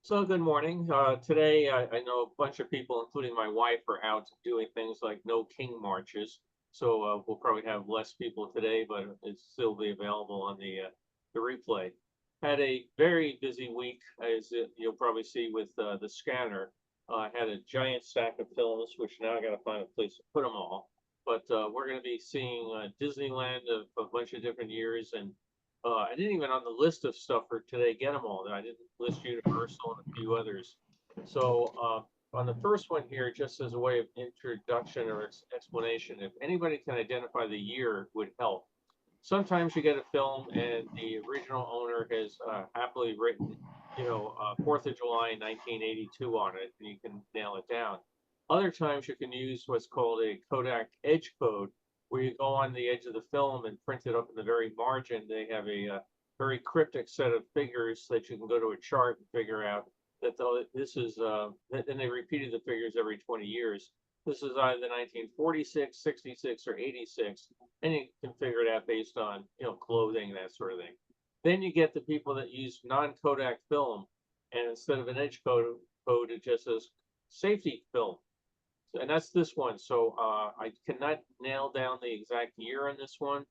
So good morning. Today, I know a bunch of people, including my wife, are out doing things like no king marches. So we'll probably have less people today, but it's still be available on the replay. Had a very busy week, as you'll probably see with the scanner. Had a giant stack of films, which now I got to find a place to put them all. But we're going to be seeing Disneyland of a bunch of different years, and I didn't even on the list of stuff for today get them all. I didn't list Universal and a few others. So on the first one here, just as a way of introduction or explanation, if anybody can identify the year, would help. Sometimes you get a film and the original owner has happily written, 4th of July 1982 on it, and you can nail it down. Other times you can use what's called a Kodak edge code, where you go on the edge of the film and print it up in the very margin. They have a very cryptic set of figures that you can go to a chart and figure out that this is, and they repeated the figures every 20 years. This is either 1946, 66, or 86, and you can figure it out based on, clothing, that sort of thing. Then you get the people that use non-Kodak film, and instead of an edge code, it just says safety film. And that's this one. So I cannot nail down the exact year on this one.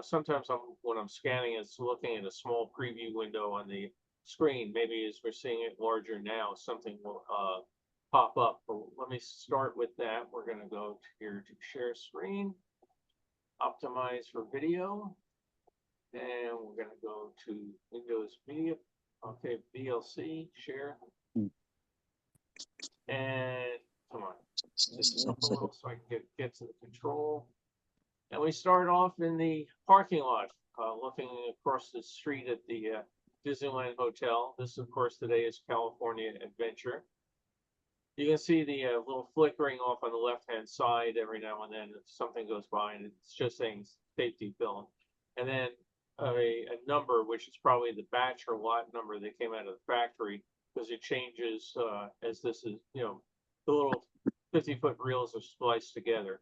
Sometimes when I'm scanning, it's looking at a small preview window on the screen. Maybe as we're seeing it larger now, something will pop up. But let me start with that. We're going to go here to share screen, optimize for video, and we're going to go to Windows Media. Okay, VLC, share. And come on, just up a little so I can get to the control. And we start off in the parking lot, looking across the street at the Disneyland Hotel. This, of course, today is California Adventure. You can see the little flickering off on the left-hand side every now and then if something goes by, and it's just saying safety film. And then a number, which is probably the batch or lot number that came out of the factory, because it changes as this is, the little 50-foot reels are spliced together.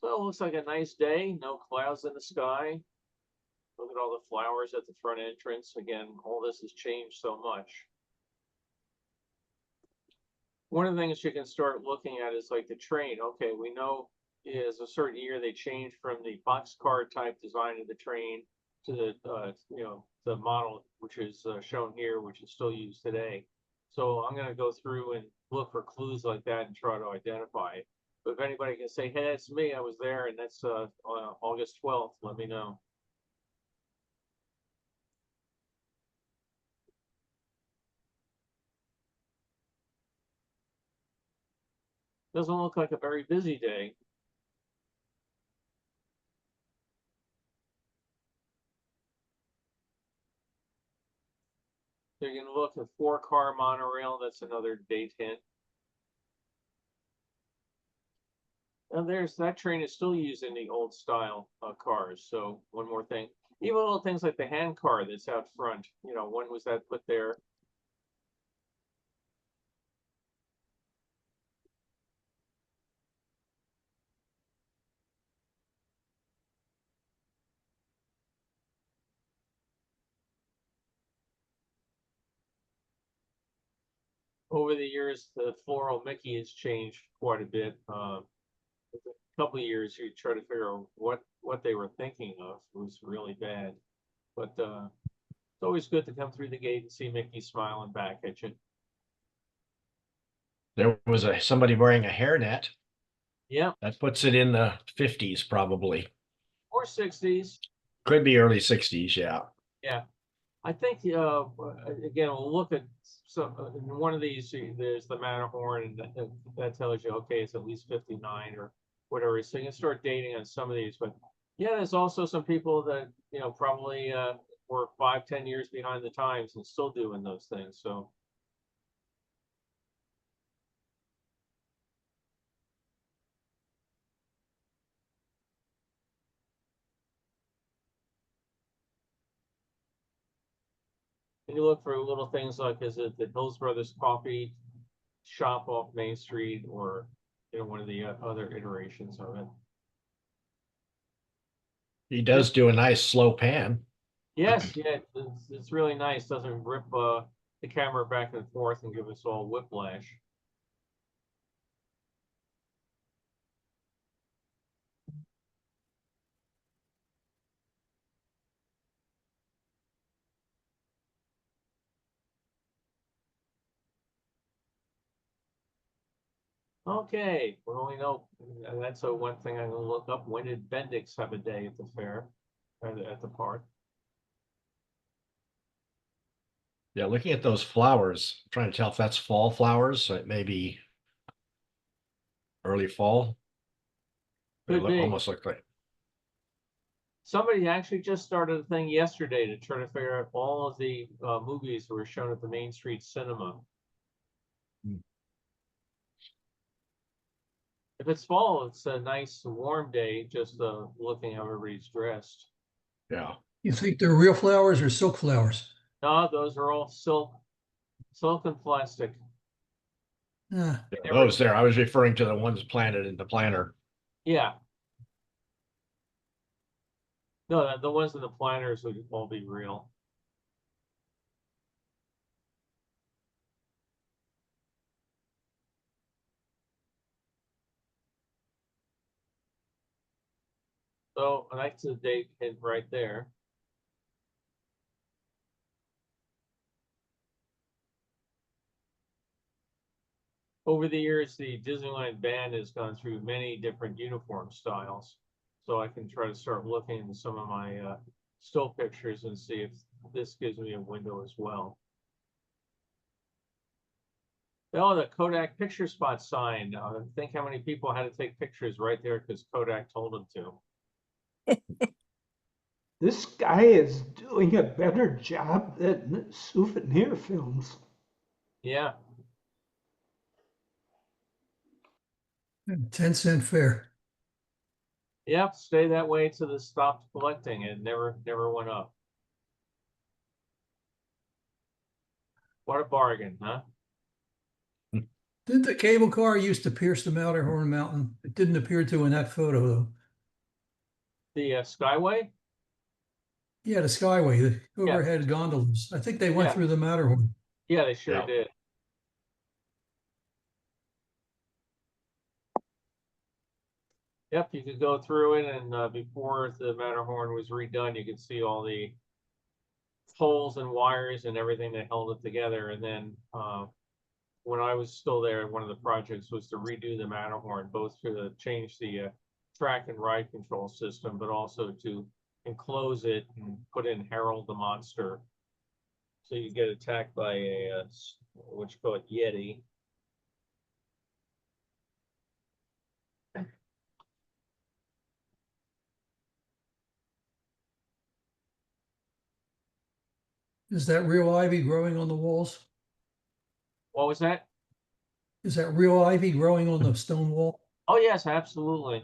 So it looks like a nice day, no clouds in the sky. Look at all the flowers at the front entrance. Again, all this has changed so much. One of the things you can start looking at is like the train. Okay, we know is a certain year they changed from the boxcar type design of the train to the model which is shown here, which is still used today. So I'm going to go through and look for clues like that and try to identify it. But if anybody can say, hey, that's me, I was there, and that's on August 12th, let me know. Doesn't look like a very busy day. So you're going to look at 4-car monorail. That's another date hint. And there's that train is still using the old style cars. So one more thing, even little things like the hand car that's out front. When was that put there? Over the years, the floral Mickey has changed quite a bit. A couple of years, you try to figure out what they were thinking of. It was really bad, but it's always good to come through the gate and see Mickey smiling back at you. There was somebody wearing a hairnet. Yeah, that puts it in the 50s probably, or 60s. Could be early 60s. Yeah, I think again we'll look at in one of these. There's the Matterhorn, and that tells you okay, it's at least 59 or whatever. So you can start dating on some of these. But yeah, there's also some people that probably were 5-10 years behind the times and still doing those things. So and you look for little things like, is it the Hills Brothers Coffee shop off Main Street, or one of the other iterations of it. He does do a nice slow pan. Yes, yeah, it's really nice. Doesn't rip the camera back and forth and give us all whiplash. Okay, well, we know, and that's one thing I'm gonna look up. When did Bendix have a day at the fair, at the park? Yeah, looking at those flowers, trying to tell if that's fall flowers, so it may be early fall. They Could be. almost look like, Somebody actually just started a thing yesterday to try to figure out all of the movies that were shown at the Main Street Cinema. Hmm. If it's fall, it's a nice warm day, just looking how everybody's dressed. yeah. You think they're real flowers or silk flowers? No, those are all silk and plastic. Ah, Yeah, Never- those there, I was referring to the ones planted in the planter. Yeah. No, the ones in the planters would all be real. So that's the date hint right there. Over the years, the Disneyland band has gone through many different uniform styles. So I can try to start looking at some of my still pictures and see if this gives me a window as well. Oh, the Kodak picture spot sign. Think how many people had to take pictures right there because Kodak told them to. This guy is doing a better job than souvenir films. Yeah, 10-cent fare. yep, stay that way till they stopped collecting. It never went up. What a bargain, huh? Didn't the cable car used to pierce the Matterhorn mountain? It didn't appear to in that photo, though. The Skyway? Yeah, the Skyway, the overhead gondolas. I think they went Yeah. through the Matterhorn. Yeah, they sure Yeah. did. Yep, you could go through it, and before the Matterhorn was redone, you could see all the poles and wires and everything that held it together. And then when I was still there, one of the projects was to redo the Matterhorn, both to change the track and ride control system, but also to enclose it and put in Harold the Monster. So you get attacked by a what you call it, Yeti. Is that real ivy growing on the walls? What was that? Is that real ivy growing on the stone wall? Oh yes, absolutely.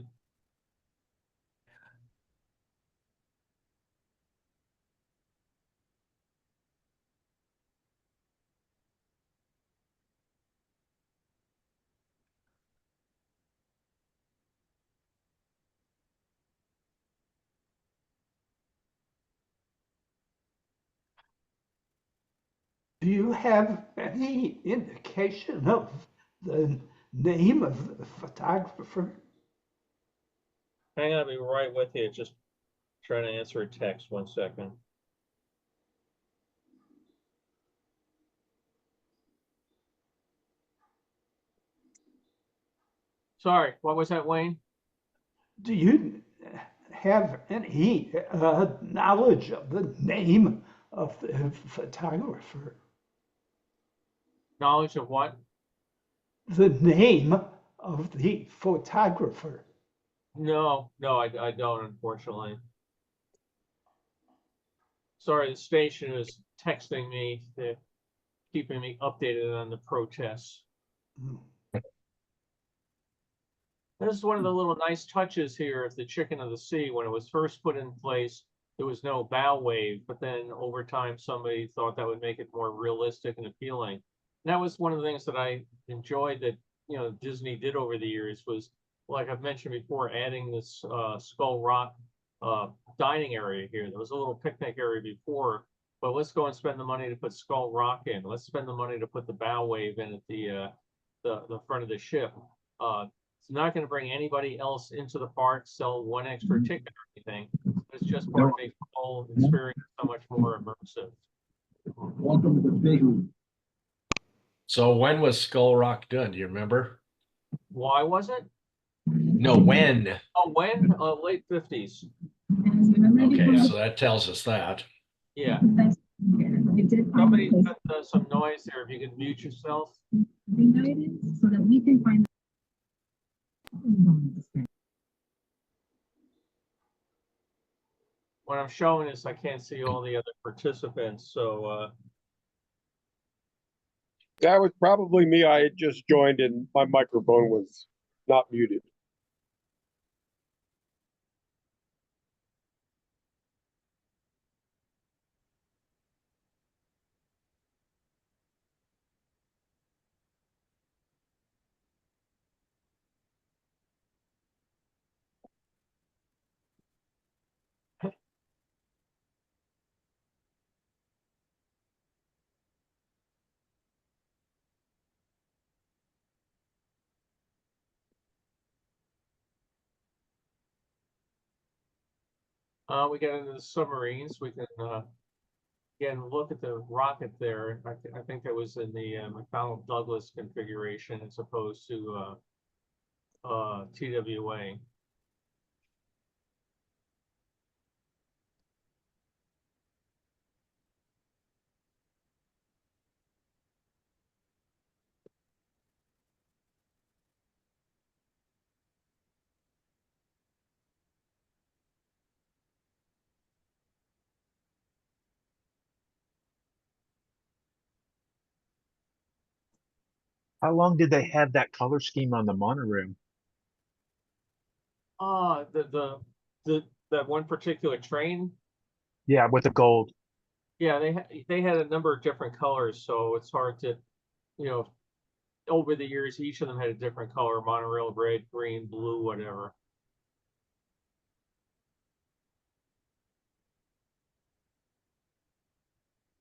Do you have any indication of the name of the photographer? Hang on, I'll be right with you. Just trying to answer a text. 1 second. Sorry, what was that, Wayne? Do you have any knowledge of the name of the photographer? Knowledge of what? The name of the photographer. No, I don't, unfortunately. Sorry, the station is texting me, keeping me updated on the protests. Hmm. This is one of the little nice touches here of the Chicken of the Sea. When it was first put in place, there was no bow wave, but then over time, somebody thought that would make it more realistic and appealing. And that was one of the things that I enjoyed that, Disney did over the years was, like I've mentioned before, adding this Skull Rock dining area here. There was a little picnic area before, but let's go and spend the money to put Skull Rock in. Let's spend the money to put the bow wave in at the front of the ship. It's not going to bring anybody else into the park, sell one extra ticket or anything. It's just part of making the whole experience so much more immersive. Welcome to the big league. So when was Skull Rock done? Do you remember? Why was it? No, when? Oh, when? Late 50s. Okay, so that tells us that. Yeah. Somebody Somebody got some noise there. If you could mute yourself. so that we can find. When I'm showing this, I can't see all the other participants, so That was probably me. I had just joined and my microphone was not muted. we get into the submarines. We can again look at the rocket there. I think that was in the McDonnell Douglas configuration as opposed to TWA. How long did they have that color scheme on the monorail? That one particular train. Yeah, with the gold. Yeah, they had a number of different colors, so it's hard to, you know, over the years, each of them had a different color: monorail, red, green, blue, whatever.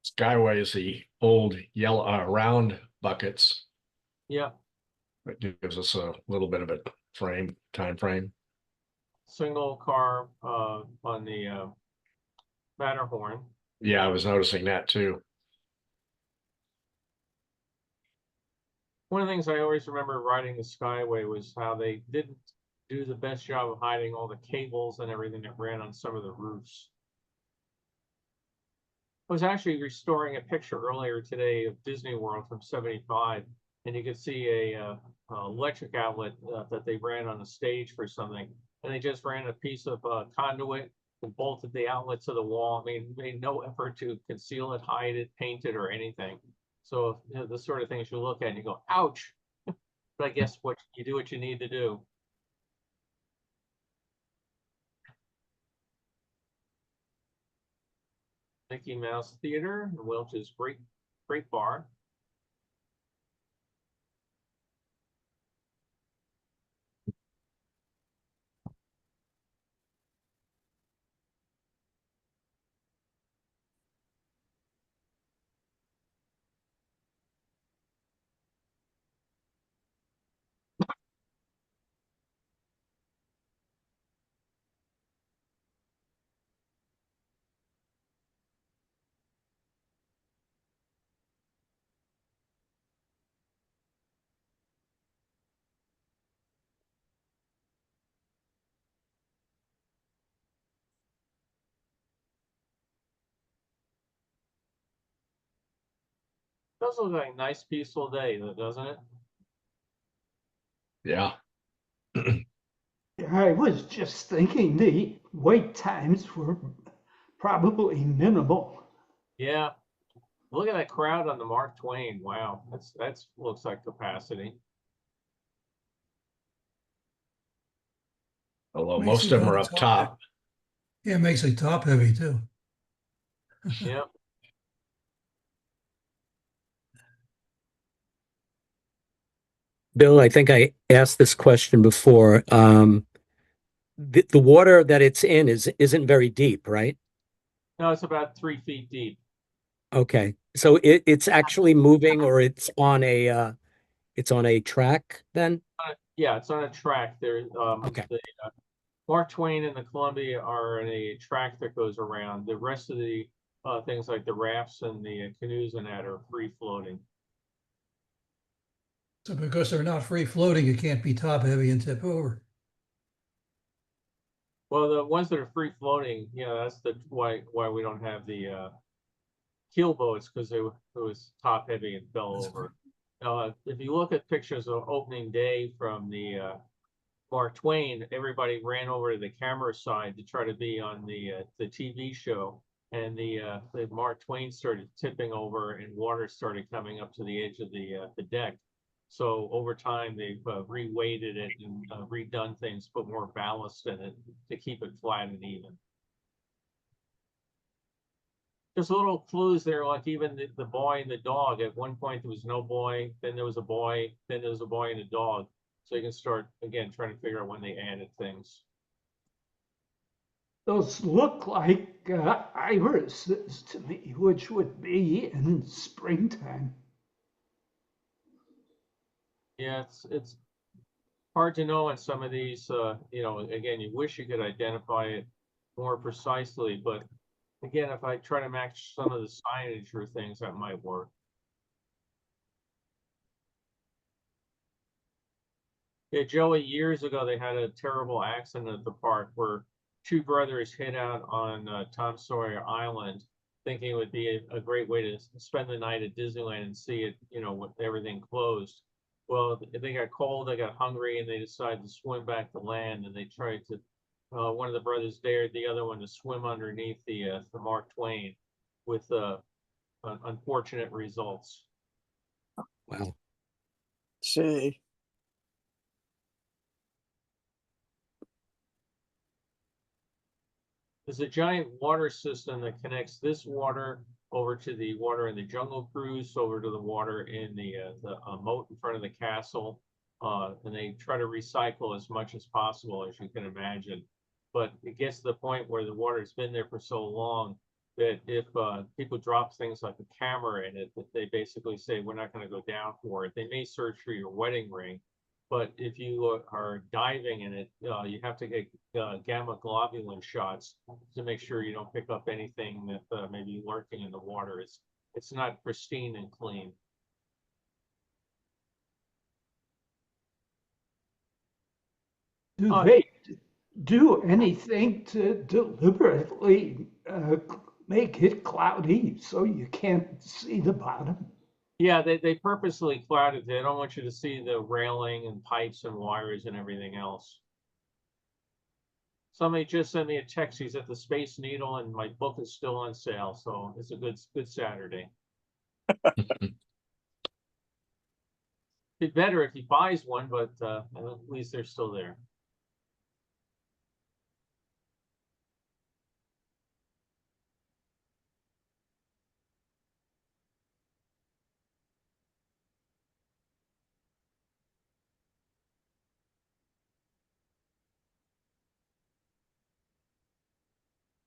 Skyway is the old yellow round buckets. Yeah, That gives us a little bit of a time frame. single car on the Matterhorn. Yeah, I was noticing that too. One of the things I always remember riding the Skyway was how they didn't do the best job of hiding all the cables and everything that ran on some of the roofs. I was actually restoring a picture earlier today of Disney World from '75, and you could see a electric outlet that they ran on the stage for something, and they just ran a piece of conduit and bolted the outlet to the wall. I mean, made no effort to conceal it, hide it, paint it, or anything. So you know, the sort of things you look at and you go, ouch. But I guess you do what you need to do. Mickey Mouse Theater, Welch's Great Bar. Does look like a nice peaceful day, doesn't it? Yeah. I was just thinking the wait times were probably minimal. Yeah. Look at that crowd on the Mark Twain. Wow, that's looks like capacity. Although Makes most it of them go are up top. Yeah, it makes it top heavy too. Yeah. Bill, I think I asked this question before. the water that it's in isn't very deep, right? No, it's about 3 feet deep. Okay. So it's actually moving, or it's on a track then? Yeah, it's on a track. Okay. The Mark Twain and the Columbia are in a track that goes around. The rest of the things like the rafts and the canoes and that are free floating. So because they're not free floating, it can't be top heavy and tip over. Well, the ones that are free floating, that's why we don't have the keel boats, because it was top heavy and fell That's over. If you look at pictures of opening day from the Mark Twain, everybody ran over to the camera side to try to be on the TV show, and the Mark Twain started tipping over, and water started coming up to the edge of the deck. So over time, they've reweighted it and redone things, put more ballast in it to keep it flat and even. There's little clues there, like even the boy and the dog. At one point, there was no boy, then there was a boy, then there was a boy and a dog. So you can start, again, trying to figure out when they added things. Those look like irises to me, which would be in springtime. Yeah, it's hard to know on some of these, again, you wish you could identify it more precisely, but again, if I try to match some of the signage or things, that might work. Yeah, Joey, years ago, they had a terrible accident at the park where two brothers hid out on Tom Sawyer Island, thinking it would be a great way to spend the night at Disneyland and see it, with everything closed. Well, they got cold, they got hungry, and they decided to swim back to land, and they tried to, one of the brothers dared the other one to swim underneath the Mark Twain with unfortunate results. Wow. See. There's a giant water system that connects this water over to the water in the Jungle Cruise, over to the water in the moat in front of the castle. And they try to recycle as much as possible, as you can imagine. But it gets to the point where the water's been there for so long that if people drop things like a camera in it, that they basically say, we're not going to go down for it. They may search for your wedding ring, but if you are diving in it, you have to get gamma globulin shots to make sure you don't pick up anything that may be lurking in the water. It's not pristine and clean. Do they do anything to deliberately make it cloudy so you can't see the bottom? Yeah, they purposely clouded. They don't want you to see the railing and pipes and wires and everything else. Somebody just sent me a text. He's at the Space Needle, and my book is still on sale, so it's a good Saturday. Be better if he buys one, but at least they're still there.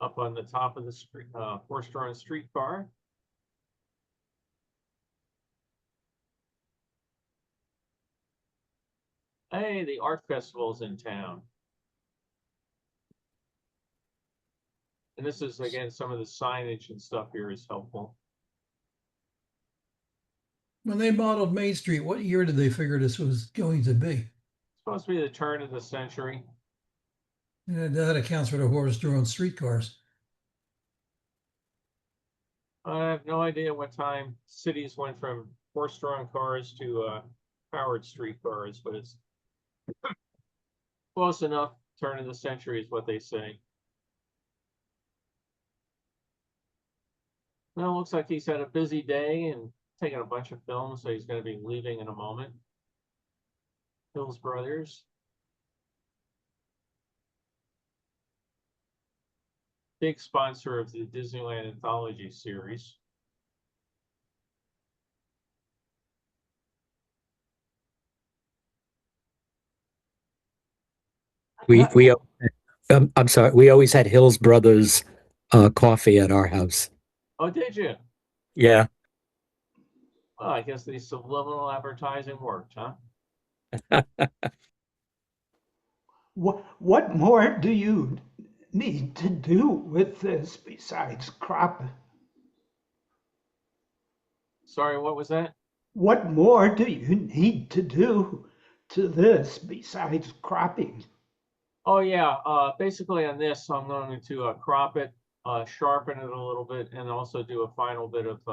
Up on the top of the street, horse-drawn streetcar. Hey, the art festival's in town. And this is, again, some of the signage and stuff here is helpful. When they modeled Main Street, what year did they figure this was going to be? It's supposed to be the turn of the century. And that accounts for the horse-drawn streetcars. I have no idea what time cities went from horse-drawn cars to powered streetcars, but it's close enough. Turn of the century is what they say. Well, it looks like he's had a busy day and taking a bunch of films, so he's going to be leaving in a moment. Hills Brothers. Big sponsor of the Disneyland Anthology series. We opened I'm sorry. We always had Hills Brothers coffee at our house. Oh, did you? Yeah. Well, I guess the subliminal advertising worked, huh? What more do you need to do with this besides cropping? Sorry, what was that? What more do you need to do to this besides cropping? Oh yeah, basically on this, I'm going to crop it, sharpen it a little bit, and also do a final bit of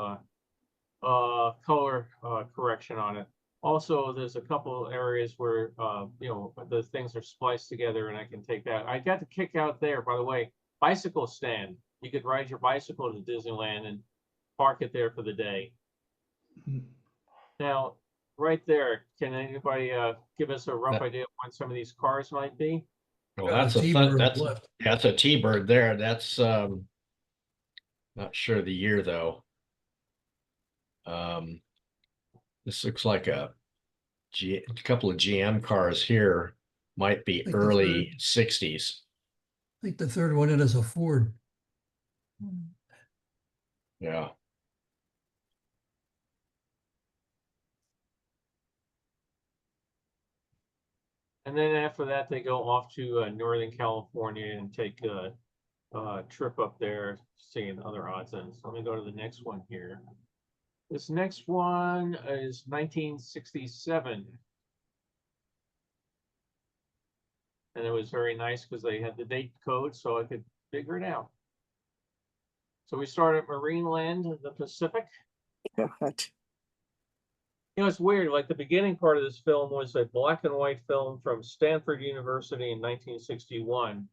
color correction on it. Also, there's a couple areas where you know, the things are spliced together, and I can take that. I got the kick out there, by the way, bicycle stand. You could ride your bicycle to Disneyland and park it there for the day. Now, right there, can anybody give us a rough That- idea of when some of these cars might be? Well, Got a that's a T-bird that's left. that's a T-bird there. That's not sure the year though. This looks like a couple of GM cars here. Might be Like the early 60s. I think the third one in is a Ford. Yeah. And then after that, they go off to Northern California and take a trip up there, seeing other odds and ends. Let me go to the next one here. This next one is 1967. And it was very nice because they had the date code so I could figure it out. So we start at Marineland in the Pacific. God. You know, it's weird, like the beginning part of this film was a black and white film from Stanford University in 1961.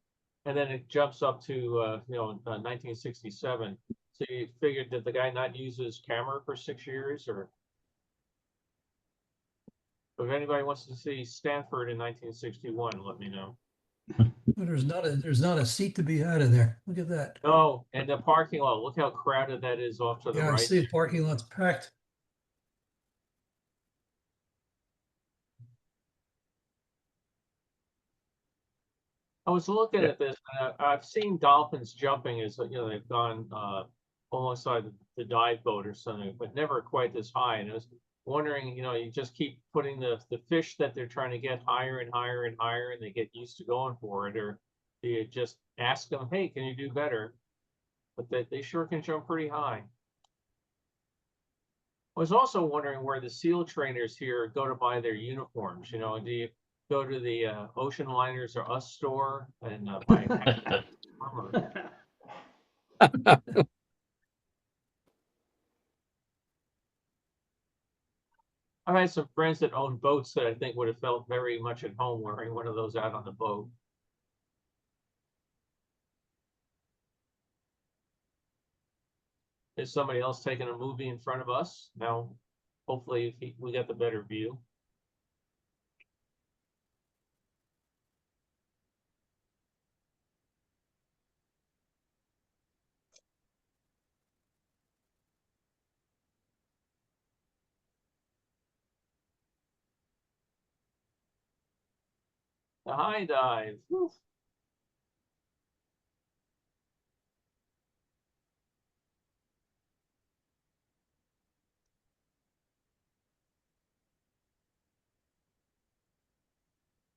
And then it jumps up to, 1967. So you figured, did the guy not use his camera for 6 years? Or if anybody wants to see Stanford in 1961, let me know. But there's not a seat to be had in there. Look at that. Oh, and the parking lot, look how crowded that is off to the Yeah, I right. see the parking lot's packed. I was looking Yeah. at this, and I've seen dolphins jumping as, you know, they've gone alongside the dive boat or something, but never quite this high. And I was wondering, you know, you just keep putting the fish that they're trying to get higher and higher and higher, and they get used to going for it, or do you just ask them, hey, can you do better? But they sure can jump pretty high. I was also wondering where the SEAL trainers here go to buy their uniforms. You know, do you go to the Ocean Liners or Us store and buy a uniform, or I've had some friends that own boats that I think would have felt very much at home wearing one of those out on the boat. Is somebody else taking a movie in front of us? Now, hopefully we get the better view. The high dive. Whew.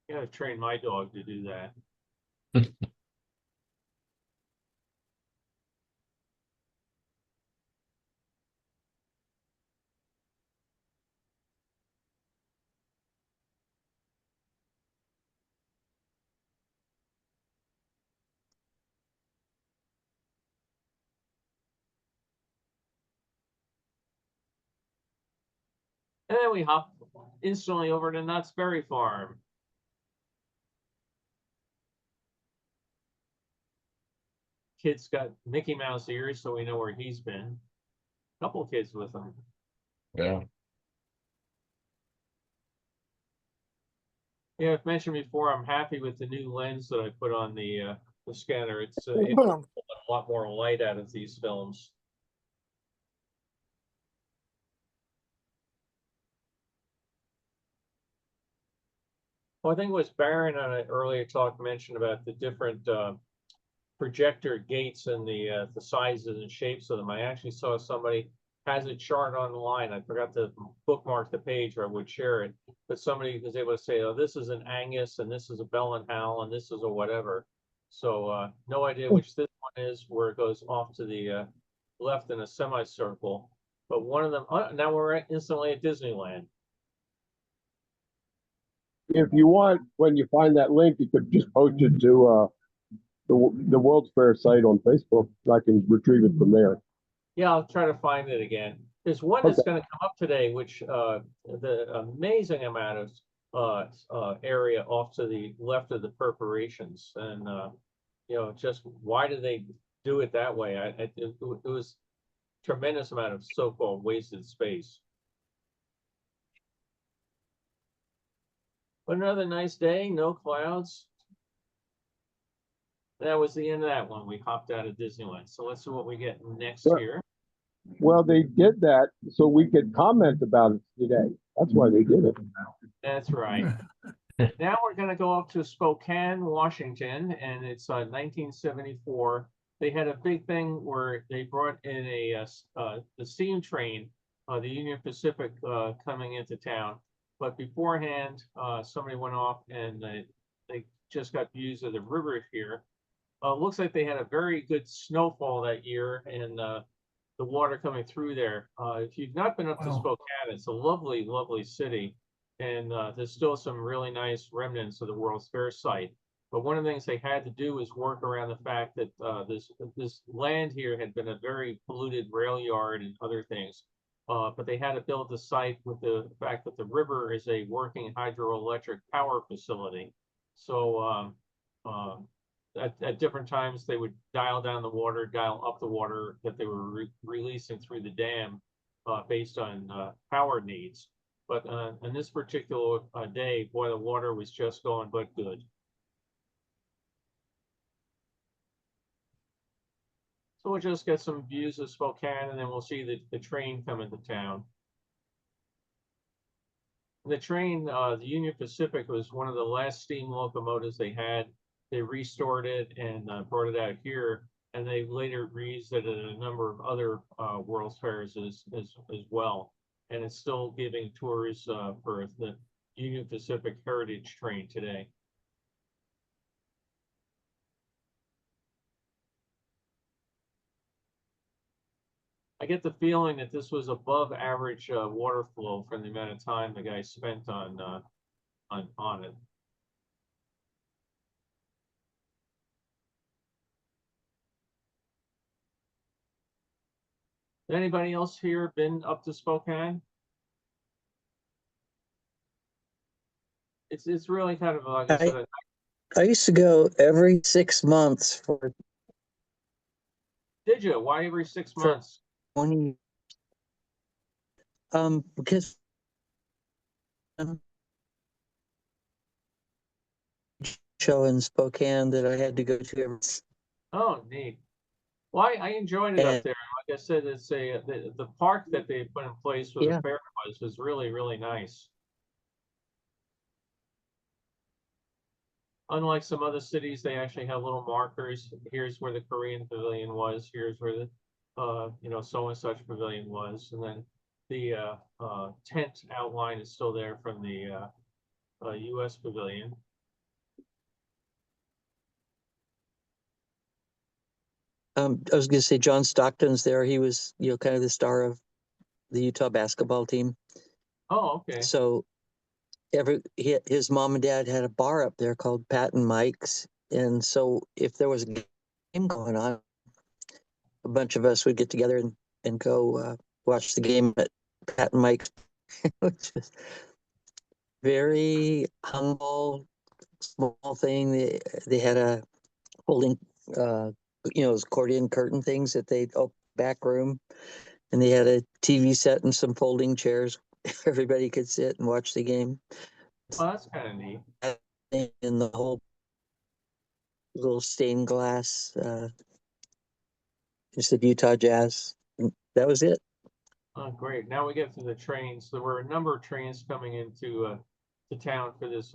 I gotta train my dog to do that. And then we hop instantly over to Knott's Berry Farm. Kid's got Mickey Mouse ears, so we know where he's been. Couple kids with him. Yeah. Yeah, I've mentioned before, I'm happy with the new lens that I put on the scanner. It pulls a lot more light out of these films. Well, I think it was Baron on an earlier talk mentioned about the different projector gates and the sizes and shapes of them. I actually saw somebody has a chart online. I forgot to bookmark the page or I would share it, but somebody was able to say, oh, this is an Angus and this is a Bell and Howell and this is a whatever. So no idea which this one is, where it goes off to the left in a semicircle. But one of them, now we're instantly at Disneyland. If you want, when you find that link, you could just post it to the World's Fair site on Facebook. I can retrieve it from there. Yeah, I'll try to find it again. There's one that's going to come up today, which the amazing amount of area off to the left of the perforations, and you know, just why did they do it that way? It was tremendous amount of so-called wasted space. But another nice day, no clouds. That was the end of that one. We hopped out of Disneyland. So let's see what we get next Sure. year. Well, they did that so we could comment about it today. That's why they did it. That's right. Now we're going to go up to Spokane, Washington, and it's 1974. They had a big thing where they brought in the steam train, the Union Pacific, coming into town. But beforehand, somebody went off and they just got views of the river here. Looks like they had a very good snowfall that year, and the water coming through there. If you've not been up to Spokane, it's a lovely, lovely city. And there's still some really nice remnants of the World's Fair site. But one of the things they had to do is work around the fact that this land here had been a very polluted rail yard and other things. But they had to build the site with the fact that the river is a working hydroelectric power facility. So at different times, they would dial down the water, dial up the water that they were releasing through the dam based on power needs. But on this particular day, boy, the water was just going but good. So we'll just get some views of Spokane, and then we'll see the train come into town. The train, the Union Pacific, was one of the last steam locomotives they had. They restored it and brought it out here, and they later reused it at a number of other World's Fairs as well. And it's still giving tours for the Union Pacific Heritage Train today. I get the feeling that this was above average water flow from the amount of time the guy spent on it. Anybody else here been up to Spokane? It's really kind of like I said. I used to go every 6 months for Did you? Why every 6 months? 20 because show in Spokane that I had to go to every. Oh, neat. Well, I enjoyed it up there. Like I said, it's the park that they put in place where the fair was really, really nice. Unlike some other cities, they actually have little markers. Here's where the Korean pavilion was. Here's where the so and such pavilion was, and then the tent outline is still there from the U.S. pavilion. I was going to say John Stockton's there. He was, kind of the star of the Utah basketball team. Oh, okay. So his mom and dad had a bar up there called Pat and Mike's, and so if there was a game going on, a bunch of us would get together and go watch the game at Pat and Mike's, which was very humble, small thing. They had a holding, those accordion curtain things that they'd open back room, and they had a TV set and some folding chairs. Everybody could sit and watch the game. Well, that's kind of neat. And the whole little stained glass, just the Utah Jazz. That was it. Oh, great. Now we get to the trains. There were a number of trains coming into to town for this,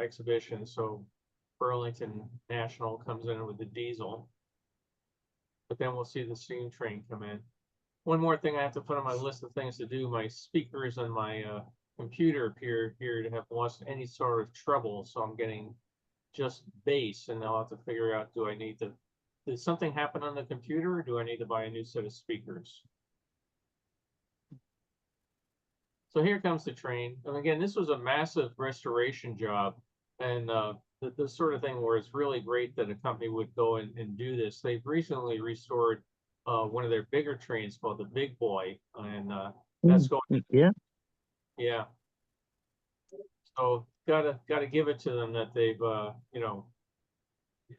exhibition. So Burlington National comes in with the diesel. But then we'll see the steam train come in. One more thing I have to put on my list of things to do. My speakers on my computer appear here to have lost any sort of trouble. So I'm getting just bass, and I'll have to figure out, did something happen on the computer, or do I need to buy a new set of speakers? So here comes the train. And again, this was a massive restoration job. And the sort of thing where it's really great that a company would go and do this. They've recently restored one of their bigger trains called the Big Boy. And that's going, Yeah. yeah. So gotta give it to them that they've,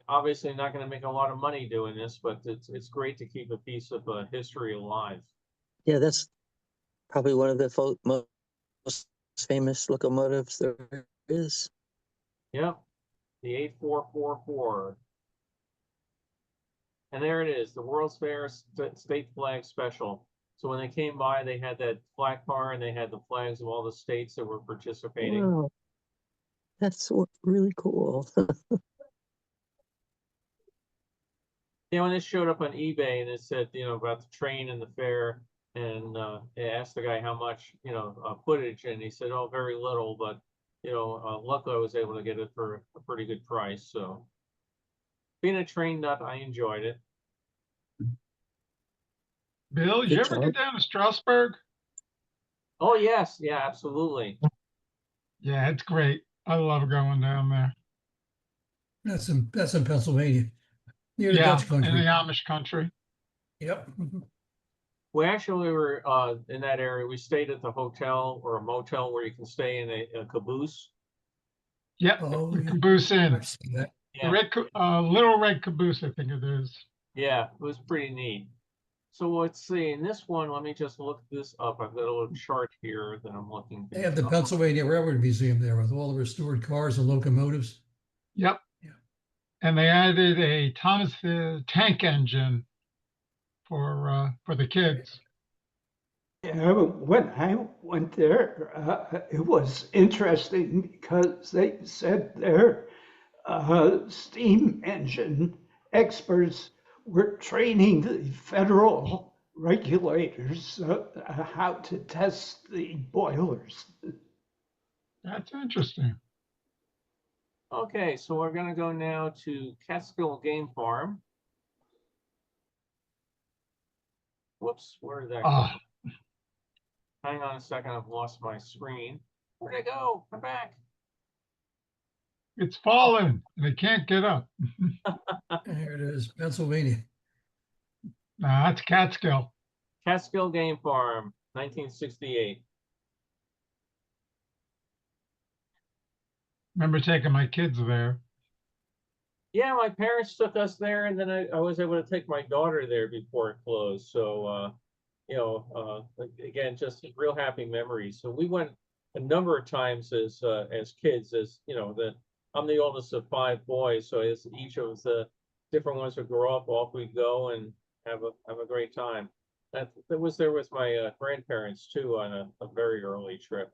obviously not going to make a lot of money doing this, but it's great to keep a piece of history alive. Yeah, that's probably one of the most famous locomotives there is. Yep, the 8444. And there it is, the World's Fair State Flag Special. So when they came by, they had that flag car and they had the flags of all the states that were participating. Wow. That's really cool. Yeah, when this showed up on eBay and it said, about the train and the fair, and they asked the guy how much, footage, and he said, oh, very little, but, luckily I was able to get it for a pretty good price. So being a train nut, I enjoyed it. Bill, did you ever get down to Strasburg? Oh, yes. Yeah, absolutely. Yeah, it's great. I love going down there. That's in Pennsylvania, near the Yeah, Dutch country. in the Amish country. Yep. We actually were in that area. We stayed at the hotel or a motel where you can stay in a caboose. Yep, Oh, the yeah. Caboose Inn. I've seen that. Yeah. Little Red Caboose, I think it is. Yeah, it was pretty neat. So let's see. In this one, let me just look this up. I've got a little chart here that I'm looking. They have the Pennsylvania Railroad Museum there with all the restored cars and locomotives. Yep. Yeah. And they added a Thomas the Tank Engine for the kids. Yeah, when I went there, it was interesting because they said their steam engine experts were training the federal regulators how to test the boilers. That's interesting. Okay, so we're gonna go now to Catskill Game Farm. Whoops, where did that go? Oh, Hang on a second, I've lost my screen. Where'd it go? Come back. it's fallen and they can't get up. There it is, Pennsylvania. Nah, that's Catskill. Catskill Game Farm, 1968. Remember taking my kids there. Yeah, my parents took us there, and then I was able to take my daughter there before it closed. So, again, just real happy memories. So we went a number of times as kids, I'm the oldest of 5 boys. So as each of the different ones would grow up, off we'd go and have a great time. That was there with my grandparents too on a very early trip.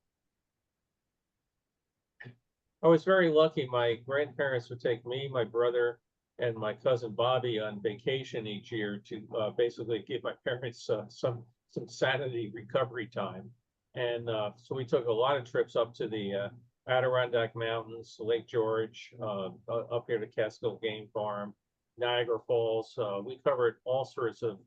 I was very lucky. My grandparents would take me, my brother, and my cousin Bobby on vacation each year to basically give my parents some sanity recovery time. And so we took a lot of trips up to the Adirondack Mountains, Lake George, up here to Catskill Game Farm, Niagara Falls. We covered all sorts of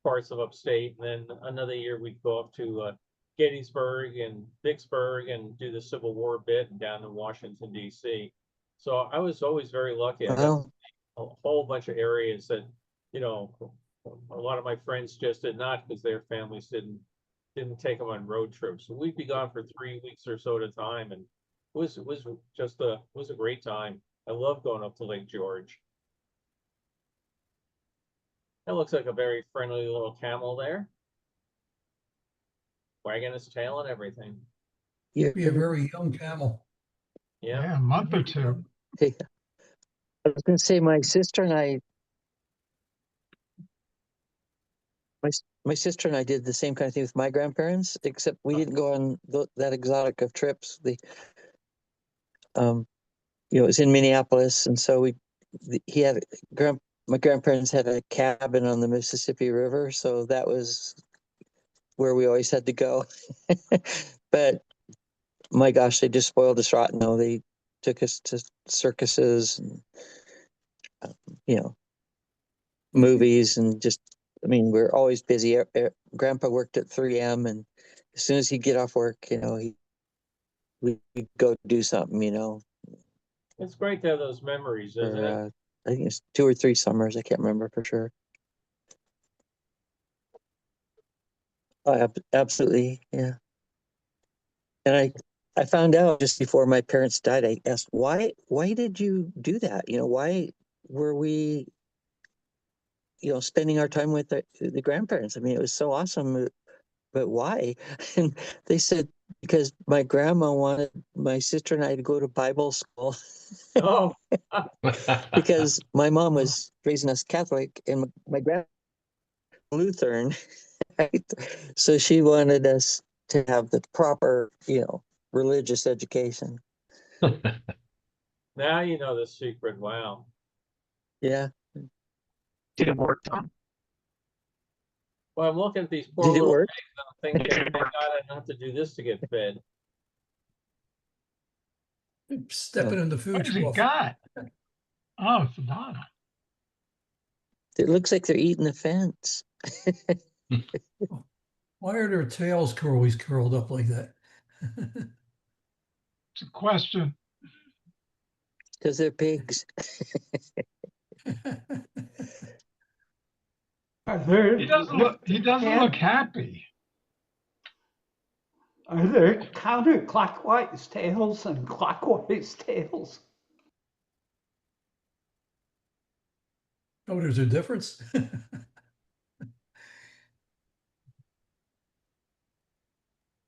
parts of upstate. And then another year we'd go up to Gettysburg and Vicksburg and do the Civil War bit and down to Washington, D.C. So I was always very lucky. I got a whole bunch of areas that, a lot of my friends just did not because their families didn't take them on road trips. So we'd be gone for 3 weeks or so at a time, and it was a great time. I love going up to Lake George. That looks like a very friendly little camel there, wagging his tail and everything. Be a very young camel. Yeah, a month or two. I was going to say my sister and I did the same kind of thing with my grandparents, except we didn't go on that exotic of trips. it was in Minneapolis, and so he had my grandparents had a cabin on the Mississippi River, so that was where we always had to go. But my gosh, they just spoiled us rotten. No, they took us to circuses and movies, and just, I mean, we're always busy. Grandpa worked at 3M, and as soon as he'd get off work, we'd go do something, It's great to have those memories, isn't it? for, I think it's 2 or 3 summers. I can't remember for sure. Oh, absolutely. Yeah. And I found out just before my parents died, I asked, why did you do that? Why were we, spending our time with the grandparents? I mean, it was so awesome, but why? And they said, because my grandma wanted my sister and I to go to Bible school. Oh, Because my mom was raising us Catholic and my grandma Lutheran, right? So she wanted us to have the proper, religious education. now you know the secret. Wow. Yeah. Did it work, Tom? Well, I'm looking at these poor Did it little work? pigs, and I'm thinking, "Oh my God, I don't have to do this to get fed." Stepping in the food What has he trough. got? Oh, phenomenal. It looks like they're eating the fence. Why are their tails always curled up like that? It's a question. Because they're pigs. He He doesn't look happy. Are there counterclockwise tails and clockwise tails? Oh, there's a difference?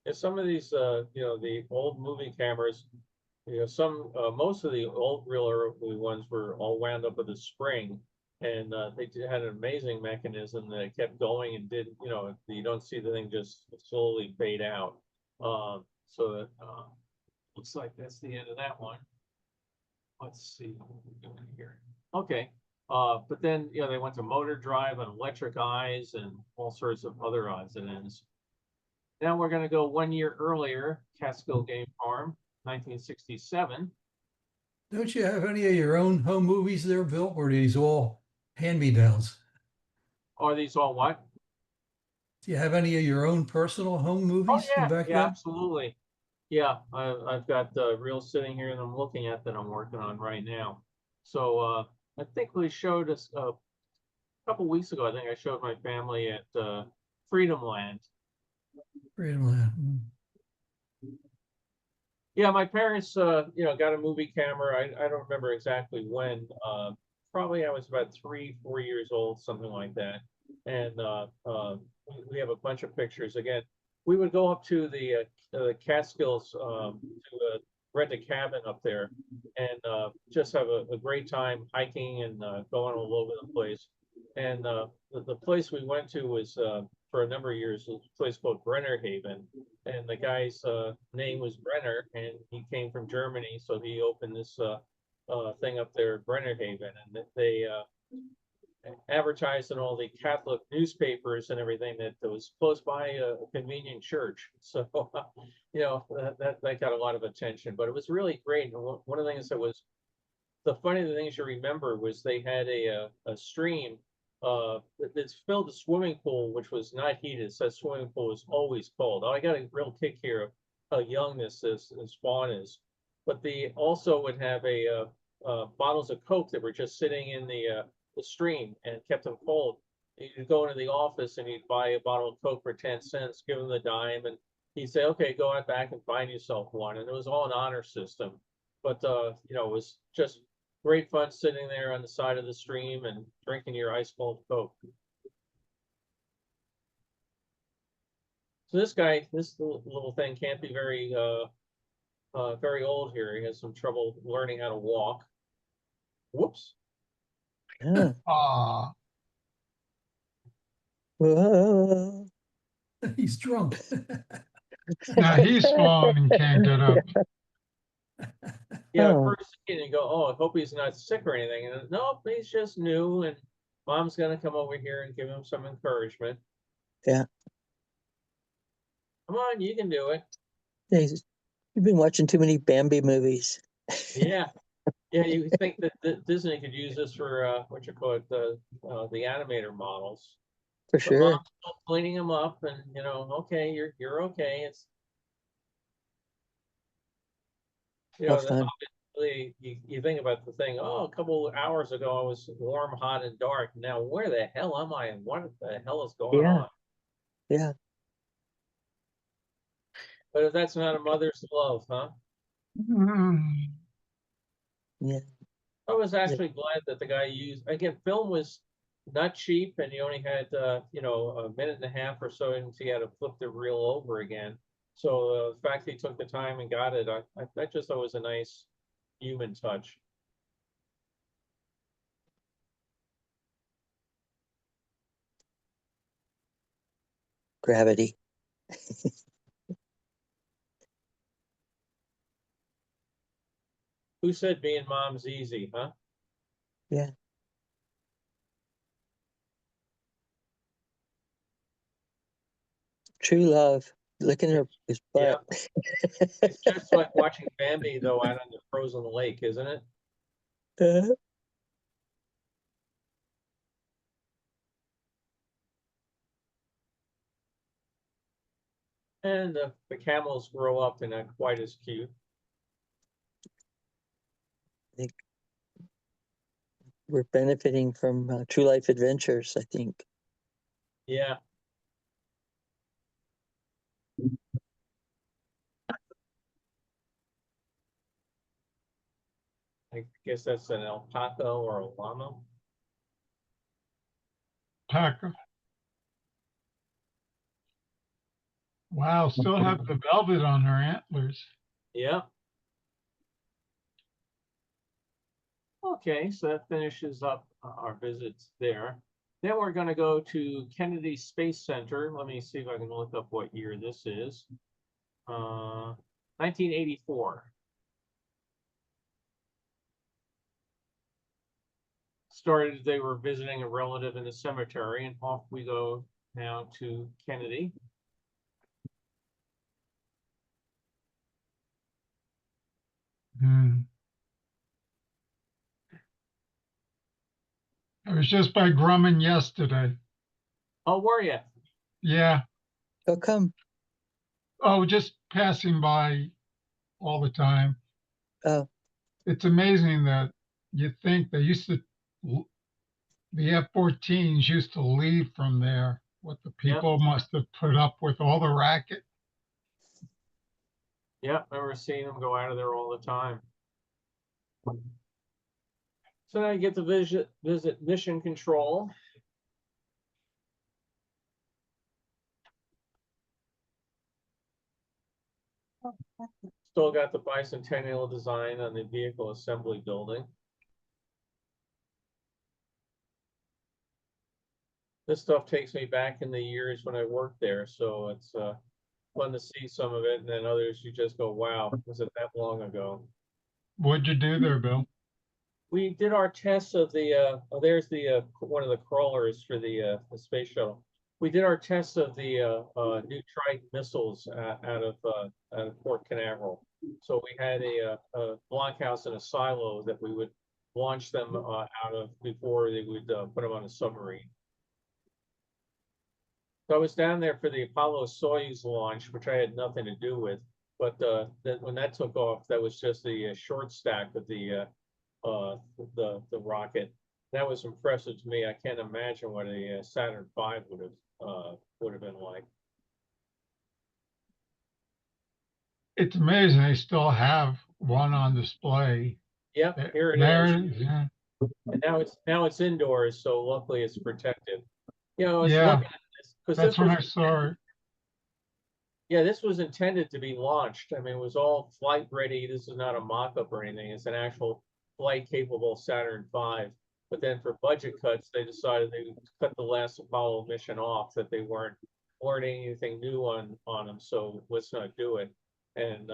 And some of these, the old movie cameras, most of the old real early ones were all wound up with a spring, and they had an amazing mechanism that kept going and did, you don't see the thing just slowly fade out. So that looks like that's the end of that one. Let's see what we're doing here. Okay. But then, they went to motor drive and electric eyes and all sorts of other odds and ends. Now we're going to go 1 year earlier, Catskill Game Farm, 1967. Don't you have any of your own home movies there, Bill, or are these all hand-me-downs? Are these all what? Do you have any of your own personal home movies from back yeah, then? absolutely. Yeah, I've got reels sitting here that I'm looking at that I'm working on right now. So I think we showed us a couple weeks ago. I think I showed my family at Freedomland. Marineland. Yeah, my parents, got a movie camera. I don't remember exactly when. Probably I was about 3, 4 years old, something like that. And we have a bunch of pictures. Again, we would go up to the Catskills to rent a cabin up there and just have a great time hiking and going all over the place. And the place we went to was for a number of years a place called Brenner Haven, and the guy's name was Brenner, and he came from Germany, so he opened this thing up there at Brenner Haven, and they advertised in all the Catholic newspapers and everything that was close by a convenient church. So that got a lot of attention, but it was really great. And one of the things that was the funny things you remember was they had a stream that's filled the swimming pool, which was not heated. So that swimming pool was always cold. Oh, I got a real kick here of how young this spawn is. But they also would have bottles of Coke that were just sitting in the stream and kept them cold. You'd go into the office and you'd buy a bottle of Coke for 10 cents, give him the dime, and he'd say, "Okay, go out back and find yourself one." And it was all an honor system. But it was just great fun sitting there on the side of the stream and drinking your ice cold Coke. So this little thing can't be very old here. He has some trouble learning how to walk. Whoops. Yeah. Aw, Whoa. He's drunk. now he's fallen and can't get up. Yeah, at Oh, first you go, oh, I hope he's not sick or anything. And then, nope, he's just new, and mom's gonna come over here and give him some encouragement. yeah. Come on, you can do it. You've been watching too many Bambi movies. Yeah. Yeah, you would think that Disney could use this for what you call it, the animator models. For But mom's sure. still cleaning them up, and okay, you're okay. It's How fun. obviously you think about the thing. Oh, a couple of hours ago I was warm, hot, and dark. Now where the hell am I, and what the hell is going Yeah. on? Yeah. But if that's not a mother's love, huh? Yeah. I was actually glad that the guy used, again, film was not cheap, and you only had a minute and a half or so until you had to flip the reel over again. So the fact he took the time and got it, I just thought was a nice human touch. Gravity. Who said being mom's easy, huh? Yeah. True love. Licking his Yeah, butt. it's just like watching Bambi though out on the frozen lake, isn't it? Uh, And the camels grow up, they're not quite as cute. we're benefiting from True Life Adventures, I think. Yeah. I guess that's an alpaca or a llama. Packer. Wow, still have the velvet on her antlers. Yeah. Okay, so that finishes up our visits there. Then we're going to go to Kennedy Space Center. Let me see if I can look up what year this is. 1984. Started, they were visiting a relative in the cemetery, and off we go now to Kennedy. I was just by Grumman yesterday. Oh, were you? Yeah. How come? Oh, just passing by all the time. Oh. It's amazing that you think they used to, the F-14s used to leave from there. What the people must have put up with all the racket. Yeah, I remember seeing them go out of there all the time. So now you get to visit Mission Control. Still got the bicentennial design on the vehicle assembly building. This stuff takes me back in the years when I worked there, so it's fun to see some of it, and then others you just go, wow, was it that long ago? What'd you do there, Bill? We did our tests of the there's the one of the crawlers for the space shuttle. We did our tests of the new Trident missiles out of Port Canaveral. So we had a blockhouse and a silo that we would launch them out of before they would put them on a submarine. So I was down there for the Apollo Soyuz launch, which I had nothing to do with. But when that took off, that was just the short stack of the rocket. That was impressive to me. I can't imagine what a Saturn V would have been like. It's amazing they still have one on display. Yep, here it there is. It is, yeah. And now it's indoors, so luckily it's protected. You know, I was Yeah, looking at this because that's when I saw it. Yeah, this was intended to be launched. I mean, it was all flight ready. This is not a mock-up or anything. It's an actual flight capable Saturn V. But then for budget cuts, they decided they would cut the last Apollo mission off, that they weren't learning anything new on them. So let's not do it. And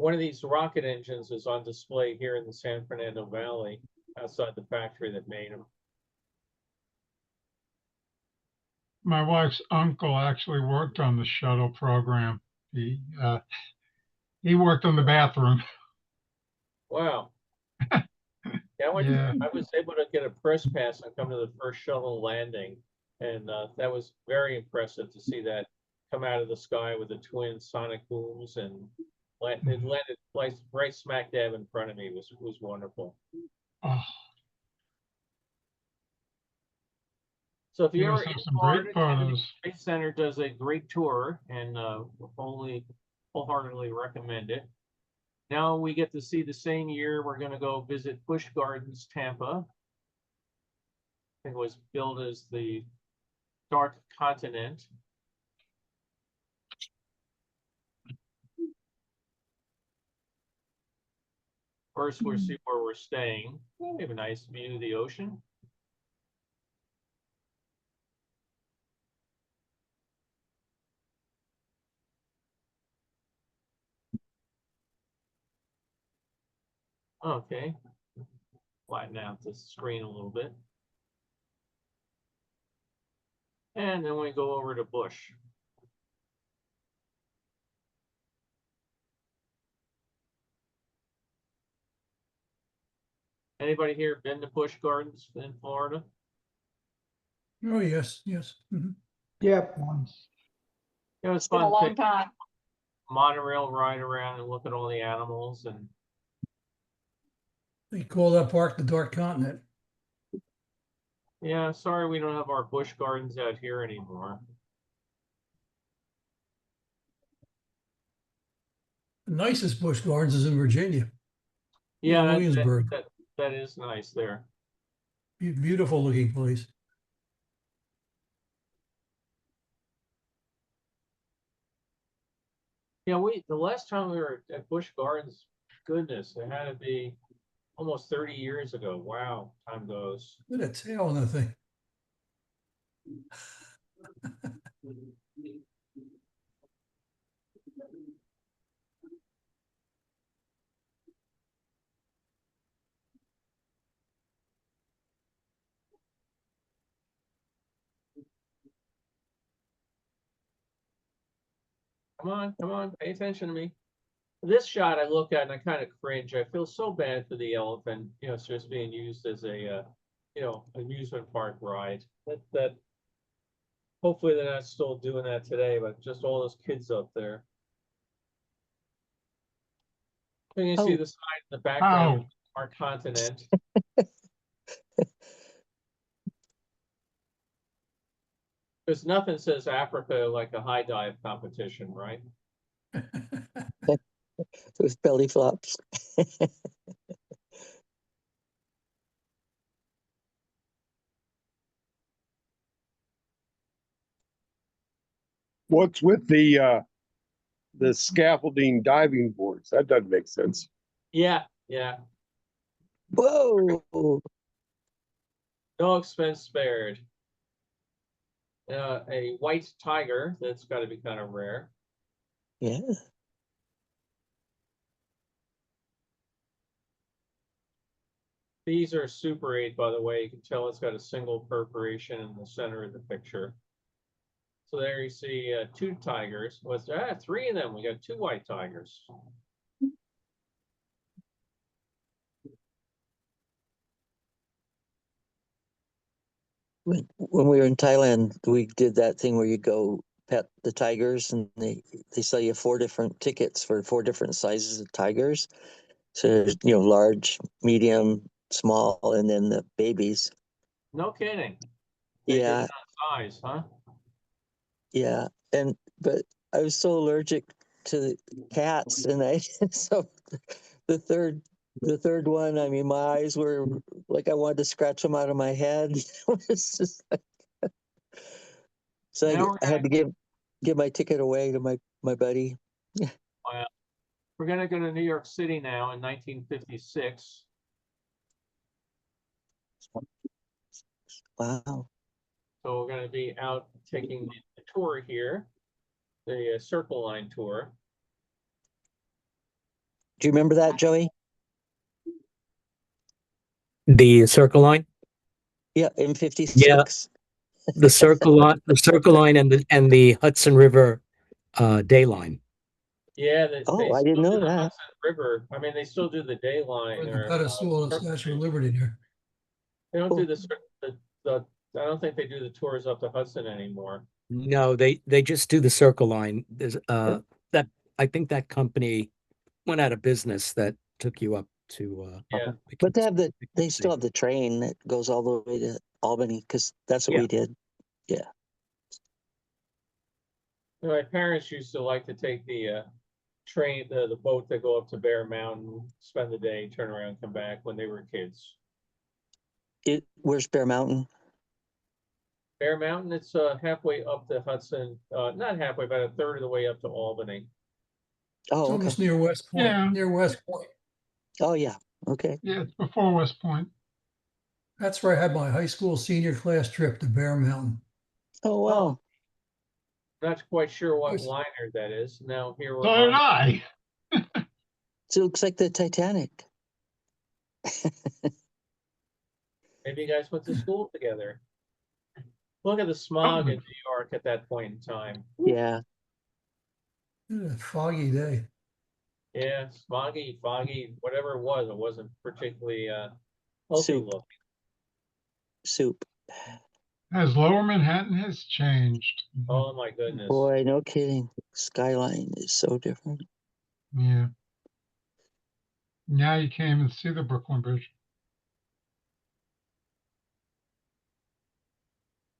one of these rocket engines is on display here in the San Fernando Valley, outside the factory that made them. My wife's uncle actually worked on the shuttle program. He worked on the bathroom. Wow. Yeah, Yeah. I was able to get a press pass and come to the first shuttle landing. And that was very impressive to see that come out of the sky with the twin sonic booms, and it landed right smack dab in front of me. It was wonderful. Oh, So if you you must ever have in some Florida, great Kennedy photos. Space Center does a great tour, and wholeheartedly recommend it. Now we get to see the same year, we're gonna go visit Busch Gardens, Tampa. I think it was billed as the Dark Continent. First, we'll see where we're staying. We have a nice view of the ocean. Okay. Flatten out the screen a little bit. And then we go over to Busch. Anybody here been to Busch Gardens in Florida? Oh, yes, yes. Mhm. Yep, once. It was Been a fun. long Take time. monorail ride around and look at all the animals, and They call that park the Dark Continent. yeah, sorry we don't have our Busch Gardens out here anymore. The nicest Busch Gardens is in Virginia. Yeah, Williamsburg. that is nice there. Beautiful looking place. Yeah, the last time we were at Busch Gardens, goodness, it had to be almost 30 years ago. Wow, time goes. Look at that tail on that thing. Come on, pay attention to me. This shot I look at and I kind of cringe. I feel so bad for the elephant. You know, it's just being used as a, amusement park ride. That hopefully they're not still doing that today, but just all those kids up there. And you see Oh. the sign in the background, Wow. our continent. Because nothing says Africa like a high dive competition, right? With belly flops. What's with the scaffolding diving boards? That doesn't make sense. Yeah. Whoa. No expense spared. A white tiger, that's got to be kind of rare. Yeah. These are Super 8, by the way. You can tell it's got a single perforation in the center of the picture. So there you see two tigers. What's that? Three of them. We got two white tigers. When we were in Thailand, we did that thing where you go pet the tigers, and they sell you 4 different tickets for 4 different sizes of tigers. So there's, large, medium, small, and then the babies. No kidding. They Yeah. did on size, huh? Yeah. But I was so allergic to cats, and so the third one, I mean, my eyes were like I wanted to scratch them out of my head. It's just like, so I had to give my ticket away to my buddy. We're gonna go to New York City now in 1956. Wow. So we're gonna be out taking the tour here, the Circle Line tour. Do you remember that, Joey? The Circle Line? Yeah, in 56. Yeah. The Circle Line and the Hudson River Day Line. Yeah, they Oh, I still didn't do know the that. Hudson River. I mean, they still do the day line Or the or pedestal of the Circle Statue of Line. Liberty there. They don't do Oh. the I don't think they do the tours up the Hudson anymore. No, they just do the Circle Line. There's that I think that company went out of business that took you up to Yeah. But they still have the train that goes all the way to Albany because that's what Yeah. we did. My parents used to like to take the train, the boat that go up to Bear Mountain, spend the day, turn around, come back when they were kids. Where's Bear Mountain? Bear Mountain, it's halfway up the Hudson, not halfway, about a third of the way up to Albany. It's Oh, okay. almost near West Point. Yeah. Near West Point. Oh, yeah. Okay. Yeah, it's before West Point. That's where I had my high school senior class trip to Bear Mountain. Oh, wow. Not quite sure what Nice. liner that is. Now here So we're did I. So it looks like the Titanic. Maybe you guys went to school together. Look at the smog in New York at that point in time. Yeah. Foggy day. Yeah, smoggy, foggy, whatever it wasn't particularly healthy Soup. looking. Soup. As Lower Manhattan has changed. Oh my goodness. Boy, no kidding. Skyline is so different. Yeah. Now you can't even see the Brooklyn Bridge.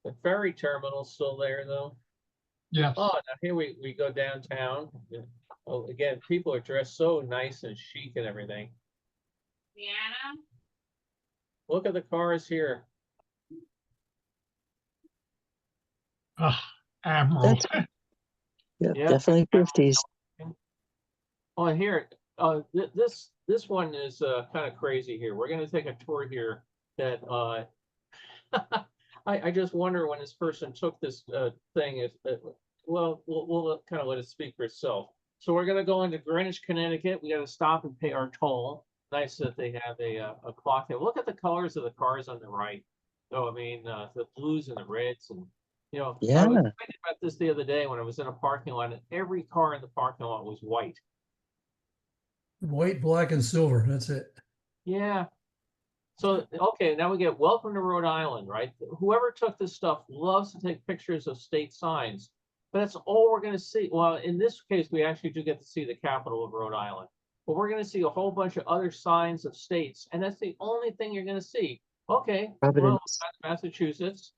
The ferry terminal's still there though. Yes. Oh, now here we go downtown. Oh, again, people are dressed so nice and chic and everything. Deanna? Look at the cars here. Admiral. Yeah, Yeah. definitely 50s. Oh, and here, this one is kind of crazy here. We're gonna take a tour here that I just wonder when this person took this thing if well we'll kind of let it speak for itself. So we're gonna go into Greenwich, Connecticut. We got to stop and pay our toll. Nice that they have a clock there. Look at the colors of the cars on the right. So I mean the blues and the reds and Yeah. I was thinking about this the other day when I was in a parking lot and every car in the parking lot was white. White, black, and silver. That's it. Yeah. So, okay, now we get welcome to Rhode Island, right? Whoever took this stuff loves to take pictures of state signs, but that's all we're going to see. Well, in this case, we actually do get to see the capital of Rhode Island, but we're going to see a whole bunch of other signs of states, and that's the only thing you're going to see. Okay, well, Providence. that's Massachusetts.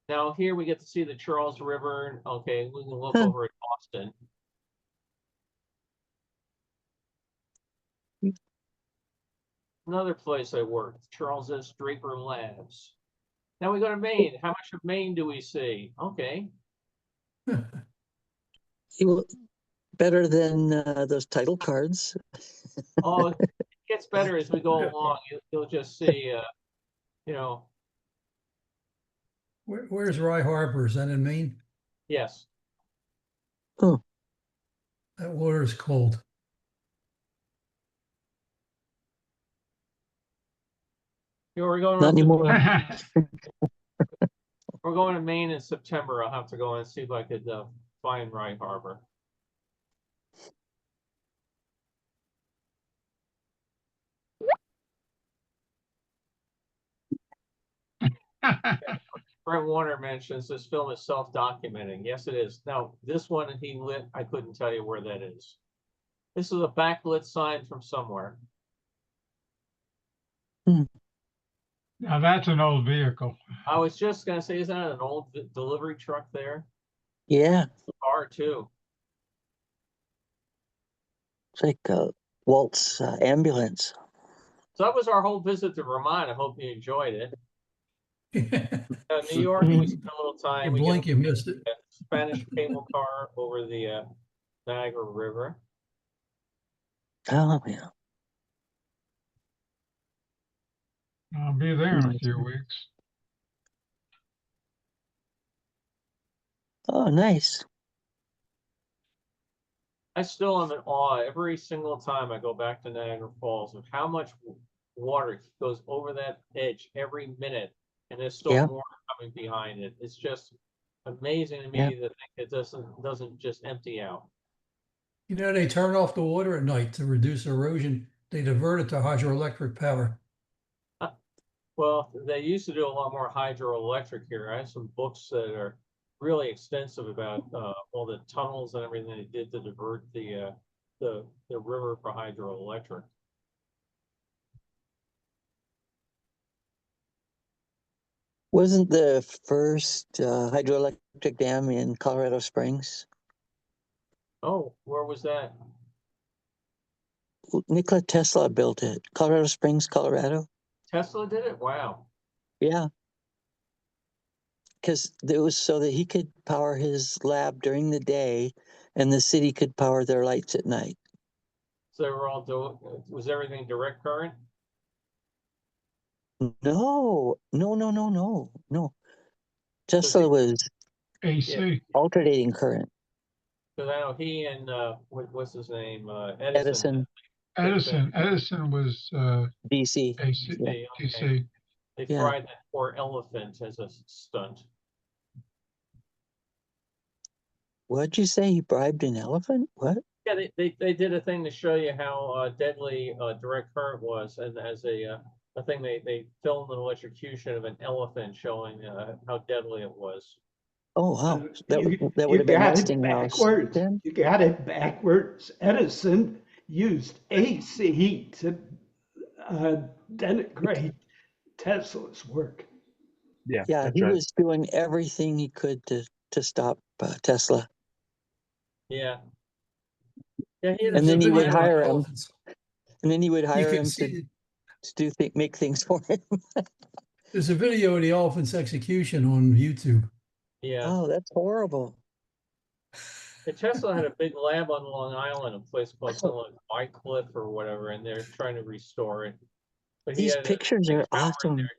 Now here we get to see the Charles River. Okay, we can look over at Boston. Another place I worked, Charles S. Draper Labs. Now we go to Maine. How much of Maine do we see? Okay. Better than those title cards. Oh, it gets better as we go along. You'll just see, Where's Rye Harbor? Is that in Maine? yes. Oh, That water is cold. We're going not up to, anymore. we're going to Maine in September. I'll have to go and see if I could find Rye Harbor. Brent Warner mentions this film is self-documenting. Yes, it is. Now, this one he lit, I couldn't tell you where that is. This is a backlit sign from somewhere. Now that's an old vehicle. I was just gonna say, isn't that an old delivery truck there? Yeah. Car too. It's like Walt's ambulance. So that was our whole visit to Vermont. I hope you enjoyed it. New York, we spent a little time. You We blink, get you missed it. a Spanish cable car over the Niagara River. Oh, yeah. I'll be there in a few weeks. Oh, nice. I still am in awe every single time I go back to Niagara Falls of how much water goes over that edge every minute, and there's still Yeah. more coming behind it. It's just amazing to Yeah. me that it doesn't just empty out. You know, they turn off the water at night to reduce erosion. They divert it to hydroelectric power. Well, they used to do a lot more hydroelectric here. I have some books that are really extensive about all the tunnels and everything they did to divert the river for hydroelectric. Wasn't the first hydroelectric dam in Colorado Springs? Oh, where was that? Nikola Tesla built it. Colorado Springs, Colorado. Tesla did it? Wow. Yeah. Because it was so that he could power his lab during the day and the city could power their lights at night. So they were all doing, was everything direct current? No. Tesla was AC. alternating current. Because I know he and what's his name? Edison. Edison was DC. AC. Yeah. DC. They Yeah. fried that poor elephant as a stunt. What'd you say? He bribed an elephant? What? Yeah, they did a thing to show you how deadly direct current was, and as a thing they filmed an electrocution of an elephant showing how deadly it was. Oh wow. That You would have been got it Westinghouse backwards. then? You got it backwards. Edison used AC to denigrate Tesla's work. Yeah, Yeah, that's he right. was doing everything he could to stop Tesla. Yeah. Yeah, he had a And then big he would lab hire on- him. And then he would You hire can him see to make things for him. there's a video of the elephant's execution on YouTube. Yeah. Oh, that's horrible. And Tesla had a big lab on Long Island, a place called something like White Cliff or whatever, and they're trying to restore it. But he These had a pictures big are tower in awesome. there.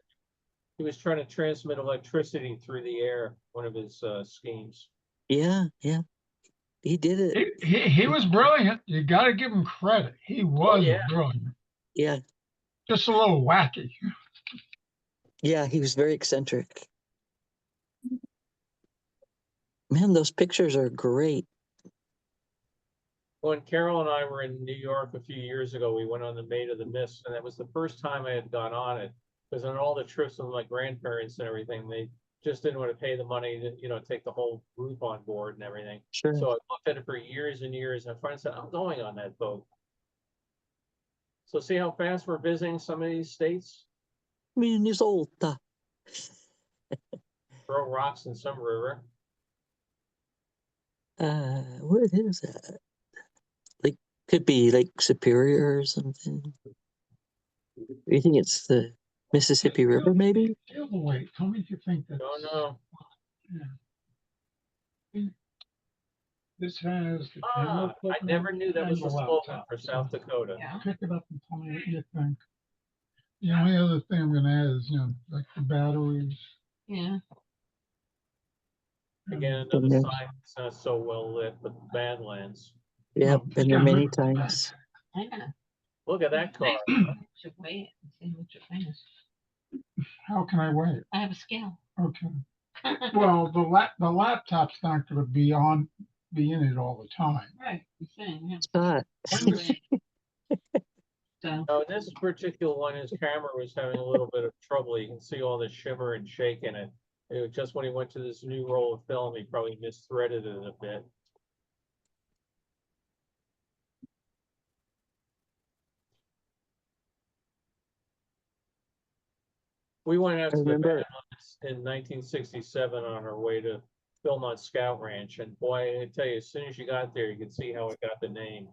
He was trying to transmit electricity through the air, one of his schemes. Yeah. He did it. He was brilliant. You got to give him credit. He was yeah. brilliant. Yeah. Just a little wacky. Yeah, he was very eccentric. Man, those pictures are great. When Carol and I were in New York a few years ago, we went on the Maid of the Mist, and that was the first time I had gone on it. Because on all the trips with my grandparents and everything, they just didn't want to pay the money to, take the whole group on board and everything. Sure. So I looked at it for years and years, and finally said, I'm going on that boat. So see how fast we're visiting some of these states? Minnesota. Throw rocks in some river. What is that? Like, could be Lake Superior or something. You think it's the Mississippi River, maybe? Feel the weight. Tell me if you think that. No. Yeah. This has the camera I never knew that was and the the slogan laptop. for South Dakota. Yeah. Pick it up and tell me what you think. The only other thing I'm gonna add is, like the batteries. Yeah. Again, another sign that's not so well lit, but the Badlands. Yep, Oh, been there yeah, many look at that. times. I know. Look at that car. Should weigh it and see what your thing is. How can I wait? I have a scale. Okay. Well, the laptop's not gonna be in it all the time. Right. I'm saying, yeah. It's not. So, Oh, this particular one, his camera was having a little bit of trouble. You can see all the shimmer and shake in it. It was just when he went to this new roll of film, he probably misthreaded it a bit. We went out I to the remember- Badlands in 1967 on our way to Philmont Scout Ranch, and boy, I tell you, as soon as you got there, you could see how it got the name.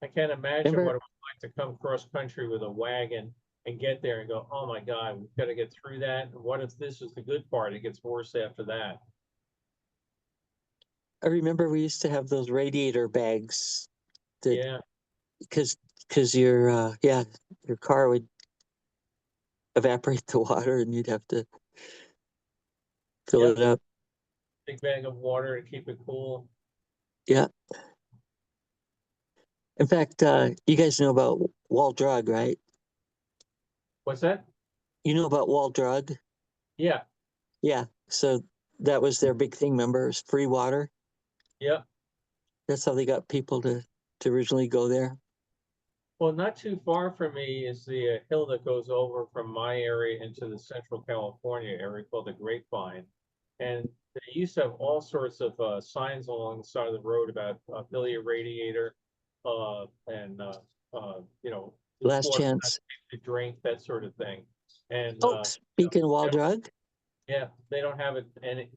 I can't imagine Remember- what it was like to come cross country with a wagon and get there and go, oh my God, we've got to get through that. And what if this is the good part? It gets worse after that. I remember we used to have those radiator bags that Yeah, because your car would evaporate the water and you'd have to fill Yep. it up. big bag of water to keep it cool. Yeah. In fact, you guys know about Walt Drug, right? What's that? You know about Walt Drug? Yeah, Yeah. So that was their big thing, remember? It was free water. yeah. That's how they got people to originally go there. Well, not too far from me is the hill that goes over from my area into the Central California area called the Grapevine. And they used to have all sorts of signs along the side of the road about fill your radiator, and you know, Last water not chance. safe to drink, that sort of thing. And Oh, speaking of Walt Drug, yeah, they don't have it, and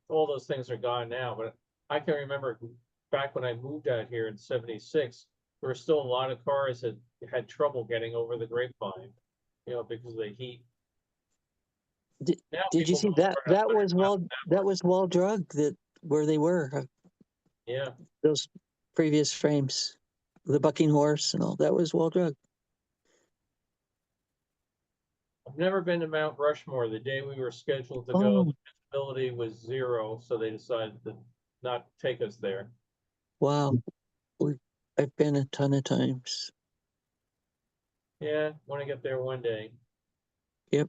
all those things are gone now. But I can remember back when I moved out here in '76, there were still a lot of cars that had trouble getting over the Grapevine, you know, because of the heat. Now did you people see go that? over at That 100 was miles Walt. an That hour. was Walt Drug. That where they were. Yeah, Those previous frames, the bucking horse and all. That was Walt Drug. I've never been to Mount Rushmore. The day we were scheduled to go, Oh, the visibility was 0, so they decided to not take us there. wow. I've been a ton of times. Yeah, want to get there one day. Yep.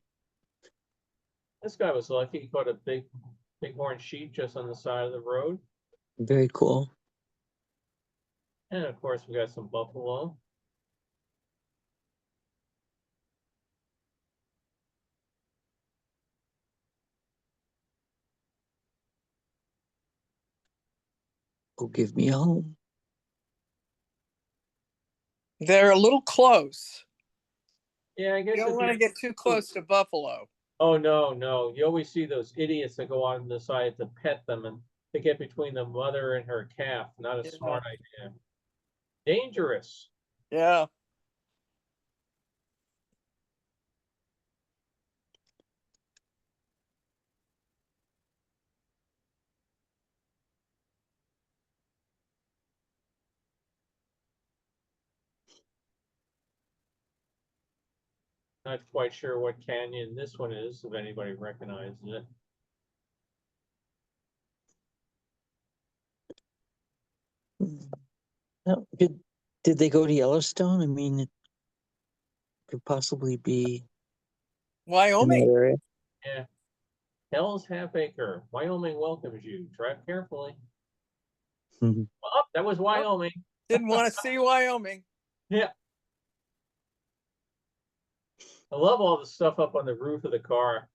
This guy was lucky. He caught a bighorn sheep just on the side of the road. Very cool. And of course, we got some buffalo. Oh, give me a home. They're a little close. Yeah, I guess You don't if want to you're get too close to buffalo. Oh, no, no. You always see those idiots that go on the side to pet them and they get between the mother and her calf. Not a Yeah. smart idea. Dangerous. Yeah. Not quite sure what canyon this one is, if anybody recognizes it. No, did they go to Yellowstone? I mean, it could possibly be in that Wyoming. area. Yeah. Hell's Half Acre. Wyoming welcomes you. Drive carefully. Mhm. Oh, that was Wyoming. Didn't want to see Wyoming. Yeah. I love all the stuff up on the roof of the car.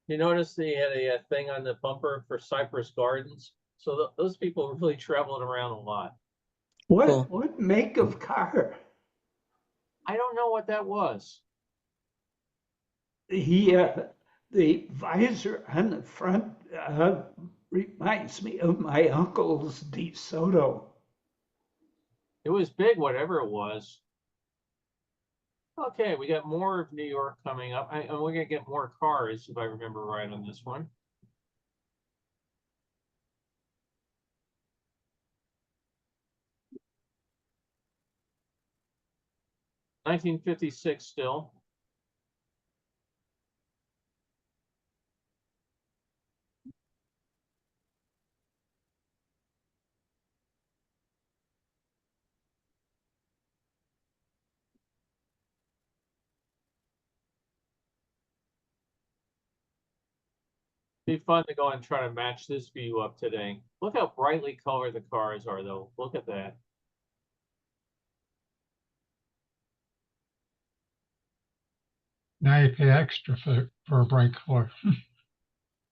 You notice they had a thing on the bumper for Cypress Gardens. So those people are really traveling around a lot. Cool. What make of car? I don't know what that was. The visor on the front reminds me of my uncle's DeSoto. It was big, whatever it was. Okay, we got more of New York coming up. And we're gonna get more cars, if I remember right on this one. (1956) still. Be fun to go and try to match this view up today. Look how brightly colored the cars are, though. Look at that. Now you pay extra for a bright color.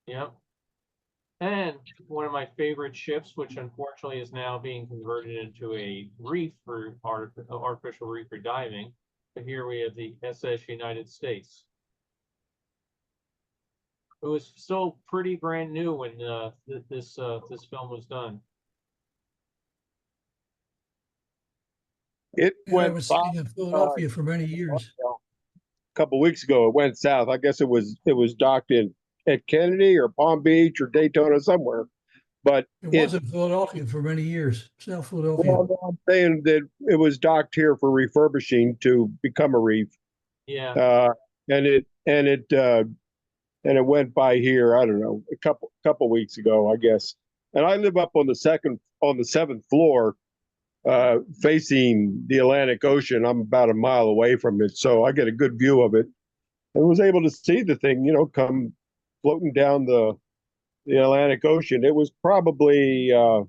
Yep. And one of my favorite ships, which unfortunately is now being converted into a reef for artificial reef for diving. But here we have the SS United States. It was still pretty brand new when this film was done. It I went was south staying in Philadelphia for many years. a couple weeks ago. It went south. I guess it was docked in at Kennedy or Palm Beach or Daytona somewhere. But It was in Philadelphia for many years, South Philadelphia. well, I'm saying that it was docked here for refurbishing to become a reef. Yeah. And it went by here. I don't know, a couple weeks ago, I guess. and I live up on the seventh floor, facing the Atlantic Ocean. I'm about a mile away from it, so I get a good view of it. And was able to see the thing, come floating down the Atlantic Ocean. It was probably about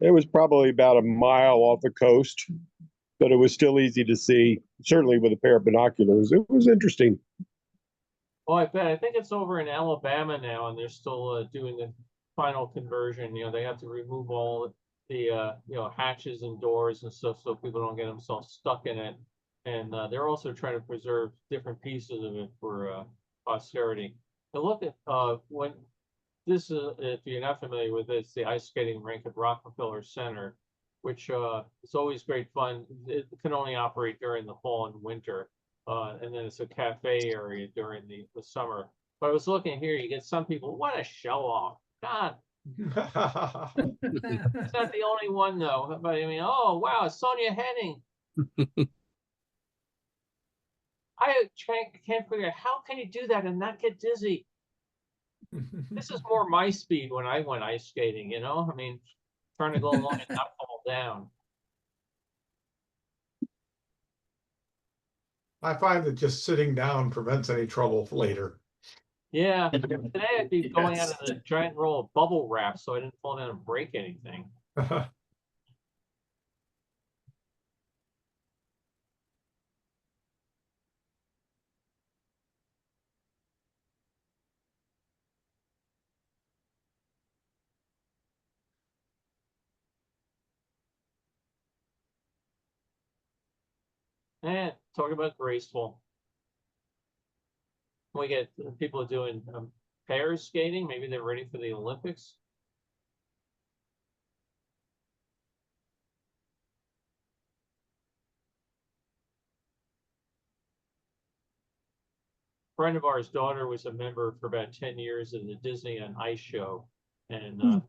a mile off the coast, but it was still easy to see, certainly with a pair of binoculars. It was interesting. Oh, I bet. I think it's over in Alabama now, and they're still doing the final conversion. They have to remove all the hatches and doors and stuff so people don't get themselves stuck in it. And they're also trying to preserve different pieces of it for posterity. And look at when this is, if you're not familiar with this, the ice skating rink at Rockefeller Center, which is always great fun. It can only operate during the fall and winter. And then it's a cafe area during the summer. But I was looking here, you get some people, what a show off. God. It's not the only one though. But I mean, oh wow, Sonia Henning. I can't figure out how can you do that and not get dizzy. This is more my speed when I went ice skating, I mean, trying to go along and not fall down. I find that just sitting down prevents any trouble later. Yeah, today I'd be going out of a giant roll of bubble wrap so I didn't fall down and break anything. And talk about graceful. We get people doing pairs skating. Maybe they're ready for the Olympics. A friend of ours' daughter was a member for about 10 years in the Disney on Ice show. And the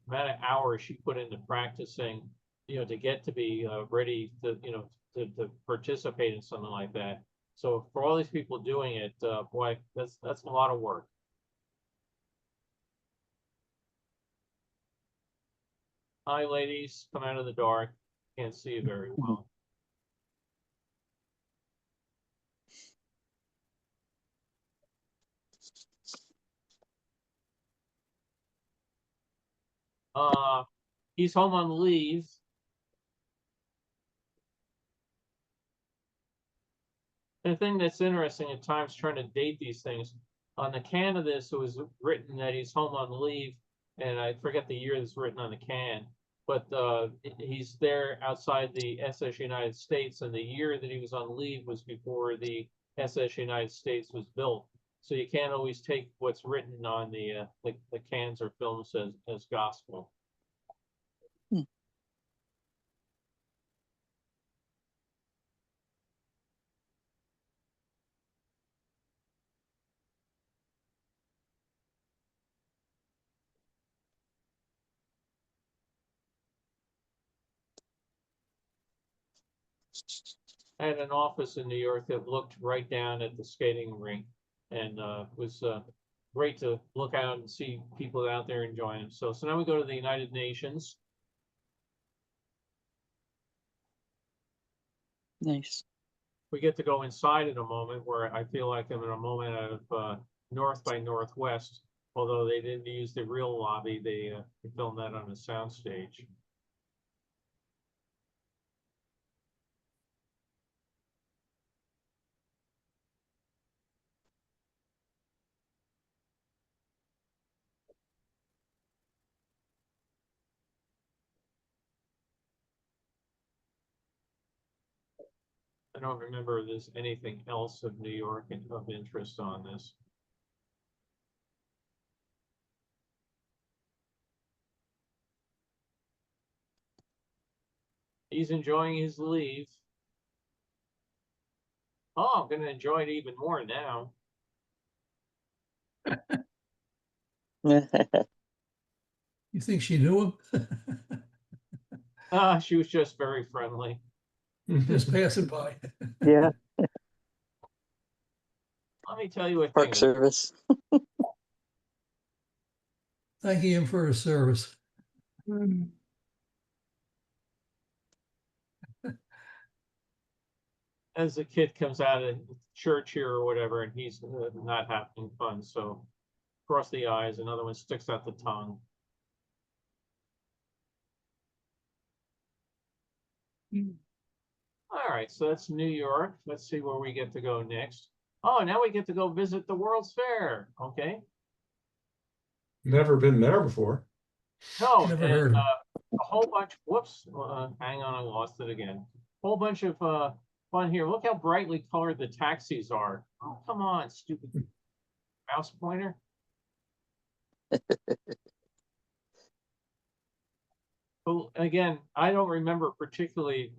amount of hours she put into practicing, to get to be ready to, to participate in something like that. So for all these people doing it, boy, that's a lot of work. Hi, ladies, come out of the dark. Can't see you very well. He's home on leave. The thing that's interesting at times trying to date these things, on the can of this, it was written that he's home on leave, and I forget the year that's written on the can, but he's there outside the SS United States, and the year that he was on leave was before the SS United States was built. So you can't always take what's written on the cans or films as gospel. I had an office in New York that looked right down at the skating rink, and it was great to look out and see people out there enjoying themselves. So now we go to the United Nations. Nice. We get to go inside in a moment, where I feel like I'm in a moment of North by Northwest, although they didn't use the real lobby, they filmed that on a soundstage. I don't remember if there's anything else of New York of interest on this. He's enjoying his leave. Oh, I'm going to enjoy it even more now. You think she knew him? She was just very friendly. Just passing by. Yeah. Let me tell you a Park thing. service. thanking him for his service. As the kid comes out of church here or whatever, and he's not having fun, so cross the eyes, another one sticks out the tongue. All right, so that's New York. Let's see where we get to go next. Oh, now we get to go visit the World's Fair. Okay. Never been there before. No, Never and heard of it. a whole bunch. Whoops, hang on, I lost it again. Whole bunch of fun here. Look how brightly colored the taxis are. Oh, come on, stupid mouse pointer. Well, again, I don't remember particularly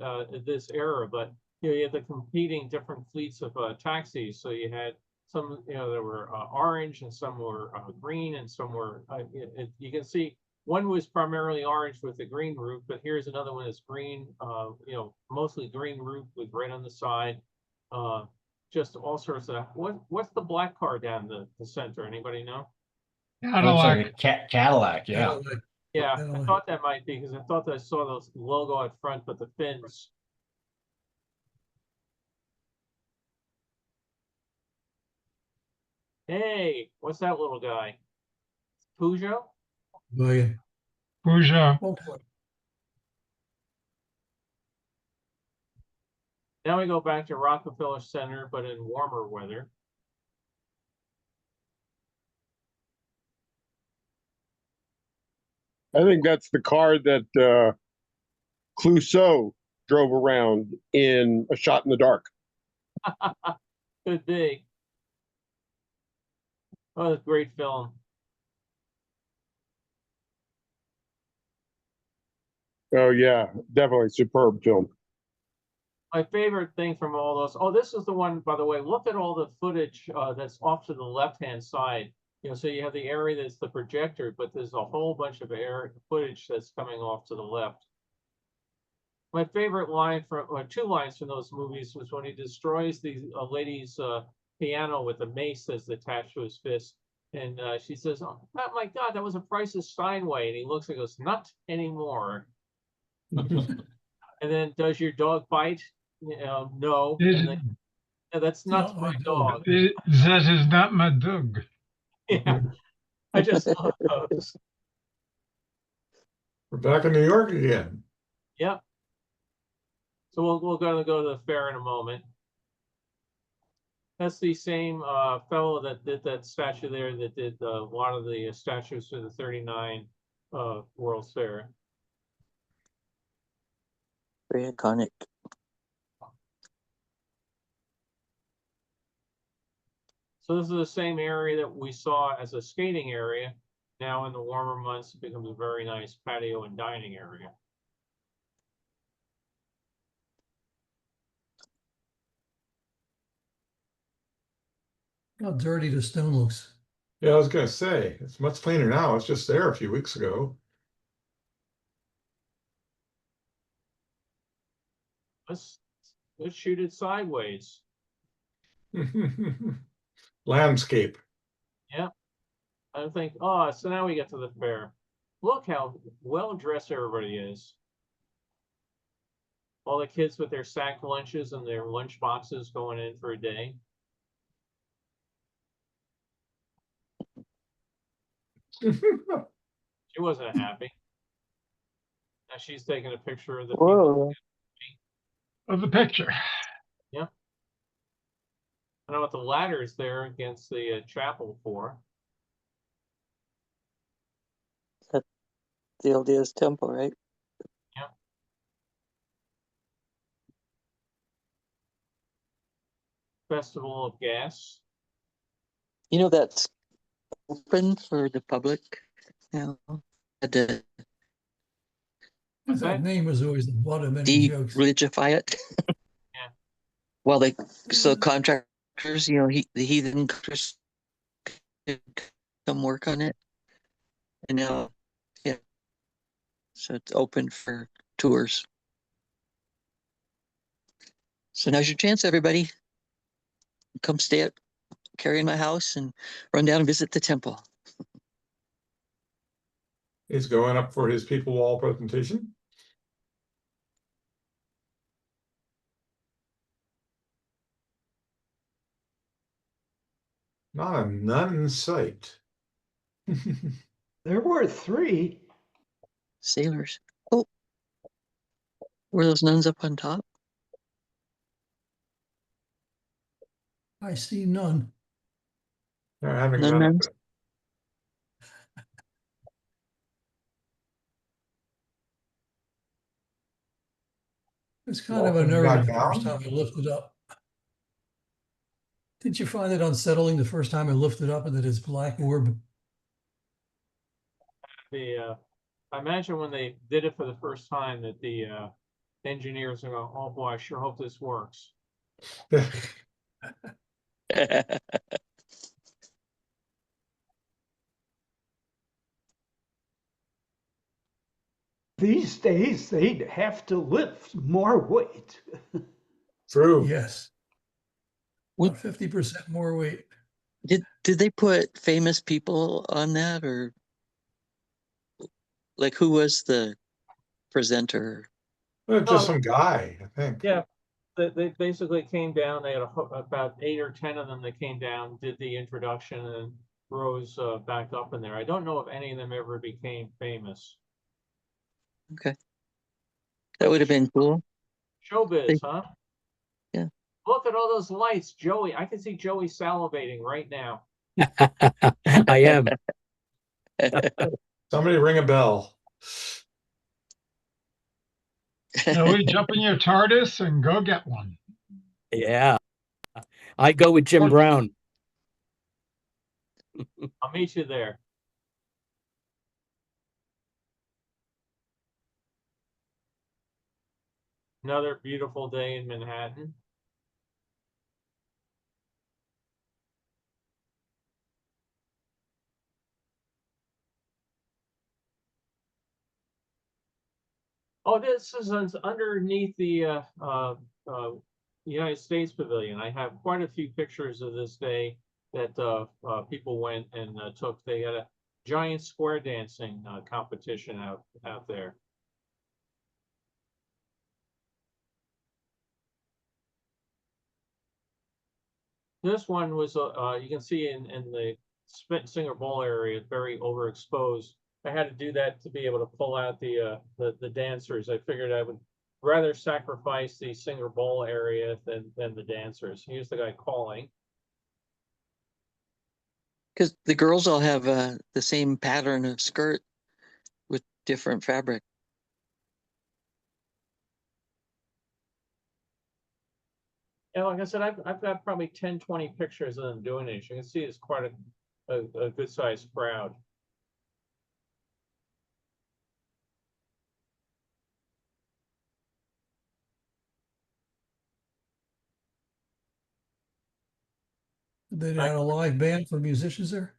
this era, but you had the competing different fleets of taxis. So you had some, that were orange, and some were green, and some were. You can see one was primarily orange with the green roof, but here's another one that's green. Mostly green roof with red on the side. Just all sorts of. What's the black car down the center? Anybody know? Looks Cadillac. like a Cadillac, yeah. Cadillac. Yeah, I Cadillac. thought that might be because I thought that I saw the logo at front, but the fins. Hey, what's that little guy? Peugeot? Oh, yeah. Peugeot. Hopefully. Now we go back to Rockefeller Center, but in warmer weather. I think that's the car that Clouseau drove around in A Shot in the Dark. Could be. Oh, it's a great film. Oh yeah, definitely superb film. My favorite thing from all those. Oh, this is the one, by the way. Look at all the footage that's off to the left-hand side. So you have the area that's the projector, but there's a whole bunch of footage that's coming off to the left. My favorite line or two lines from those movies was when he destroys the lady's piano with a mace that's attached to his fist. And she says, "Oh my God, that was a Price's Steinway." And he looks and goes, "Not anymore." And then, "Does your dog bite?" No. And then, "No, that's not No, my I dog." That is not my dog. Yeah, I just love those. We're back in New York again. Yep. So we're going to go to the fair in a moment. That's the same fellow that did that statue there that did a lot of the statues for the 39 World's Fair. Very iconic. So this is the same area that we saw as a skating area. Now in the warmer months, it becomes a very nice patio and dining area. How dirty the stone looks. Yeah, I was gonna say, it's much cleaner now. It's just there a few weeks ago. Let's shoot it sideways. Landscape. Yeah. I think, oh, so now we get to the fair. Look how well dressed everybody is. All the kids with their sack lunches and their lunch boxes going in for a day. She wasn't happy. Now she's taking a picture of the people. Of the picture. Yeah. I know what the ladder is there against the chapel for. That's the LDS temple, right? Yeah. Festival of Gas. That's open for the public now. That name was always the butt of many jokes. De-religify it. Yeah. Well, contractors, the heathen contractors could come work on it. And now, yeah. So it's open for tours. So now's your chance, everybody. Come stay at Carrie in my house and run down and visit the temple. He's going up for his people wall presentation. None in sight. There were 3. Sailors. Oh, were those nuns up on top? I see none. They're having None none of nuns? it. It's kind of Welcome unnerving back the first down. time I lifted up. Didn't you find it unsettling the first time I lifted up and that it's black orb? I imagine when they did it for the first time that the engineers are going, oh boy, I sure hope this works. These days, they'd have to lift more weight. True. Yes. Would- About 50% more weight. Did they put famous people on that, or like who was the presenter? Just some guy, I think. Yeah, they basically came down. They had about 8 or 10 of them that came down, did the introduction, and rose back up in there. I don't know if any of them ever became famous. Okay. That would have been cool. Showbiz, huh? Yeah. Look at all those lights, Joey. I can see Joey salivating right now. I am. Somebody ring a bell. Joey, jump in your TARDIS and go get one. Yeah. I go with Jim Brown. I'll meet you there. Another beautiful day in Manhattan. Oh, this is underneath the United States Pavilion. I have quite a few pictures of this day that people went and took. They had a giant square dancing competition out there. This one was, you can see in the Singer Bowl area, very overexposed. I had to do that to be able to pull out the dancers. I figured I would rather sacrifice the Singer Bowl area than the dancers. Here's the guy calling. Because the girls all have the same pattern of skirt with different fabric. And like I said, I've got probably 10, 20 pictures of them doing it. You can see it's quite a good sized crowd. They had a live band for musicians there.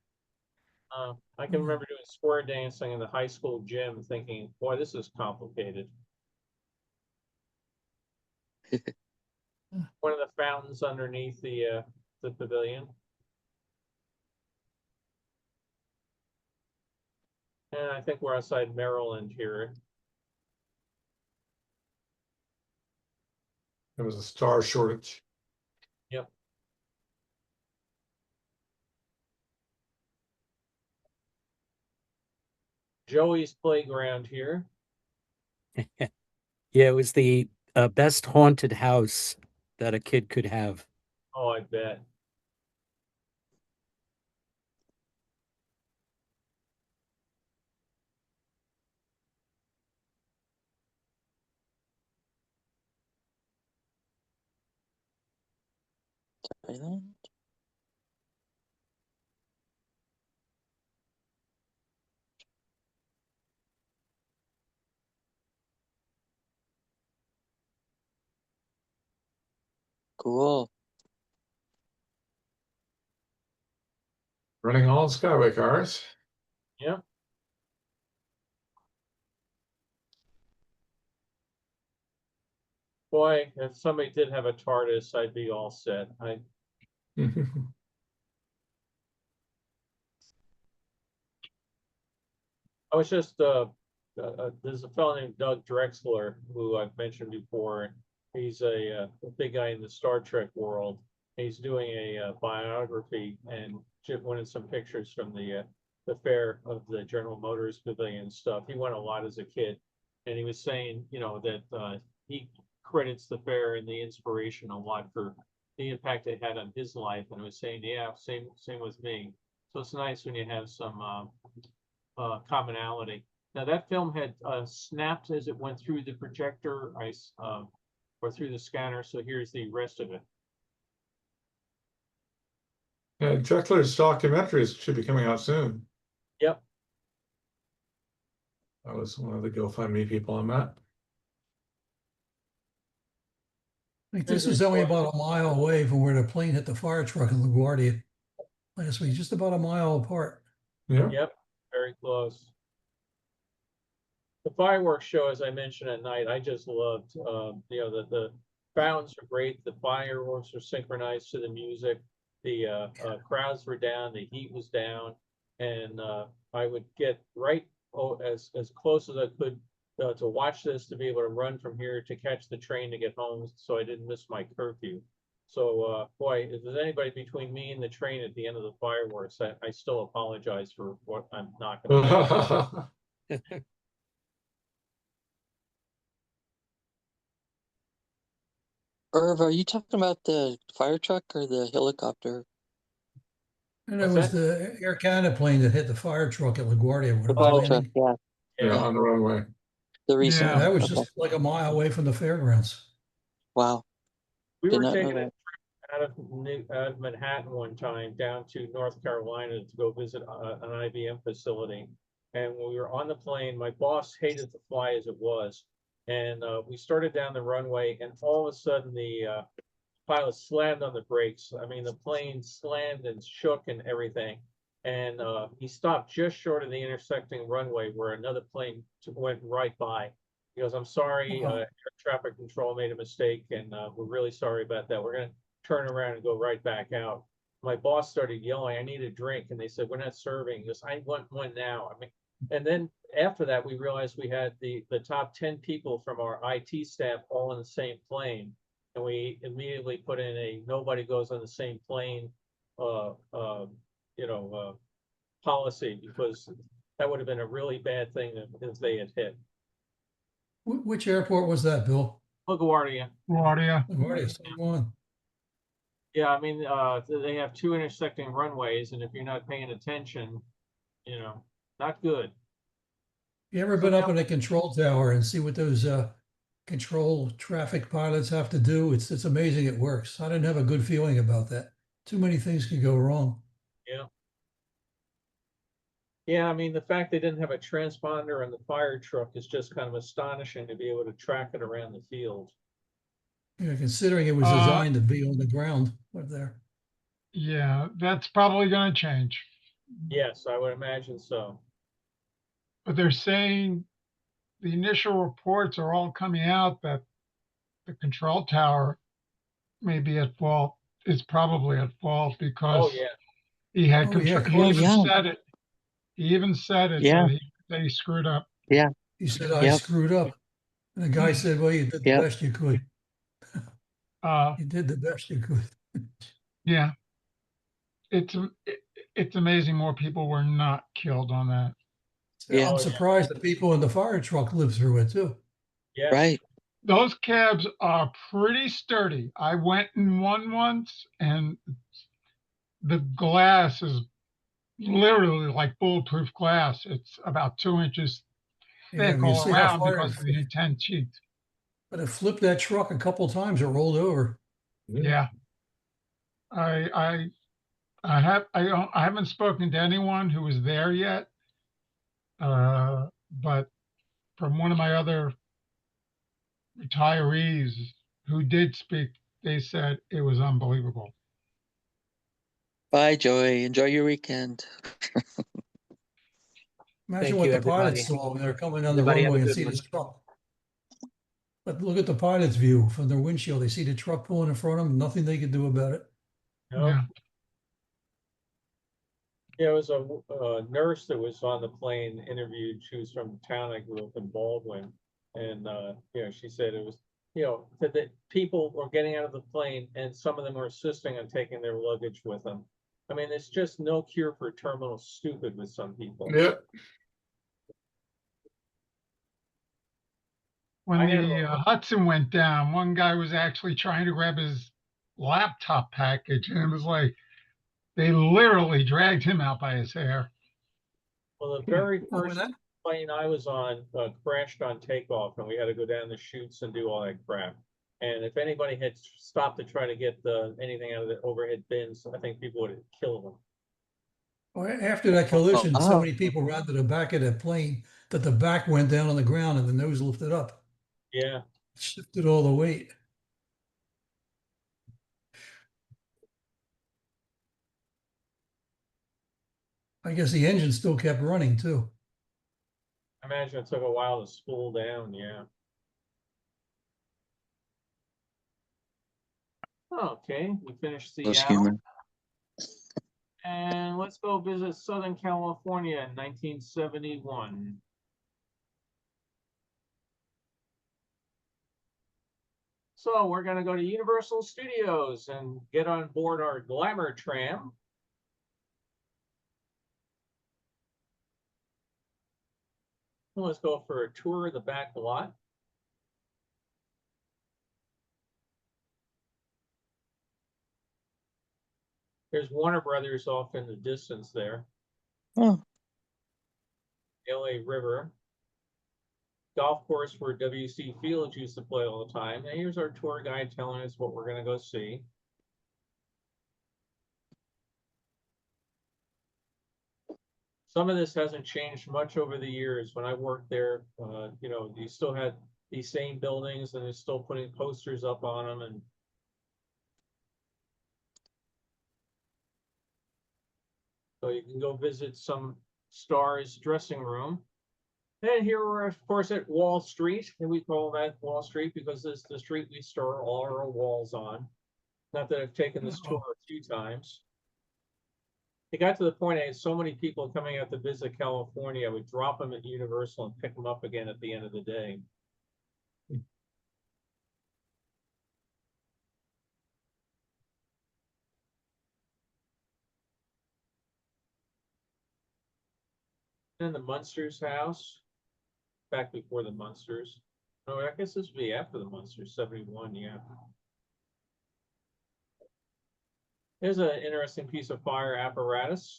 I can remember doing square dancing in the high school gym thinking, boy, this is complicated. One of the fountains underneath the pavilion. And I think we're outside Maryland here. There was a star shortage. Yep. Joey's playground here. Yeah, it was the best haunted house that a kid could have. Oh, I bet. Cool. Running all Skyway cars. Yep. Boy, if somebody did have a TARDIS, I'd be all set. I was just, there's a fellow named Doug Drexler, who I've mentioned before. And he's a big guy in the Star Trek world. He's doing a biography and wanted some pictures from the fair of the General Motors Pavilion and stuff. He went a lot as a kid. And he was saying, you know, that he credits the fair and the inspiration a lot for the impact it had on his life. And I was saying, yeah, same with me. So it's nice when you have some commonality. Now that film had snapped as it went through the projector, or through the scanner. So here's the rest of it. Yeah, Drexler's documentaries should be coming out soon. Yep. I was one of the GoFundMe people on that. I think this is only about a mile away from where the plane hit the fire truck in LaGuardia last week, just about a mile apart. Yeah. Yep, very close. The fireworks show, as I mentioned at night, I just loved. You know, the fountains are great. The fireworks are synchronized to the music. The crowds were down. The heat was down, and I would get right as close as I could to watch this, to be able to run from here to catch the train to get home, so I didn't miss my curfew. So, boy, if there's anybody between me and the train at the end of the fireworks, I still apologize for what I'm not going to do. Irv, are you talking about the fire truck or the helicopter? And it was the Air Canada plane that hit the fire truck at LaGuardia. When The it was fire truck, landing. yeah. Yeah, on the runway. The recent Yeah, that was okay. just like a mile away from the fairgrounds. Wow. We Did were not know taking that. out of Manhattan one time down to North Carolina to go visit an IBM facility. And when we were on the plane, my boss hated to fly as it was. And we started down the runway, and all of a sudden the pilot slammed on the brakes. I mean, the plane slammed and shook and everything. And he stopped just short of the intersecting runway where another plane went right by. He goes, "I'm sorry, air traffic control made a mistake, and we're really sorry about that. We're going to turn around and go right back out." My boss started yelling, "I need a drink." And they said, "We're not serving." He goes, "I want one now." I mean, and then after that, we realized we had the top 10 people from our IT staff all in the same plane. And we immediately put in a nobody goes on the same plane, policy, because that would have been a really bad thing if they had hit. Which airport was that, Bill? LaGuardia. LaGuardia, same one. Yeah, I mean, they have two intersecting runways, and if you're not paying attention, you know, not good. You ever been up in a control tower and see what those control traffic pilots have to do? It's amazing it works. I didn't have a good feeling about that. Too many things could go wrong. Yeah. Yeah, I mean, the fact they didn't have a transponder on the fire truck is just kind of astonishing, to be able to track it around the field. Yeah, considering it was designed to be on the ground up there. Yeah, that's probably going to change. Yes, I would imagine so. But they're saying the initial reports are all coming out that the control tower may be at fault, is probably at fault, because he had he even said it, so he screwed up. Yeah. He said, "I screwed up." And the guy said, "Well, you did the best you could." You did the best you could. Yeah. It's amazing more people were not killed on that. Yeah, I'm surprised the people in the fire truck lived through it too. Yeah. Right. Those cabs are pretty sturdy. I went in one once, and the glass is literally like bulletproof glass. It's about 2 inches thick all around because of the intense heat. But it flipped that truck a couple times. It rolled over. Yeah. I haven't spoken to anyone who was there yet. But from one of my other retirees who did speak, they said it was unbelievable. Bye, Joey. Enjoy your weekend. Imagine what the pilots saw when they're coming down the runway and see this truck. But look at the pilot's view from their windshield. They see the truck pulling in front of them. Nothing they could do about it. No. Yeah. Yeah, it was a nurse that was on the plane interviewed. She was from the town I grew up in, Baldwin. And, you know, she said it was, you know, that the people were getting out of the plane and some of them were insisting on taking their luggage with them. I mean, there's just no cure for terminal stupid with some people. Yeah. When I had the Hudson went down, one guy was actually trying to grab his laptop package, and it was like they literally dragged him out by his hair. Well, the very Oh, when first that, plane I was on crashed on takeoff, and we had to go down the chutes and do all that crap. And if anybody had stopped to try to get anything out of the overhead bins, I think people would have killed them. well, after that collision, so Oh. many people ran to the back of that plane that the back went down on the ground and the nose lifted up. Yeah. Shifted all the weight. I guess the engine still kept running too. I imagine it took a while to spool down, yeah. Okay, we finished Those Seattle. humor. And let's go visit Southern California in 1971. So we're gonna go to Universal Studios and get on board our Glamour tram. Let's go for a tour of the back lot. There's Warner Brothers off in the distance there. Oh. LA River. Golf course where W.C. Fields used to play all the time. And here's our tour guide telling us what we're going to go see. Some of this hasn't changed much over the years. When I worked there, you know, you still had these same buildings and they're still putting posters up on them. And so you can go visit some stars' dressing room. And here we're, of course, at Wall Street, and we call that Wall Street because it's the street we store all our walls on. Not that I've taken this tour a few times. It got to the point I had so many people coming out to visit California, I would drop them at Universal and pick them up again at the end of the day. Then the Munsters house, back before the Munsters. No, I guess this would be after the Munsters, 71, yeah. Here's an interesting piece of fire apparatus.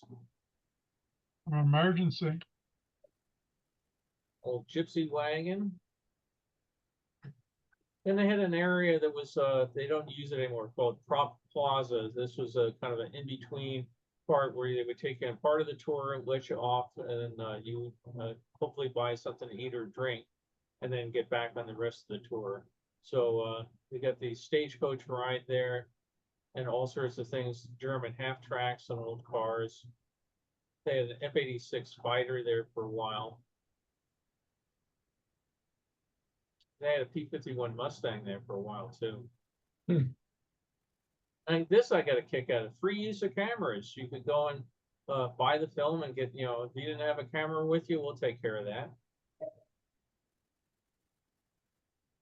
Emergency. Old gypsy wagon. Then they had an area that was, they don't use it anymore, called Prop Plaza. This was a kind of an in-between part where they would take in part of the tour, let you off, and you hopefully buy something to eat or drink, and then get back on the rest of the tour. So we got the stagecoach ride there, and all sorts of things, German half tracks and old cars. They had an F-86 fighter there for a while. They had a P-51 Mustang there for a while too. And this I got a kick out of. Free use of cameras. You could go and buy the film and get, you know, if you didn't have a camera with you, we'll take care of that.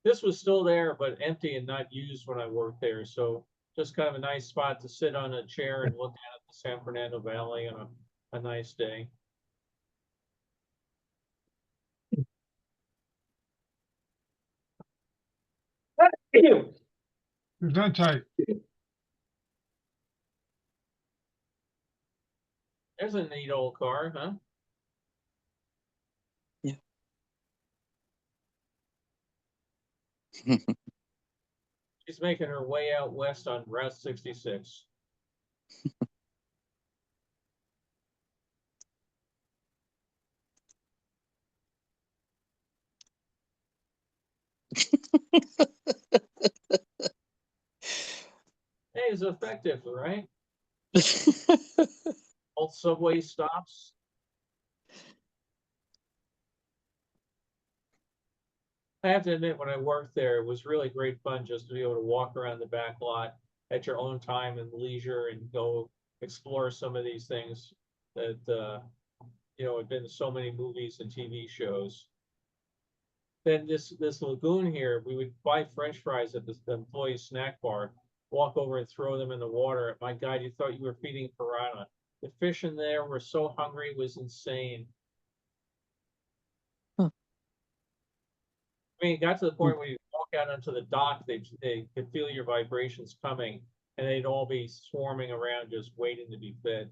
This was still there, but empty and not used when I worked there. So just kind of a nice spot to sit on a chair and look out at the San Fernando Valley on a nice day. Gesundheit. There's a neat old car, huh? Yeah. She's making her way out west on Route 66. Hey, it's effective, right? Old subway stops. I have to admit, when I worked there, it was really great fun just to be able to walk around the back lot at your own time and leisure and go explore some of these things. that, had been in so many movies and TV shows. Then this lagoon here, we would buy French fries at the employee snack bar, walk over and throw them in the water. My God, you thought you were feeding piranha. The fish in there were so hungry, it was insane. Huh. I mean, it got to the point where you walk out onto the dock, they could feel your vibrations coming, and they'd all be swarming around just waiting to be fed.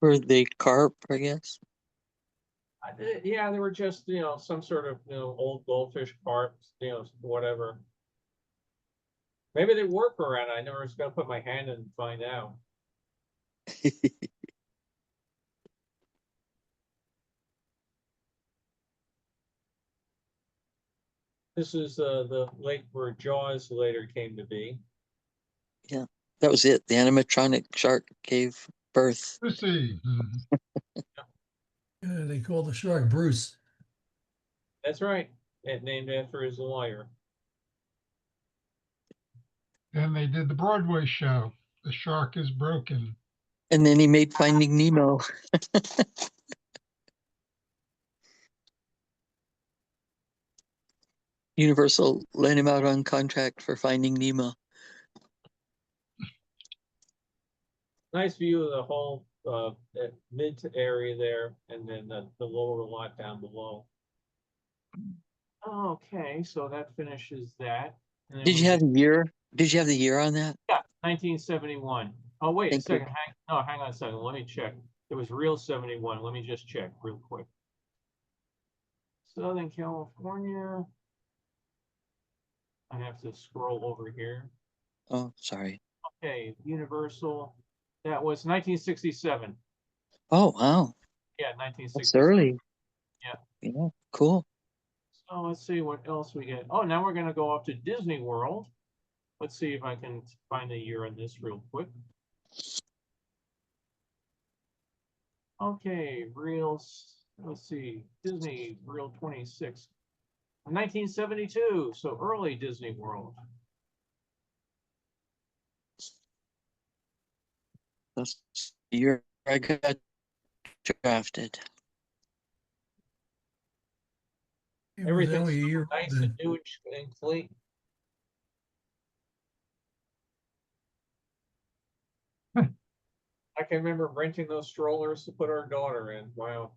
Were they carp, I guess? Yeah, they were just, some sort of, old goldfish, carp, whatever. Maybe they were piranha. I never was gonna put my hand in and find out. This is the lake where Jaws later came to be. Yeah, that was it. The animatronic shark gave birth. Lucy. Yeah, they call the shark Bruce. That's right. It named after his lawyer. Then they did the Broadway show, The Shark is Broken. And then he made Finding Nemo. Universal let him out on contract for Finding Nemo. Nice view of the whole mid area there, and then the lower lot down below. Okay, so that finishes that. And then Did you have the year? Did you have the year on that? Yeah, 1971. Oh, wait a Thank you. second. Hang on a second. Let me check. It was real 71. Let me just check real quick. Southern California. I have to scroll over here. Oh, sorry. Okay, Universal. That was 1967. Oh, wow. Yeah, That's 1967. early. Yeah. Yeah, cool. So let's see what else we get. Oh, now we're going to go up to Disney World. Let's see if I can find the year on this real quick. Okay, let's see, Disney Reel 26. 1972, so early Disney World. That's the year I got drafted. It was Everything's only a year nice old and then. new and clean. I can remember renting those strollers to put our daughter in. Wow.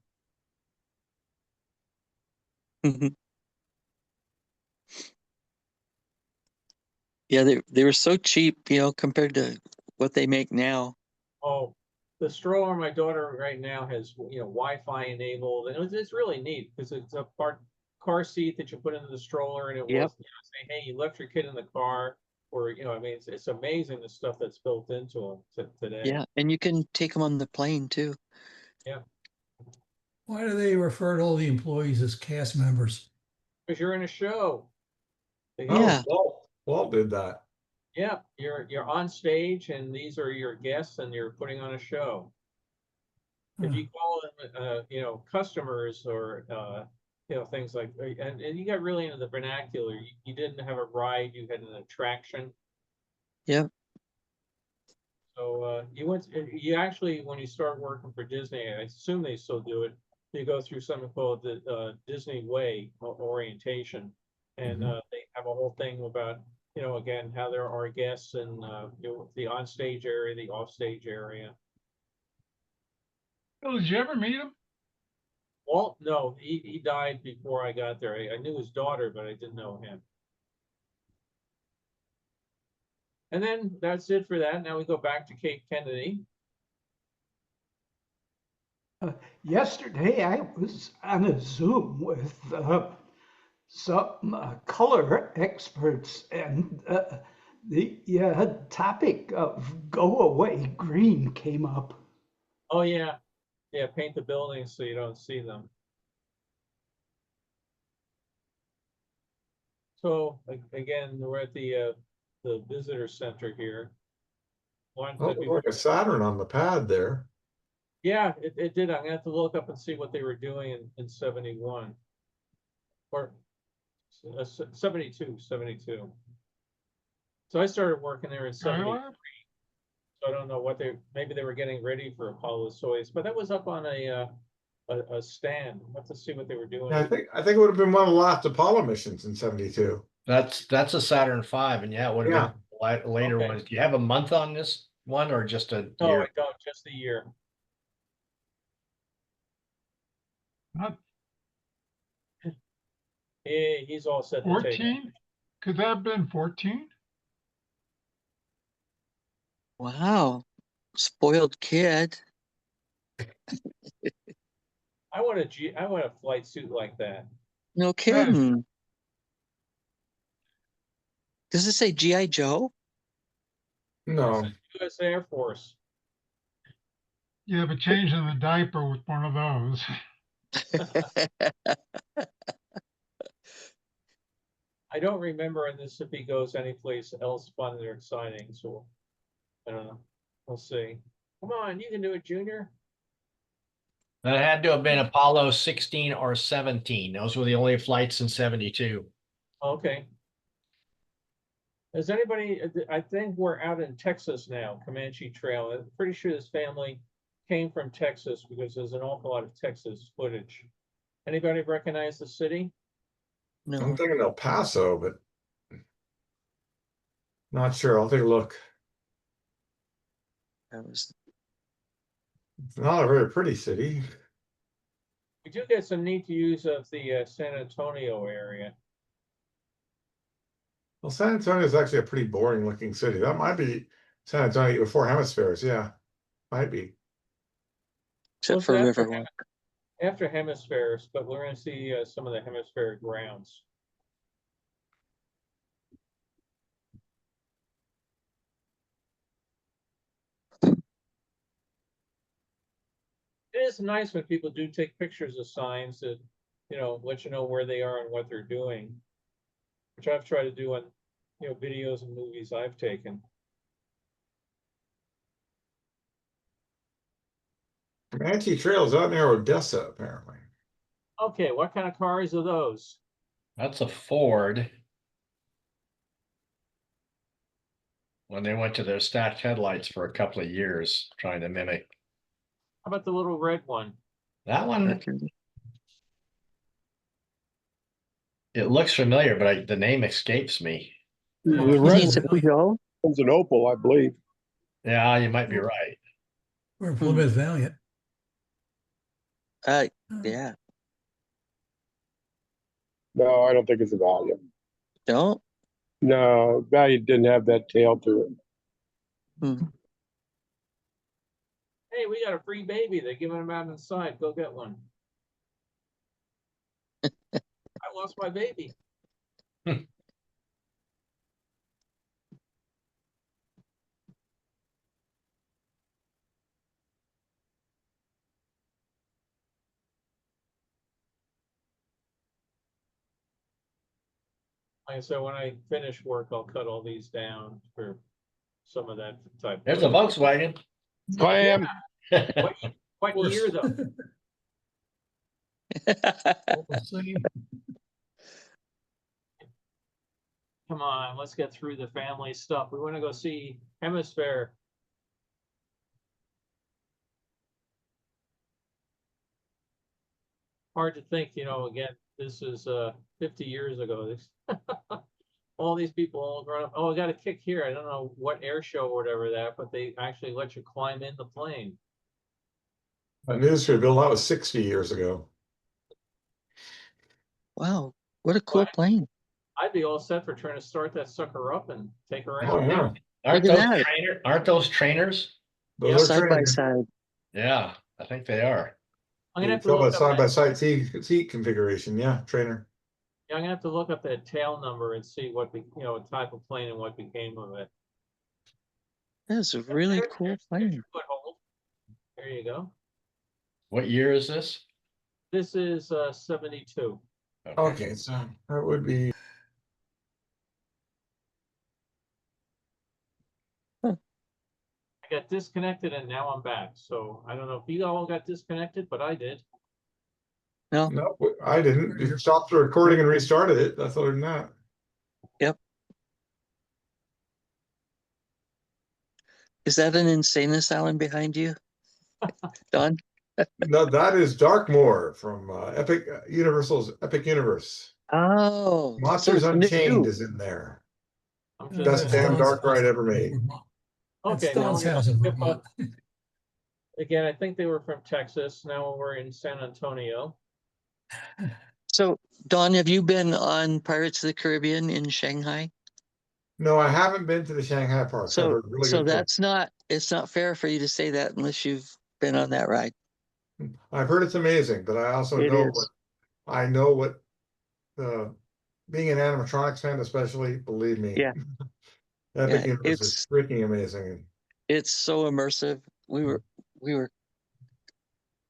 Yeah, they were so cheap, compared to what they make now. Oh, the stroller my daughter right now has, Wi-Fi enabled, and it's really neat because it's a car seat that you put into the stroller, and it Yep. will, say, hey, you left your kid in the car, or I mean, it's amazing the stuff that's built into them today. Yeah, and you can take them on the plane too. Yeah, Why do they refer to all the employees as cast members? because you're in a show. Yeah. Walt did that. Yeah, you're on stage, and these are your guests, and you're putting on a show. If you call them, customers or things like, and you got really into the vernacular. You didn't have a ride; you had an attraction. Yep. So you actually, when you start working for Disney, I assume they still do it. You go through something called the Disney Way orientation, and they have a whole thing about, again, how there are guests and the onstage area, the offstage area. Bill, did you ever meet him? Walt, no, he died before I got there. I knew his daughter, but I didn't know him. And then that's it for that. Now we go back to Cape Kennedy. Yesterday, I was on a Zoom with some color experts, and the topic of go away green came up. Oh, yeah. Yeah, paint the buildings so you don't see them. So again, we're at the visitor center here. Oh, like a Saturn on the pad there. Yeah, it did. I'm gonna have to look up and see what they were doing in 71 or 72. So I started working there in '73. Skylab? So I don't know what maybe they were getting ready for Apollo Soyuz, but that was up on a stand. We'll have to see what they were doing. Yeah, I think it would have been one of the last Apollo missions in '72. That's a Saturn V, and yeah, it would have been later Okay. ones. Do you have a month on this one or just a No, year? I don't, just a year. Not He's all set to take off. 14? Could that have been 14? Wow. Spoiled kid. I want a flight suit like that. No kidding. Does it say G.I. Joe? No. U.S. Air Force. Yeah, but changing the diaper with one of those. I don't remember in this if he goes anyplace else fun or exciting, so I don't know. We'll see. Come on, you can do it, Junior. That had to have been Apollo 16 or 17. Those were the only flights in 72. Okay. Does anybody, I think we're out in Texas now, Comanche Trail. I'm pretty sure this family came from Texas because there's an awful lot of Texas footage. Anybody recognize the city? No. I'm thinking El Paso, but not sure. I'll take a look. That It's not a very pretty city. We do get some neat views of the San Antonio area. Well, San Antonio is actually a pretty boring looking city. That might be San Antonio before hemispheres. Yeah, might be. Except for after Riverwalk. After hemispheres, but we're going to see some of the hemispheric grounds. It is nice when people do take pictures of signs that, let you know where they are and what they're doing, which I've tried to do on, videos and movies I've taken. Comanche Trail is out near Odessa, apparently. Okay, what kind of cars are those? That's a Ford. When they went to their stacked headlights for a couple of years, trying to mimic. How about the little red one? That one, it looks familiar, but the name escapes me. The You red think it's a Peugeot? one's an Opal, I believe. Yeah, you might be right. Or Plymouth Valiant. Yeah. No, I don't think it's a Valiant. Don't? No, Valiant didn't have that tail to it. Hey, we got a free baby. They're giving them out inside. Go get one. I lost my baby. Like I said, when I finish work, I'll cut all these down for some of that type. There's a Volkswagen. I am. What year though? Come on, let's get through the family stuff. We want to go see Hemisphere. Hard to think, again, this is 50 years ago. This all these people all grown up. Oh, I got a kick here. I don't know what air show or whatever that, but they actually let you climb in the plane. A newspaper bill, that was 60 years ago. Wow, what a cool plane. I'd be all set for trying to start that sucker up and take her out. Oh, yeah. Aren't those trainers? Those are Side by trainers. side. Yeah, I think they are. I'm gonna have to Tell look that up side by that, side seat configuration. Yeah, trainer. I'm gonna have to look up that tail number and see what type of plane and what became of it. That's a really cool plane. Foothold. There you go. What year is this? This is 72. Okay, so that would be. I got disconnected and now I'm back. So I don't know if you all got disconnected, but I did. No. No, I didn't. You stopped the recording and restarted it. That's other than that. Yep. Is that an insane asylum behind you, Don? No, that is Darkmoor from Epic Universal's Epic Universe. Oh, Monsters so Unchained new. is in there. I'm Uh, just Best that's gonna- damn Don's dark ride house ever in made. Vermont. That's Okay, now Don's we're gonna house in skip Vermont. up. Again, I think they were from Texas. Now we're in San Antonio. So, Don, have you been on Pirates of the Caribbean in Shanghai? No, I haven't been to the Shanghai parks. I've So, heard really so good. that's not, it's not fair for you to say that unless you've been on that ride. I've heard it's amazing, but I also It know is. I know what being an animatronics fan, especially, believe me. Yeah. Epic Yeah, Universe is freaking amazing. It's so immersive. We were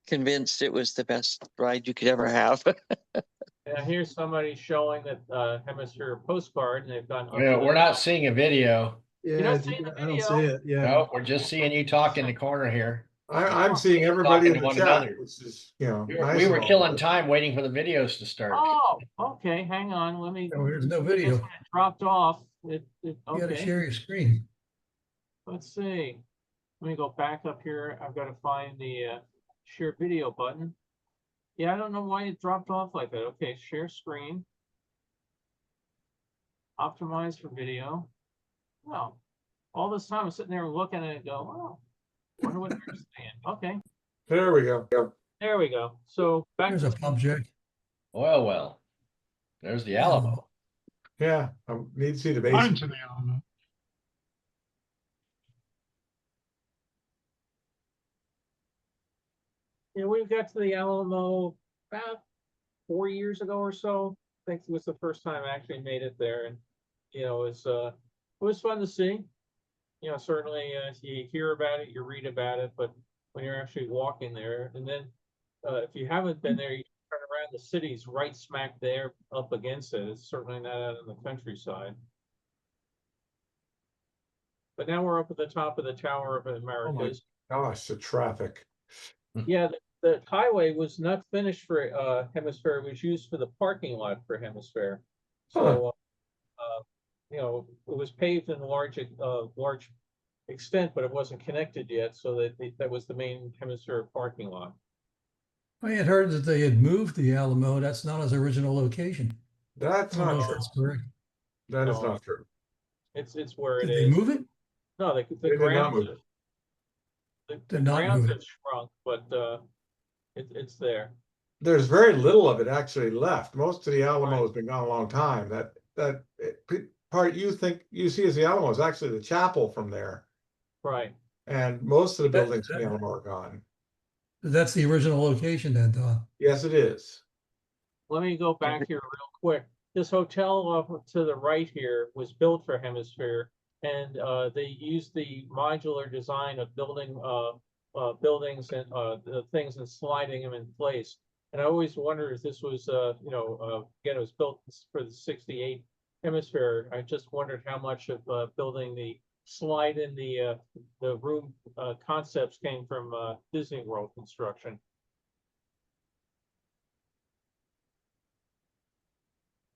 convinced it was the best ride you could ever have. Yeah, here's somebody showing that hemisphere postcard, and they've gone. Yeah, we're not seeing a video. You're not seeing the video? No, we're just seeing you talk in the corner here. I'm seeing everybody Talking in to the one chat, another. which is, you know, We nice were and all, killing but- time waiting for the videos to start. Oh, okay, hang on, let me. Oh, there's no I guess video. when it dropped off, You gotta okay, share your screen. let's see. Let me go back up here. I've got to find the share video button. Yeah, I don't know why it dropped off like that. Okay, share screen. Optimize for video. Well, all this time I'm sitting there looking at it and go, oh, wonder what they're saying. Okay, There we go. there we go. So back There's to a pump jack. Well, there's the Alamo. Yeah, I need to see the Gone base. to the Alamo. Yeah, we got to the Alamo about 4 years ago or so. I think it was the first time I actually made it there, and it was fun to see. Certainly you hear about it, you read about it, but when you're actually walking there, and then if you haven't been there, you turn around, the city's right smack there up against it. It's certainly not out in the countryside. But now we're up at the top of the Tower of the Americas. Gosh, the traffic. Yeah, the highway was not finished for Hemisphere. It was used for the parking lot for Hemisphere. So, it was paved in large extent, but it wasn't connected yet. So that was the main Hemisphere parking lot. I had heard that they had moved the Alamo. That's not his original location. That's I don't know not if true. that's correct. That is No. not true. It's where it Did is. they move it? No, They the did not grounds. move it. The Did not grounds move have it. shrunk, but it's there. There's very little of it actually left. Most of the Alamo has been gone a long time. Part you think you see as the Alamo is actually the chapel from there. Right. And most of the buildings in the Alamo are gone. That's the original location then, Don. Yes, it is. Let me go back here real quick. This hotel to the right here was built for Hemisphere, and they used the modular design of building buildings and the things and sliding them in place. And I always wondered if this was, again, it was built for the '68 Hemisphere. I just wondered how much of building the slide in the room concepts came from Disney World construction.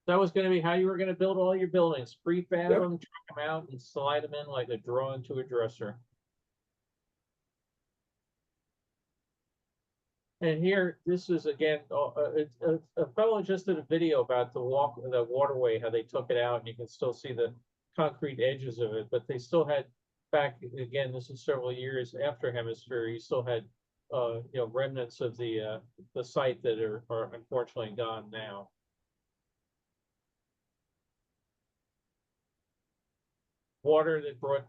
That was going to be how you were going to build all your buildings: prefab them, truck them out, and slide them in like a drawer into a dresser. And here, this is again, a fellow just did a video about the waterway, how they took it out, and you can still see the concrete edges of it. But they still had, back again, this is several years after Hemisphere, you still had, remnants of the site that are unfortunately gone now. Water that brought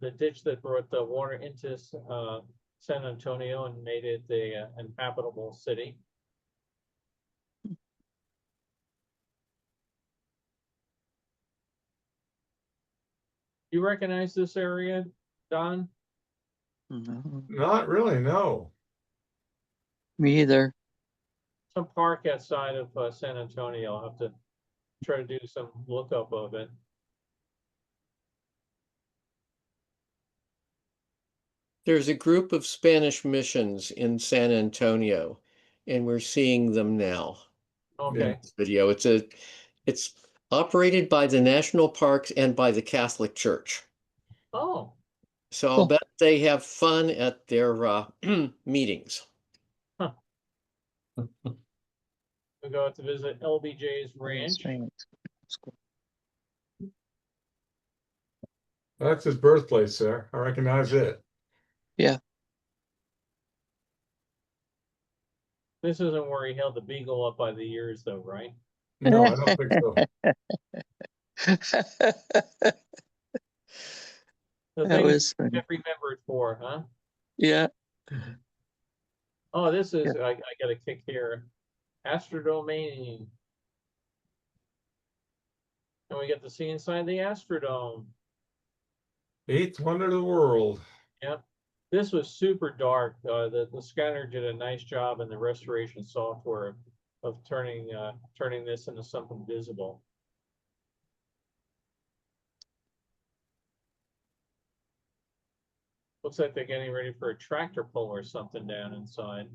the ditch that brought the water into San Antonio and made it an habitable city. You recognize this area, Don? No, Not really, no. me either. Some park outside of San Antonio. I'll have to try to do some lookup of it. There's a group of Spanish missions in San Antonio, and we're seeing them now. Okay. In this video. It's operated by the national parks and by the Catholic Church. Oh, So I'll Cool. bet they have fun at their meetings. We go out to visit LBJ's ranch. That's his birthplace, sir. I recognize it. Yeah. This isn't where he held the beagle up by the ears, though, right? No, I don't think so. The That thing was I funny. remembered for, huh? Yeah. Oh, this is, Yeah. I got a kick here. Astrodomain. And we get to see inside the Astrodome. Eighth wonder of the world. Yep. This was super dark. The scanner did a nice job in the restoration software of turning this into something visible. Looks like they're getting ready for a tractor pull or something down inside.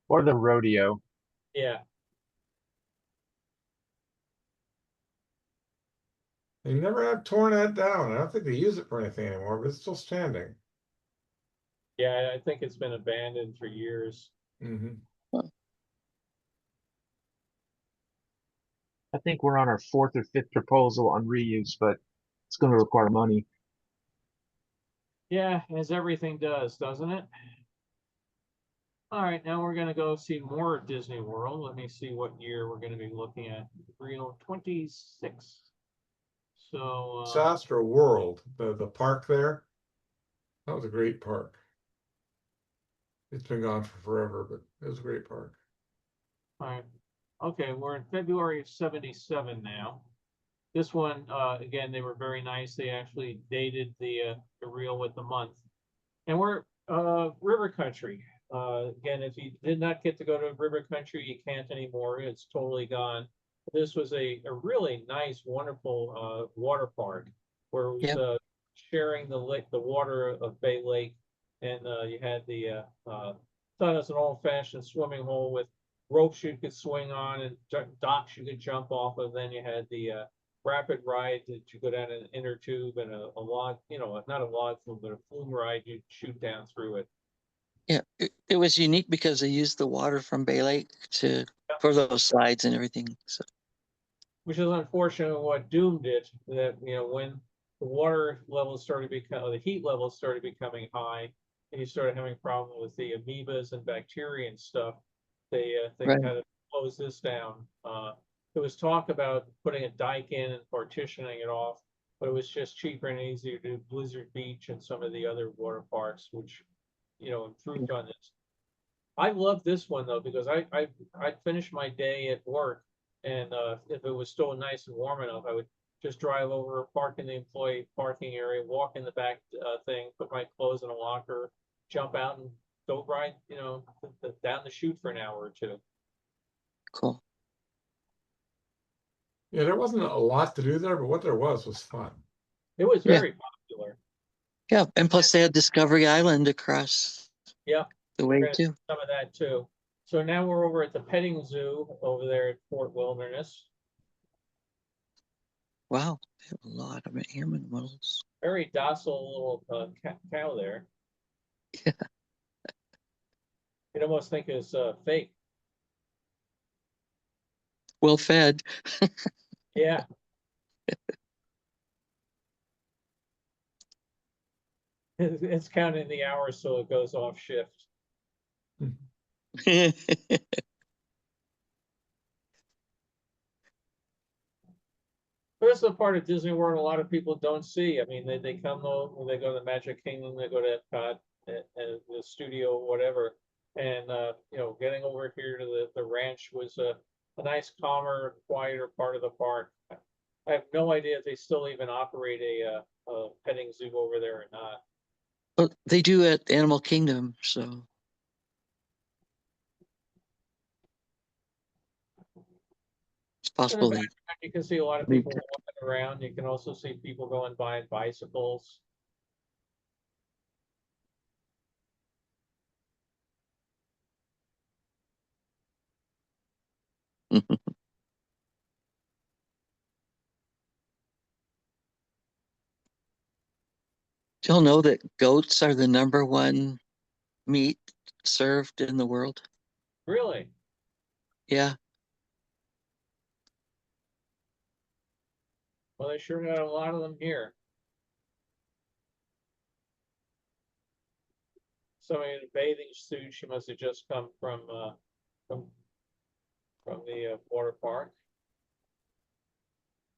Or the rodeo. Yeah. They never have torn that down. I don't think they use it for anything anymore, but it's still standing. Yeah, I think it's been abandoned for years. Mm-hmm. I think we're on our fourth or fifth proposal on reuse, but it's going to require money. Yeah, as everything does, doesn't it? All right, now we're gonna go see more of Disney World. Let me see what year we're gonna be looking at. Reel 26. So Disaster World, the park there. That was a great park. It's been gone for forever, but it was a great park. all right. Okay, we're in February of 77 now. This one, again, they were very nice. They actually dated the reel with the month. And we're river country. Again, if you did not get to go to river country, you can't anymore. It's totally gone. This was a really nice, wonderful water park where it was Yep. sharing the lake, the water of Bay Lake, and you had the thought it was an old-fashioned swimming hole with ropes you could swing on and docks you could jump off of. Then you had the rapid ride that you go down an inner tube and a log, not a log flume, but a flume ride you shoot down through it. Yeah. It was unique because they used the water from Bay Lake for those slides and everything. So Which is unfortunate what doomed it, that, when the water levels started becoming, the heat levels started becoming high, and you started having problems with the amoebas and bacteria and stuff, they Right. kind of closed this down. There was talk about putting a dike in and partitioning it off, but it was just cheaper and easier to do Blizzard Beach and some of the other water parks, which, improved on this. I love this one though, because I'd finish my day at work, and if it was still nice and warm enough, I would just drive over, park in the employee parking area, walk in the back thing, put my clothes in a locker, jump out and go ride, down the chute for an hour or two. Cool. Yeah, there wasn't a lot to do there, but what there was fun. It was Yeah. very popular. Yeah. And plus they had Discovery Island across Yeah, the we're way gonna see too. some of that too. So now we're over at the petting zoo over there at Fort Wilderness. Wow. They have a lot of animals. Very docile little cow there. Yeah. You'd almost think it's fake. Well fed. Yeah. It's counting the hours so it goes off shift. But this is a part of Disney World a lot of people don't see. I mean, they come over, they go to the Magic Kingdom, they go to Epcot, and the studio, whatever. And, getting over here to the ranch was a nice, calmer, quieter part of the park. I have no idea if they still even operate a petting zoo over there or not. Well, they do at Animal Kingdom, so it's In the possible they background, you can see a lot of people walking around. You can also see people going by on bicycles. y'all know that goats are the #1 meat served in the world? Really? Yeah. Well, they sure got a lot of them here. Somebody in a bathing suit, she must have just come from the water park.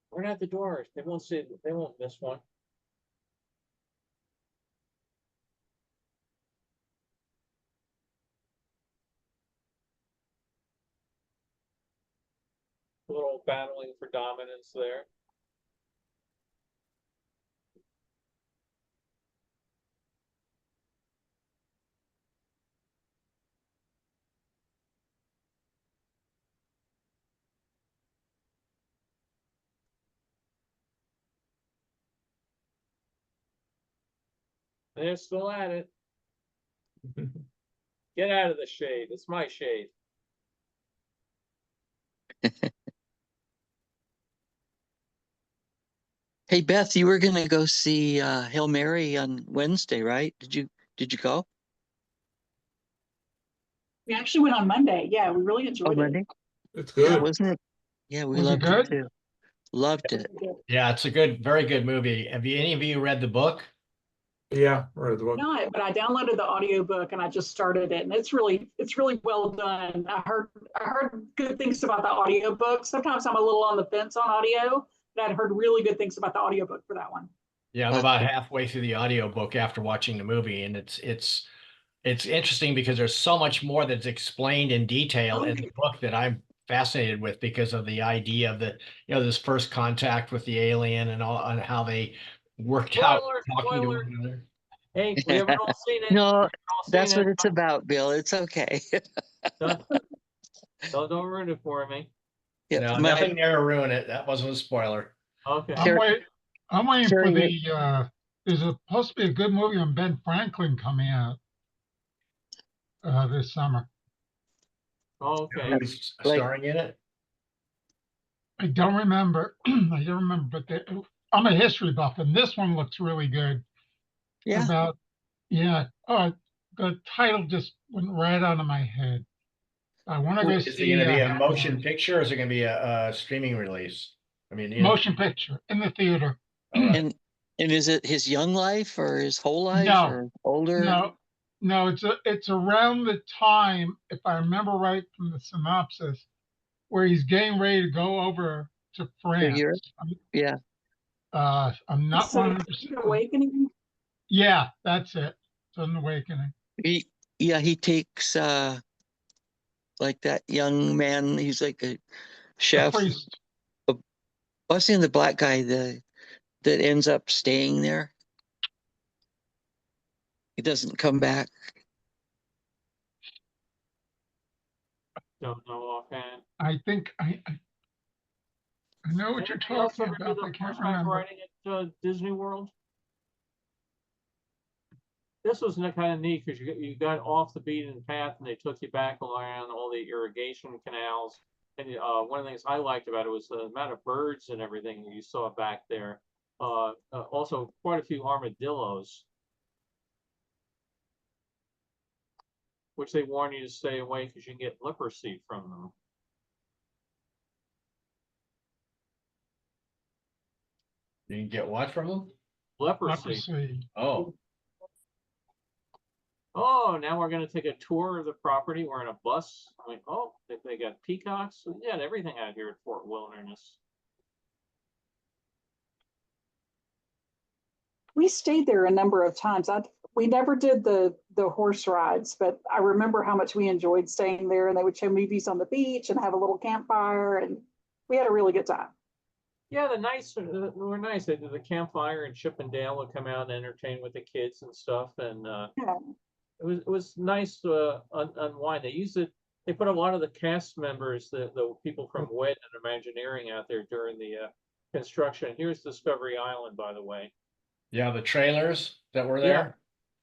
We're not at the doors. They won't see it. They won't miss one. A little battling for dominance there. They're still at it. Get out of the shade. It's my shade. Hey, Beth, you were gonna go see Hail Mary on Wednesday, right? Did you go? We actually went on Monday. Yeah, we really enjoyed it. Monday? It's Yeah, good. wasn't it? Yeah, we Was it loved it good? too. Loved it. Yeah, it's a good, very good movie. Have any of you read the book? Yeah, read the book. Not, but I downloaded the audiobook and I just started it, and it's really well done. I heard good things about the audiobook. Sometimes I'm a little on the fence on audio, but I'd heard really good things about the audiobook for that one. Yeah, I'm about halfway through the audiobook after watching the movie, and it's interesting because there's so much more that's explained in detail in the book that I'm fascinated with because of the idea of the, this first contact with the alien and all, and how they worked out talking to one another. Hey, we haven't all seen it. No, All that's seen what it. it's about, Bill. It's okay. Don't ruin it for me. No, nothing there to ruin it. That wasn't a spoiler. Okay. I'm waiting for Carrie, there's supposed to be a good movie on Ben Franklin coming out this summer. Okay. Who's starring in it? I don't remember. But I'm a history buff, and this one looks really good. Yeah. The title just went right out of my head. I want to go Is it see. going to be a motion picture or is it going to be a streaming release? I mean, motion picture in the theater. And is it his young life or his whole life or older? No, it's around the time, if I remember right from the synopsis, where he's getting ready to go over to France. Yeah. I'm not 100%. Awakening. Yeah, that's it. It's an awakening. He takes like that young man. He's like a chef. What's the black guy that ends up staying there? He doesn't come back. Don't know offhand. I think I know what you're talking about. I can't remember. Riding at Disney World. This was kind of neat because you got off the beaten path and they took you back around all the irrigation canals. And one of the things I liked about it was the amount of birds and everything you saw back there. Also, quite a few armadillos, which they warn you to stay away because you can get leprosy from them. You can get what from them? Leprosy. Oh. Oh, now we're going to take a tour of the property. We're in a bus. They got peacocks. We got everything out here at Fort Wilderness. We stayed there a number of times. We never did the horse rides, but I remember how much we enjoyed staying there, and they would show movies on the beach and have a little campfire, and we had a really good time. Yeah, the nights were nice. They did the campfire, and Chip and Dale would come out and entertain with the kids and stuff, and it was nice to unwind. They put a lot of the cast members, the people from WED and Imagineering out there during the construction. Here's Discovery Island, by the way. Yeah, the trailers that were there.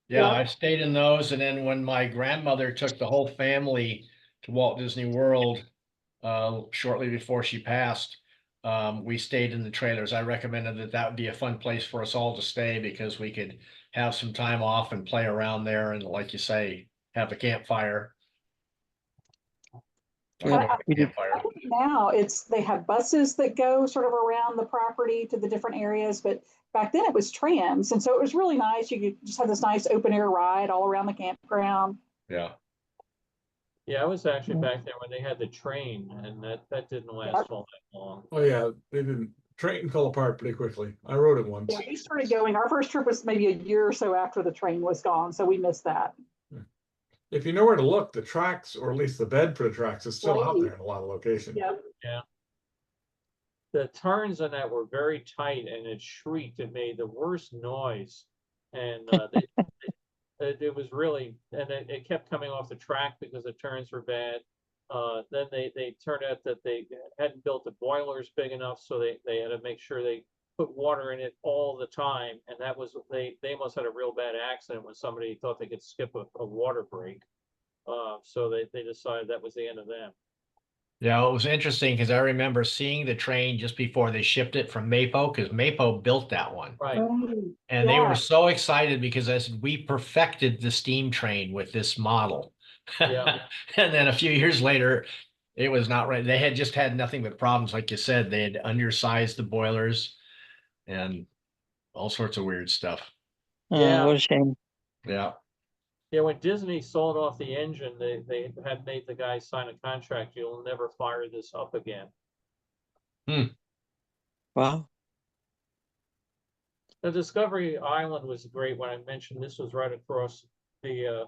Yeah, I stayed in those. And then when my grandmother took the whole family to Walt Disney World shortly before she passed, we stayed in the trailers. I recommended that would be a fun place for us all to stay because we could have some time off and play around there and like you say, have a campfire. But Campfire. I think now they have buses that go sort of around the property to the different areas, but back then it was trams. And so it was really nice. You could just have this nice open air ride all around the campground. Yeah. Yeah, I was actually back there when they had the train, and that didn't last all that long. Oh yeah, they didn't. Train fell apart pretty quickly. I rode it once. Yeah, we started going. Our first trip was maybe a year or so after the train was gone, so we missed that. If you know where to look, the tracks, or at least the bed for the tracks, is still out Right. there in a lot of locations. Yep. Yeah. The turns on that were very tight, and it shrieked. It made the worst noise, and it was really, and it kept coming off the track because the turns were bad. Then they turned out that they hadn't built the boilers big enough, so they had to make sure they put water in it all the time, and that was they must have had a real bad accident when somebody thought they could skip a water break. So they decided that was the end of them. Yeah, it was interesting because I remember seeing the train just before they shipped it from Mapo, because Mapo built that one. Right. And they were so excited because I said, we perfected the steam train with this model. Yeah. And then a few years later, it was not right. They had just had nothing but problems. Like you said, they had undersized the boilers and all sorts of weird stuff. Yeah. What a shame. Yeah. Yeah, when Disney sold off the engine, they had made the guy sign a contract. You'll never fire this up again. Wow. The Discovery Island was great. When I mentioned this was right across the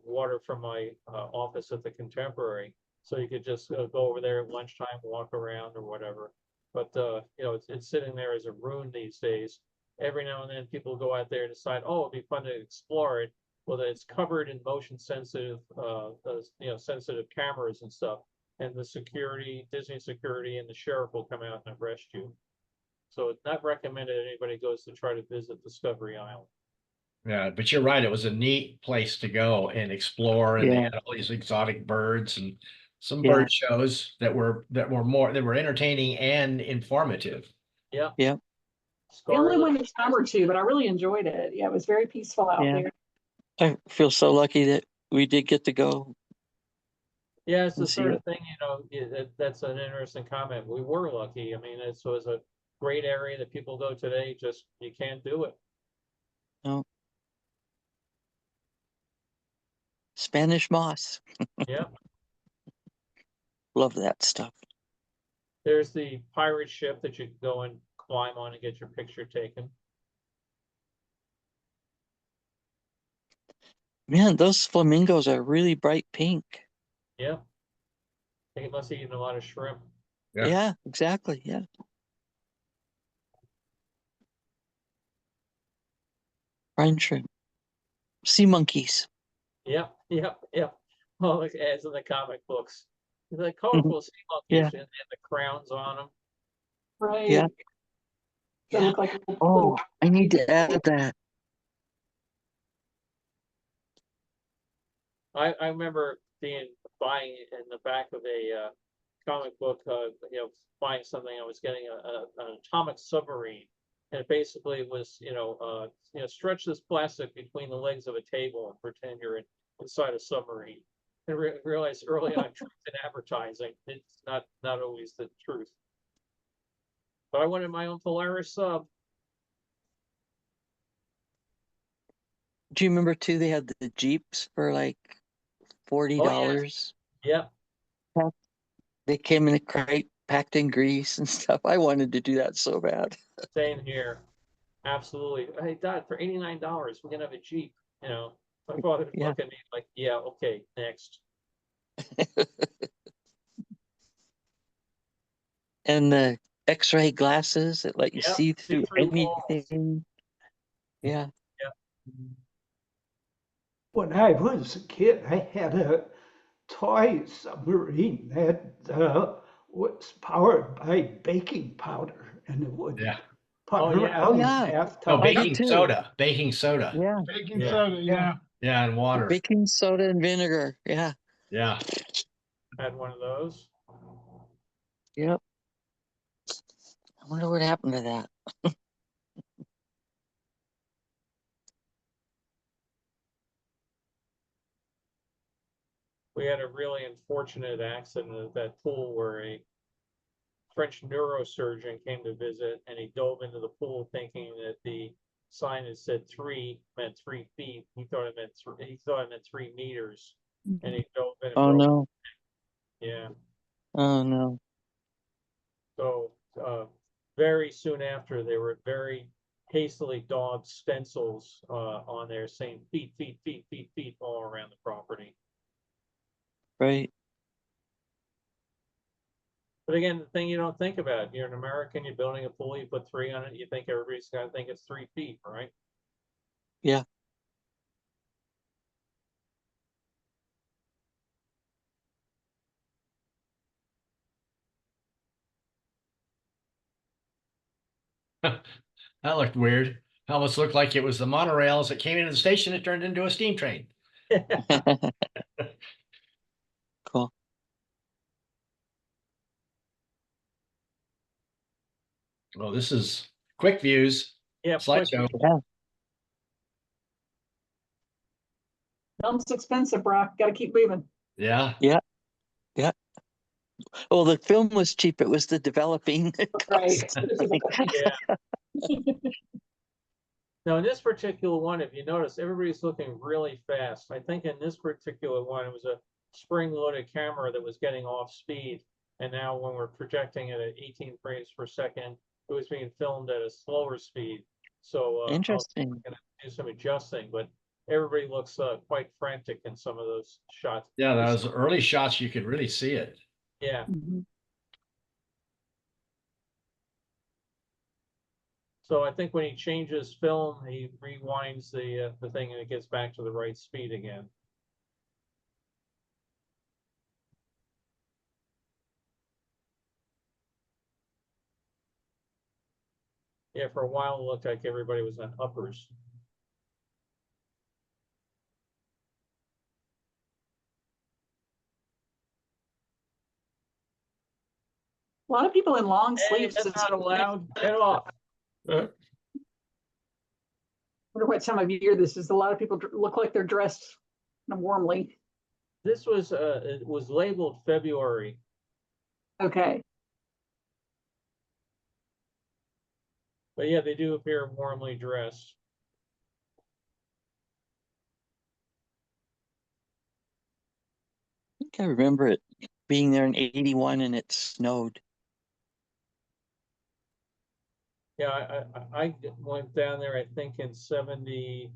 water from my office at the Contemporary, so you could just go over there at lunchtime, walk around or whatever. But it's sitting there as a ruin these days. Every now and then people go out there and decide, oh, it'd be fun to explore it. Well, it's covered in motion sensitive, sensitive cameras and stuff, and the security, Disney security, and the sheriff will come out and arrest you. So it's not recommended anybody goes to try to visit Discovery Island. Yeah, but you're right. It was a neat place to go and explore, and they had all these exotic birds and some bird shows that were entertaining and informative. Yeah. Yeah. I only went a time or two, but I really enjoyed it. Yeah, it was very peaceful out there. I feel so lucky that we did get to go. Yeah, it's the and see sort it. of thing, that's an interesting comment. We were lucky. I mean, it was a great area that people go today, just you can't do it. No. Spanish moss. Yeah. Love that stuff. There's the pirate ship that you can go and climb on and get your picture taken. Man, those flamingos are really bright pink. Yeah. They must have eaten a lot of shrimp. Yeah, exactly. Yeah. Brine shrimp. Sea monkeys. Yep. Oh, like as in the comic books. The colorful sea monkeys and the crowns on them. Right. Yeah. They look like Oh, I need to add that. I remember buying in the back of a comic book, buying something. I was getting an atomic submarine, and it basically was, stretch this plastic between the legs of a table and pretend you're inside a submarine. And realize early on, truth in advertising, it's not always the truth. But I wanted my own Polaris sub. Do you remember too? They had the Jeeps for like $40. Yeah. They came in a crate, packed in grease and stuff. I wanted to do that so bad. Same here. Absolutely. Hey, Dad, for $89, we can have a Jeep. My father would look at me like, yeah, okay, next. And the X-ray glasses that let you see through anything. Yeah. When I was a kid, I had a toy submarine that was powered by baking powder, and it would put around bathtub. Baking soda. Yeah. Baking soda, yeah. Yeah, and water. Baking soda and vinegar. Yeah. Yeah. Had one of those. Yep. I wonder what happened to that. We had a really unfortunate accident at that pool where a French neurosurgeon came to visit, and he dove into the pool thinking that the sign that said 3 meant 3 feet. He thought it meant 3 meters, and he dove in and Oh broke. no. Yeah. Oh no. So very soon after, they were very hastily daubed stencils on there saying feet, feet, feet, feet, feet all around the property. Right. But again, the thing you don't think about, you're an American, you're building a pool, you put 3 on it, you think everybody's got to think it's 3 feet, right? Yeah. That looked weird. Almost looked like it was the monorails that came into the station that turned into a steam train. Cool. Well, this is quick views. Yeah, Slideshow. Yeah. Film's expensive, Brock. Got to keep moving. Yeah. Yeah. Yeah. Well, the film was cheap. It was the developing. Right. Yeah. Now, in this particular one, if you notice, everybody's looking really fast. I think in this particular one, it was a spring-loaded camera that was getting off speed. And now when we're projecting it at 18 frames per second, it was being filmed at a slower speed. So Interesting. I'm going to do some adjusting, but everybody looks quite frantic in some of those shots. Yeah, those early shots, you could really see it. Yeah. Mm-hmm. So I think when he changes film, he rewinds the thing and it gets back to the right speed again. Yeah, for a while it looked like everybody was on uppers. A lot of people in long Hey, sleeves. that's not allowed. Get off. Wonder what time of year this is. A lot of people look like they're dressed warmly. This was it was labeled February. Okay. But yeah, they do appear warmly dressed. I think I remember it being there in 81 and it snowed. Yeah, I went down there, I think in 70,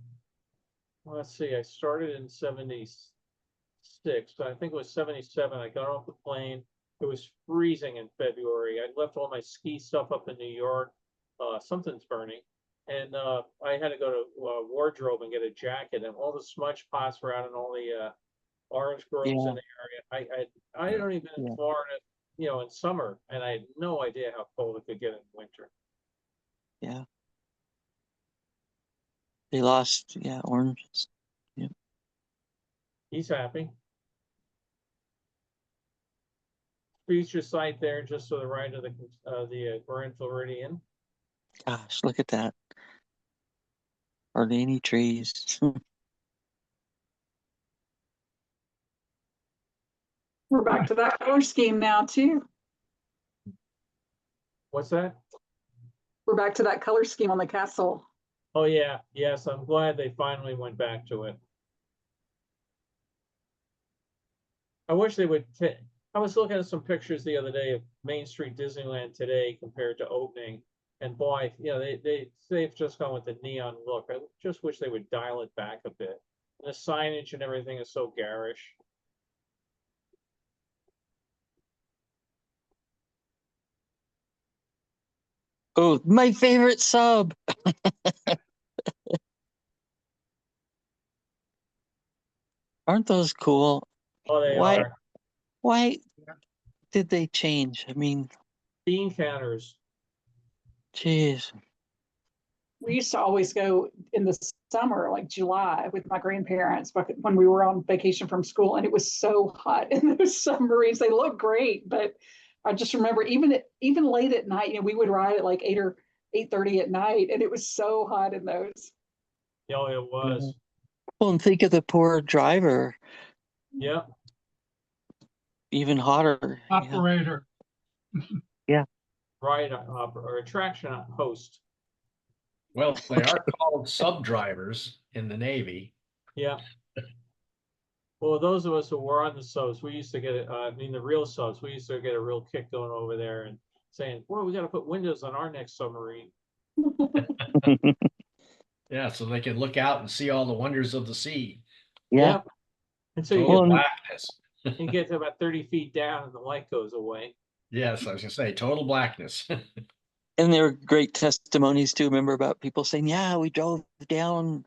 let's see, I started in 76, but I think it was 77. I got off the plane. It was freezing in February. I left all my ski stuff up in New York. Something's burning. And I had to go to wardrobe and get a jacket, and all the smudge pots were out in all the orange groves in the area. I had only been in Florida, you know, in summer, and I had no idea how cold it could get in winter. Yeah. They lost, oranges. Yeah. He's happy. Feature site there just to the right of the Grand Floridian. Gosh, look at that. Hardly any trees. We're back to that color scheme now too. What's that? We're back to that color scheme on the castle. Oh yeah, yes, I'm glad they finally went back to it. I wish they would I was looking at some pictures the other day of Main Street Disneyland today compared to opening, and boy, you know, they've just gone with the neon look. I just wish they would dial it back a bit. And the signage and everything is so garish. Oh, my favorite sub. Aren't those cool? Oh, they are. Why did they change? I mean, bean counters. Jeez. We used to always go in the summer, like July, with my grandparents when we were on vacation from school, and it was so hot in those submarines. They look great, but I just remember even late at night, you know, we would ride at like 8 or 8:30 at night, and it was so hot in those. Oh, it was. Well, and think of the poor driver. Yeah. even hotter. Operator. Yeah. Ride or attraction host. Well, they are called sub drivers in the Navy. Yeah. Well, those of us who were on the subs, we used to get it. I mean, the real subs, we used to get a real kick going over there and saying, "Boy, we got to put windows on our next submarine." Yeah, so they can look out and see all the wonders of the sea. Yeah. And so you Total get blackness. you get to about 30 feet down and the light goes away. Yes, I was gonna say total blackness. And there were great testimonies too. Remember about people saying, "Yeah, we drove down."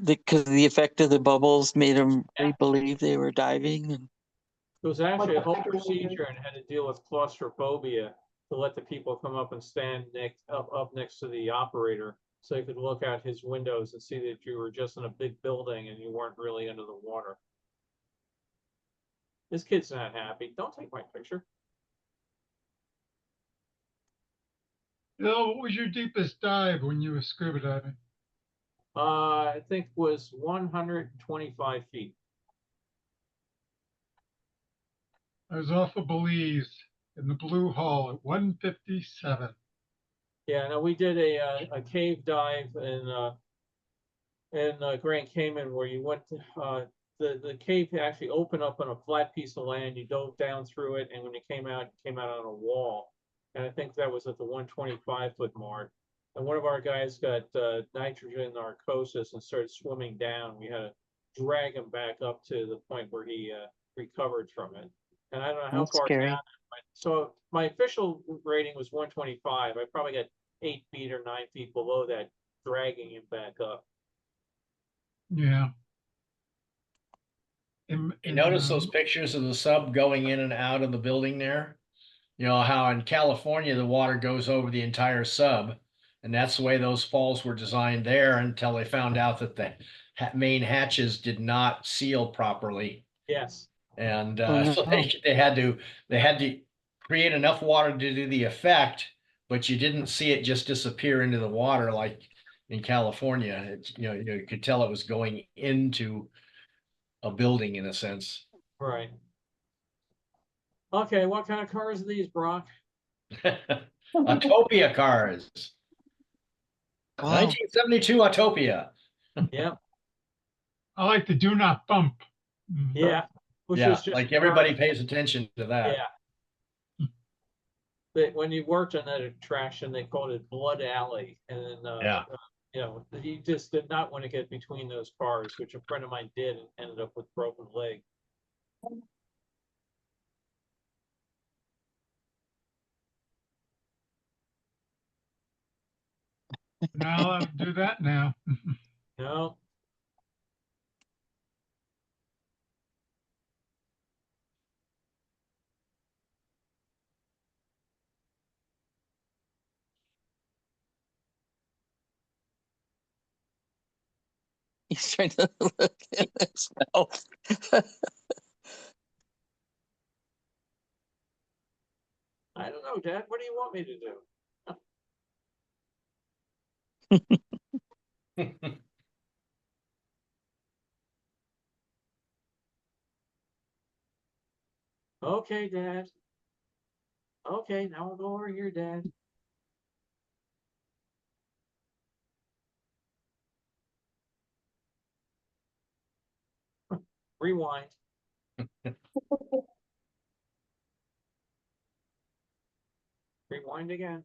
Because the effect of the bubbles made them believe they were diving. And It was actually a whole procedure and had to deal with claustrophobia to let the people come up and stand up next to the operator so you could look out his windows and see that you were just in a big building and you weren't really under the water. This kid's not happy. Don't take my picture. Bill, what was your deepest dive when you were scuba diving? I think was 125 feet. I was off of Belize in the Blue Hole at 157. Yeah, no, we did a cave dive in Grand Cayman where you went to, the cave actually opened up on a flat piece of land. You dove down through it, and when you came out on a wall. And I think that was at the 125-foot mark. And one of our guys got nitrogen narcosis and started swimming down. We had to drag him back up to the point where he recovered from it. And I don't know how That's far scary. down. So my official rating was 125. I probably got 8 feet or 9 feet below that, dragging him back up. Yeah. You notice those pictures of the sub going in and out of the building there? You know how in California the water goes over the entire sub, and that's the way those falls were designed there until they found out that the main hatches did not seal properly. Yes. And Oh, so no. they had to create enough water to do the effect, but you didn't see it just disappear into the water like in California. It's, you could tell it was going into a building in a sense. Right. Okay, what kind of cars are these, Brock? Autopia cars. Wow. 1972 Autopia. Yep. I like the do not bump. Yeah. Which Yeah, was just like everybody pays attention to that. Yeah. But when you worked on that attraction, they called it Blood Alley, and Yeah. he just did not want to get between those cars, which a friend of mine did, and ended up with broken leg. Now I'll do that now. No. He's trying to look at himself. I don't know, Dad. What do you want me to do? Okay, Dad. Okay, now we'll go over here, Dad. Rewind. Rewind again.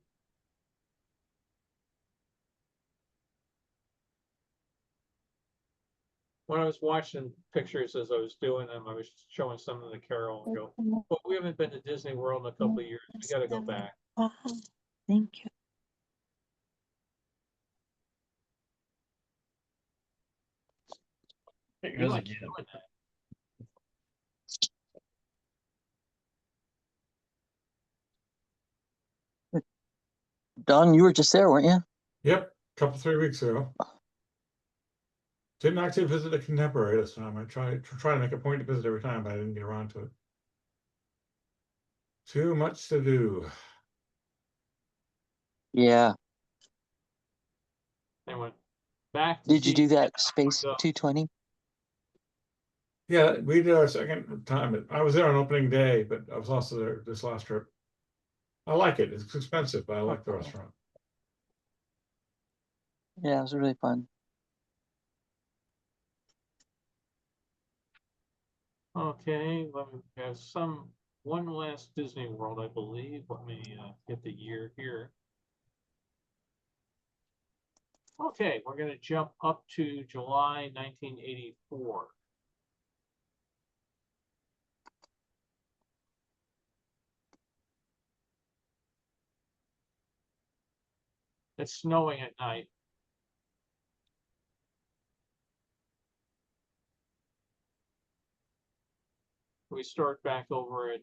When I was watching pictures as I was doing them, I was showing some of the Carol and go, well, we haven't been to Disney World in a couple of years. We got to go back. Thank you. It He goes likes again. doing that. Don, you were just there, weren't you? Yep, couple 3 weeks ago. Didn't actually visit a contemporary this time. I try to make a point to visit every time, but I didn't get around to it. Too much to do. Yeah. I went back to Did you see do that if I Space go. 220? Yeah, we did our second time. I was there on opening day, but I was also there this last trip. I like it. It's expensive, but I like the restaurant. Yeah, it was really fun. Okay, let me have one last Disney World, I believe. Let me get the year here. Okay, we're going to jump up to July 1984. It's snowing at night. We start back over at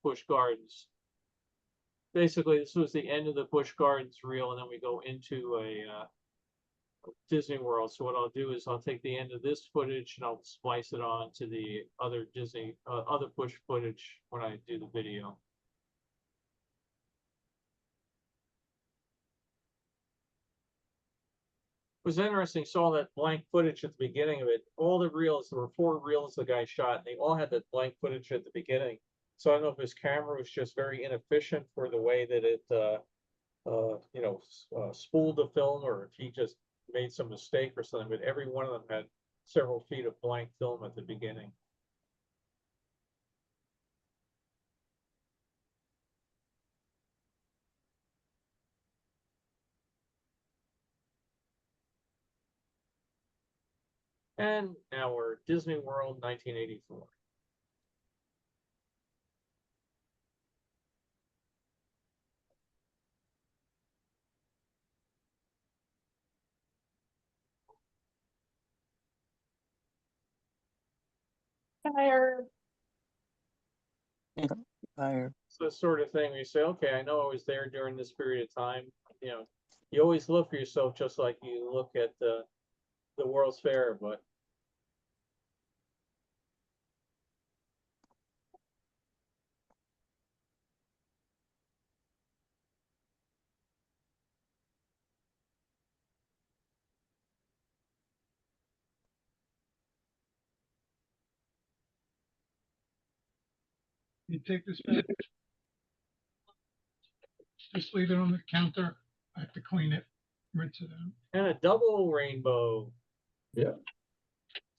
Busch Gardens. Basically, this was the end of the Busch Gardens reel, and then we go into a Disney World. So what I'll do is I'll take the end of this footage and I'll splice it on to the other other Busch footage when I do the video. It was interesting, saw that blank footage at the beginning of it. All the reels, there were 4 reels the guy shot, and they all had that blank footage at the beginning. So I don't know if his camera was just very inefficient for the way that it, spooled the film, or if he just made some mistake or something. But every one of them had several feet of blank film at the beginning. And now we're Disney World 1984. Tired. Tired. It's the sort of thing where you say, okay, I know I was there during this period of time. You know, you always look for yourself just like you look at the World's Fair, but You take this back. Just leave it on the counter. I have to clean it, rinse it out. and a double rainbow. Yeah.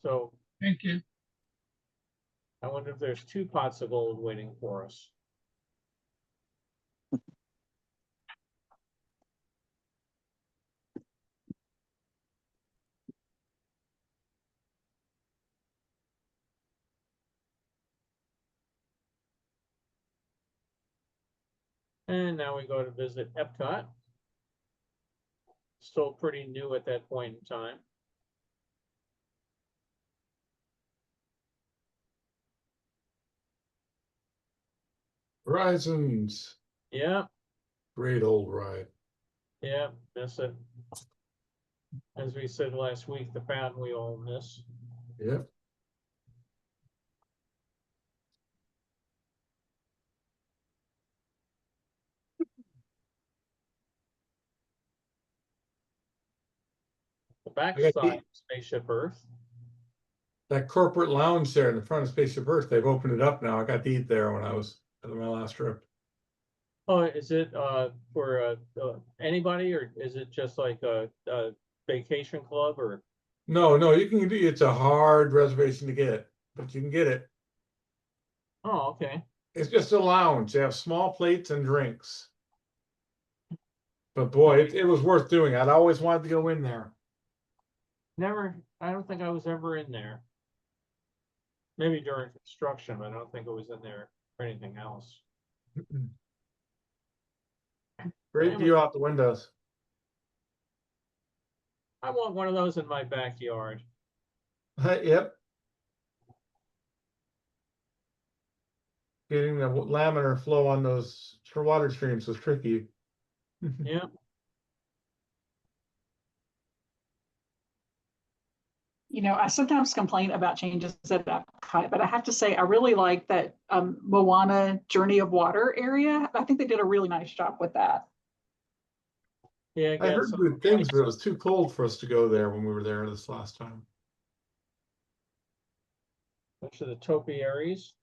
So Thank you. I wonder if there's 2 pots of gold waiting for us. And now we go to visit Epcot. Still pretty new at that point in time. Horizons. Yeah. Great old ride. Yeah, miss it. As we said last week, the fountain we all miss. Yep. The backside of Spaceship Earth. That corporate lounge there in the front of Spaceship Earth, they've opened it up now. I got to eat there when I was at my last trip. Oh, is it for anybody, or is it just like a vacation club, or? No, you can do. It's a hard reservation to get, but you can get it. Oh, okay. It's just a lounge. They have small plates and drinks. But boy, it was worth doing. I'd always wanted to go in there. Never. I don't think I was ever in there. Maybe during construction, but I don't think it was in there for anything else. Great view out the windows. I want one of those in my backyard. Yep. Getting the laminar flow on those water streams was tricky. Yeah. You know, I sometimes complain about changes at Epcot, but I have to say I really like that Moana Journey of Water area. I think they did a really nice job with that. Yeah, I heard some good things, but it was too cold for us to go there when we were there this last time. bunch of the topiaries.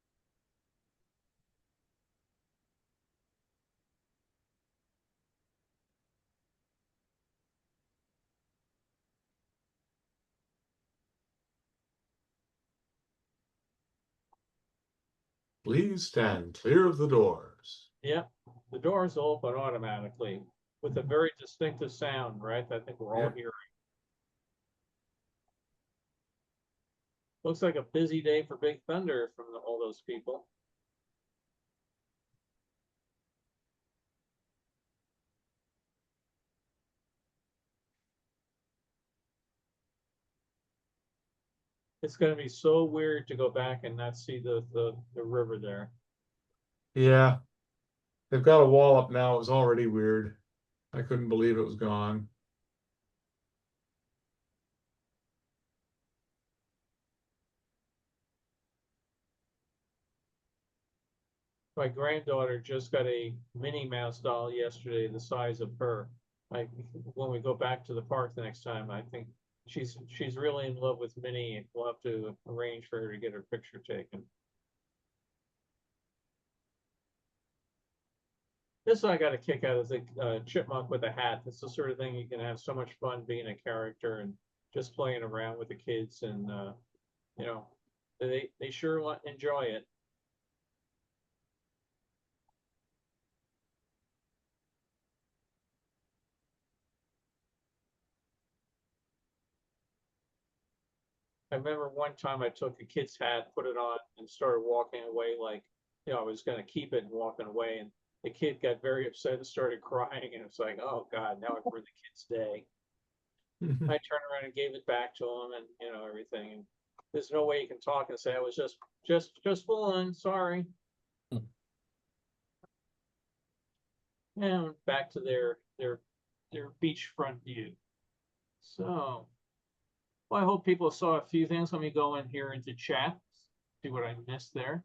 Please stand clear of the doors. Yep, the doors open automatically with a very distinctive sound, right? I think we're all Yeah. hearing. Looks like a busy day for Big Thunder from all those people. It's gonna be so weird to go back and not see the river there. Yeah. They've got a wall up now. It was already weird. I couldn't believe it was gone. My granddaughter just got a Minnie Mouse doll yesterday, the size of her. When we go back to the park the next time, I think she's really in love with Minnie. We'll have to arrange for her to get her picture taken. This I got a kick out of the chipmunk with a hat. It's the sort of thing you can have so much fun being a character and just playing around with the kids, and you know, they sure enjoy it. I remember one time I took a kid's hat, put it on, and started walking away like, I was going to keep it and walking away. And the kid got very upset and started crying. And it's like, oh God, now I've ruined the kid's day. I turned around and gave it back to him, and everything. And there's no way you can talk and say I was just fooling. Sorry. And back to their beachfront view. So. Well, I hope people saw a few things. Let me go in here into chat, see what I missed there.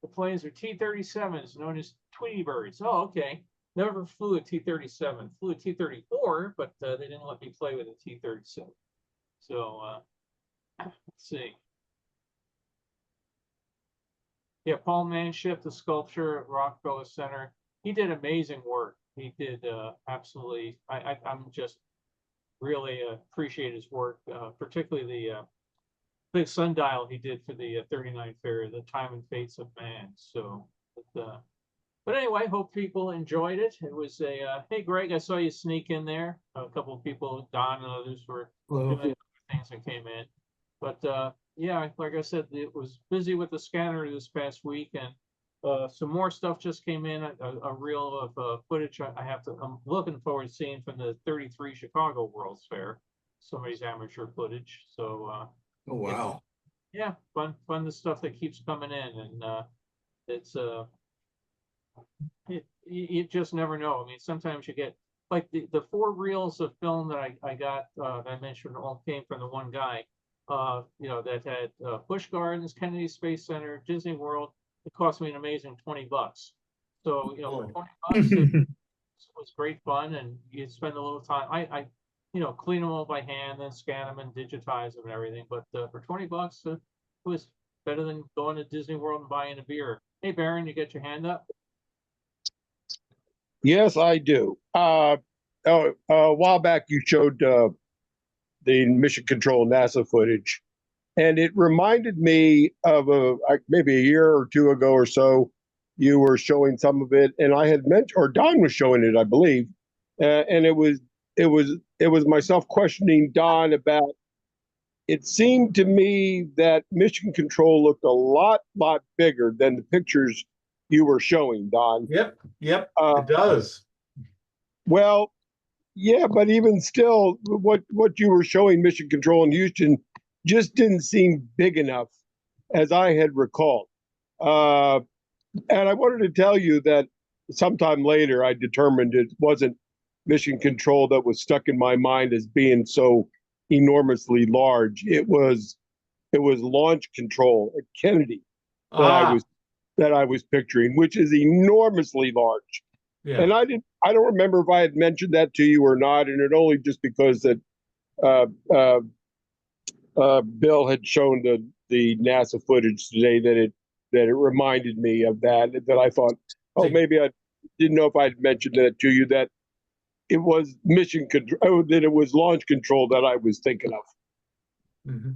The planes are T-37s, known as Tweety Birds. Oh, okay. Never flew a T-37. Flew a T-34, but they didn't let me play with a T-37. So, let's see. Yeah, Paul Manship, the sculpture at Rockefeller Center. He did amazing work. He did absolutely. I'm just really appreciate his work, particularly the big sundial he did for the 39 fair, the Time and Fates of Man. So, but anyway, hope people enjoyed it. It was a hey, Greg, I saw you sneak in there. A couple of people, Don and others, were doing other things that came in. But yeah, like I said, it was busy with the scanner this past week, and some more stuff just came in, a reel of footage I'm looking forward to seeing from the 33 Chicago World's Fair, somebody's amateur footage. So, oh, wow. Yeah, fun the stuff that keeps coming in, and it's you just never know. I mean, sometimes you get like the 4 reels of film that I got that I mentioned all came from the one guy, that had Busch Gardens, Kennedy Space Center, Disney World. It cost me an amazing $20. So, for $20, it was great fun, and you spend a little time. I clean them all by hand, then scan them and digitize them and everything. But for $20, it was better than going to Disney World and buying a beer. Hey, Baron, you get your hand up? Yes, I do. A while back, you showed the Mission Control NASA footage, and it reminded me of maybe a year or two ago or so. You were showing some of it, and I had mentioned, or Don was showing it, I believe, and it was myself questioning Don about. It seemed to me that Mission Control looked a lot bigger than the pictures you were showing, Don. Yep, it does. Well, yeah, but even still, what you were showing Mission Control in Houston just didn't seem big enough, as I had recalled. And I wanted to tell you that sometime later, I determined it wasn't Mission Control that was stuck in my mind as being so enormously large. It was Launch Control at Kennedy that I was picturing, which is enormously large. Yeah. And I don't remember if I had mentioned that to you or not, and it only just because that Bill had shown the NASA footage today that it reminded me of that I thought, oh, maybe I didn't know if I'd mentioned that to you, that it was mission control, that it was launch control that I was thinking of. Mm-hmm.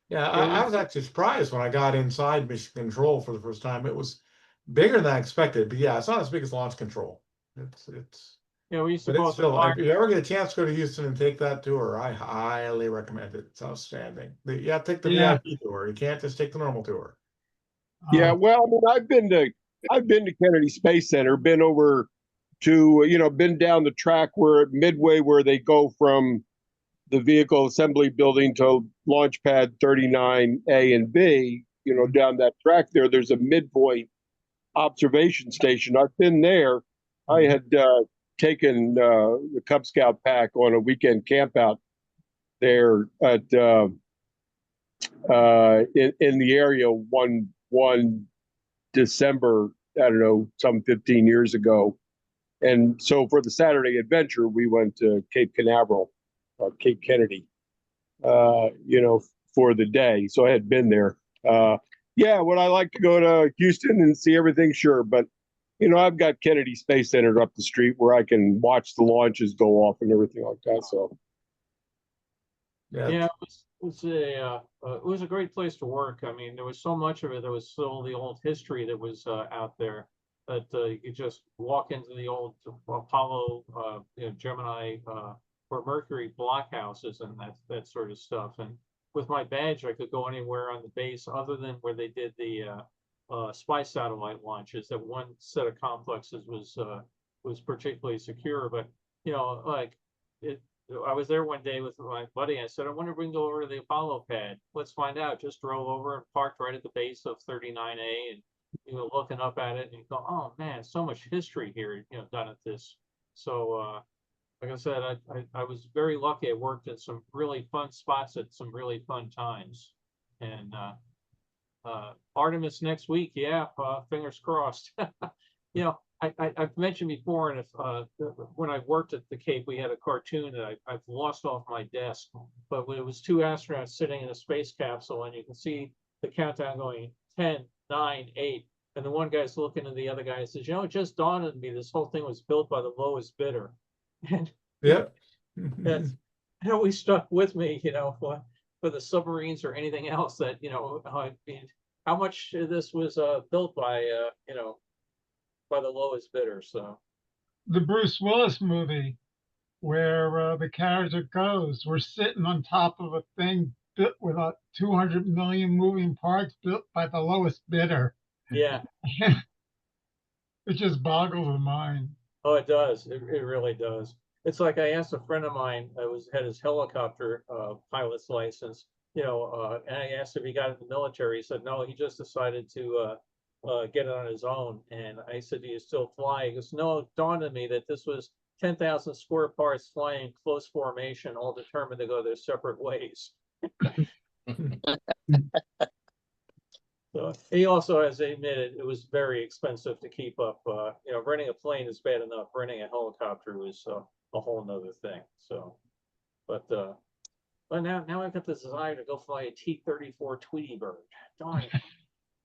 Yeah, I was actually surprised when I got inside mission control for the first time. It was bigger than I expected, but yeah, it's not as big as launch control. It's Yeah, we used to but call it's it the still, fire. if you ever get a chance to go to Houston and take that tour, I highly recommend it. It's outstanding. Yeah, take the VIP tour. You can't just take the normal tour. Yeah, well, I mean, I've been to Kennedy Space Center, been over to, been down the track where midway where they go from the vehicle assembly building to launch pad 39A and B, down that track there's a midpoint observation station. I've been there. I had taken the Cub Scout pack on a weekend camp out there at in the area one December, I don't know, some 15 years ago. And so for the Saturday adventure, we went to Cape Canaveral, Cape Kennedy, for the day. So I had been there. Yeah, would I like to go to Houston and see everything? Sure. But, I've got Kennedy Space Center up the street where I can watch the launches go off and everything like that. So. Yeah, it was a great place to work. I mean, there was so much of it. There was still the old history that was out there that you could just walk into the old Apollo, Gemini, or Mercury blockhouses and that sort of stuff. And with my badge, I could go anywhere on the base other than where they did the spy satellite launches. That one set of complexes was particularly secure, but I was there one day with my buddy. I said, I wonder if we can go over to the Apollo pad. Let's find out. Just drove over and parked right at the base of 39A, and looking up at it, and you go, oh man, so much history here, done at this. So like I said, I was very lucky. I worked at some really fun spots at some really fun times. And Artemis next week, yeah, fingers crossed. I've mentioned before, and when I worked at the Cape, we had a cartoon that I've lost off my desk. But when it was two astronauts sitting in a space capsule, and you can see the countdown going 10, 9, 8, and the one guy's looking at the other guy and says, it just dawned on me this whole thing was built by the lowest bidder. And yep, that always stuck with me, for the submarines or anything else that, I mean, how much of this was built by, by the lowest bidder. So the Bruce Willis movie where the character goes, we're sitting on top of a thing built with 200 million moving parts built by the lowest bidder. Yeah. It just boggles the mind. Oh, it does. It really does. It's like I asked a friend of mine that had his helicopter pilot's license, and I asked if he got in the military. He said, no, he just decided to get it on his own. And I said, do you still fly? He goes, no, it dawned on me that this was 10,000 square parts flying close formation, all determined to go their separate ways. So he also has admitted it was very expensive to keep up. Renting a plane is bad enough. Renting a helicopter was a whole nother thing. So, but now I've got the desire to go fly a T-34 Tweety Bird. Darn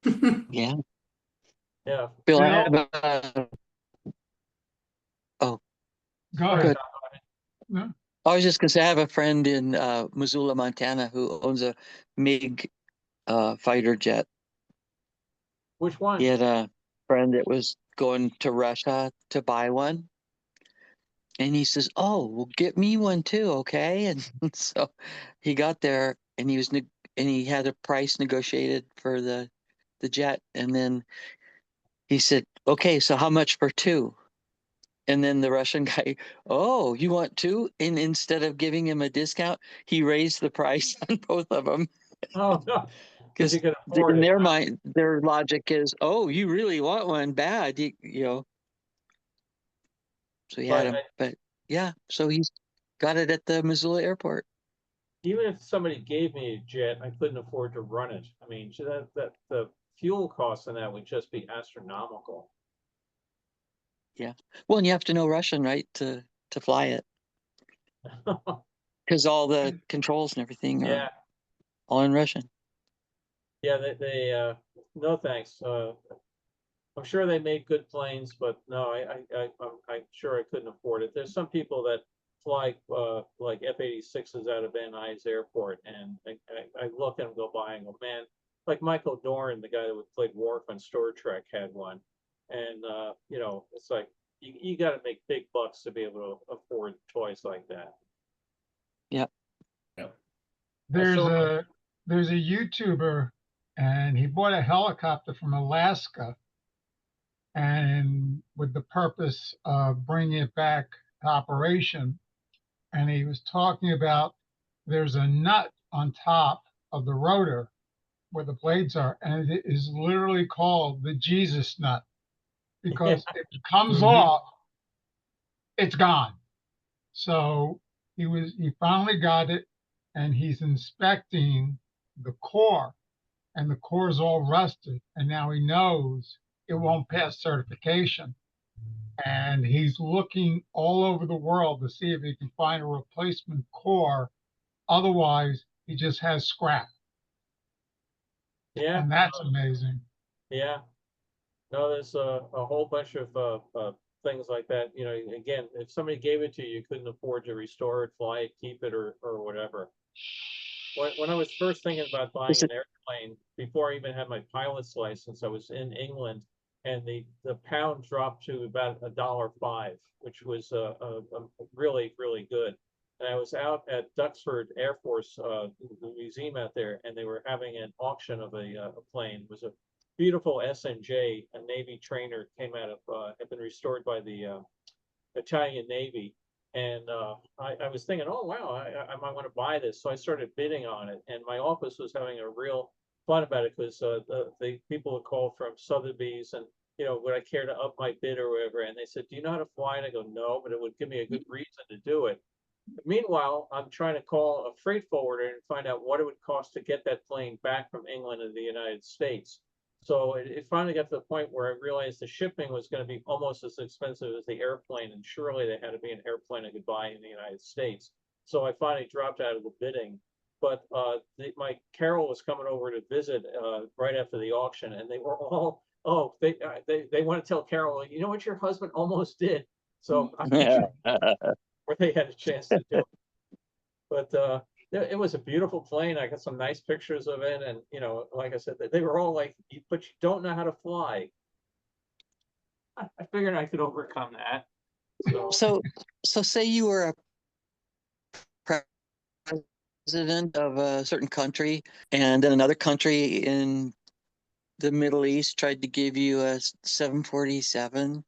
it. Yeah. Yeah. Bill, I have oh. Go ahead. Good. No? I was just gonna say I have a friend in Missoula, Montana, who owns a MiG fighter jet. Which one? He had a friend that was going to Russia to buy one. And he says, oh, well, get me one too, okay? And so he got there and he had a price negotiated for the jet. And then he said, okay, so how much for two? And then the Russian guy, oh, you want two? And instead of giving him a discount, he raised the price on both of them. Oh, no. Because in their mind, their logic is, oh, you really want one bad, So he had him, but yeah, so he's got it at the Missoula airport. Even if somebody gave me a jet, I couldn't afford to run it. I mean, that the fuel costs on that would just be astronomical. Yeah. Well, and you have to know Russian, right, to fly it, because all the controls and everything are Yeah, all in Russian. yeah, no thanks. I'm sure they made good planes, but no, I'm sure I couldn't afford it. There's some people that fly like F-86s out of Van Nuys Airport, and I look at them go by and go, man, like Michael Dorn, the guy that played Worf on Star Trek, had one, and you know, it's like you got to make big bucks to be able to afford toys like that. Yep. There's a YouTuber, and he bought a helicopter from Alaska, and with the purpose of bringing it back to operation. And he was talking about there's a nut on top of the rotor where the blades are, and it is literally called the Jesus nut, because if it comes off, it's gone. So he finally got it, and he's inspecting the core, and the core is all rusted, and now he knows it won't pass certification. And he's looking all over the world to see if he can find a replacement core. Otherwise, he just has scrap. Yeah. And that's amazing. Yeah. No, there's a whole bunch of things like that. You know, again, if somebody gave it to you, you couldn't afford to restore it, fly it, keep it, or whatever. When I was first thinking about buying an airplane, before I even had my pilot's license, I was in England, and the pound dropped to about $1.05, which was really, really good. And I was out at Duxford Air Force, the museum out there, and they were having an auction of a plane. It was a beautiful SNJ, a Navy trainer, came out of, had been restored by the Italian Navy. And I was thinking, oh, wow, I might want to buy this. So I started bidding on it. And my office was having a real fun about it, because the people would call from Sotheby's and, you know, would I care to up my bid or whatever? And they said, do you know how to fly? And I go, no, but it would give me a good reason to do it. Meanwhile, I'm trying to call a freight forwarder and find out what it would cost to get that plane back from England to the United States. So it finally got to the point where I realized the shipping was going to be almost as expensive as the airplane, and surely there had to be an airplane I could buy in the United States. So I finally dropped out of the bidding. But my Carol was coming over to visit right after the auction, and they were all, oh, they want to tell Carol, you know what your husband almost did. So I'm sure where they had a chance to do it. But it was a beautiful plane. I got some nice pictures of it, and you know, like I said, they were all like, but you don't know how to fly. I figured I could overcome that. So say you were a president of a certain country, and then another country in the Middle East tried to give you a 747.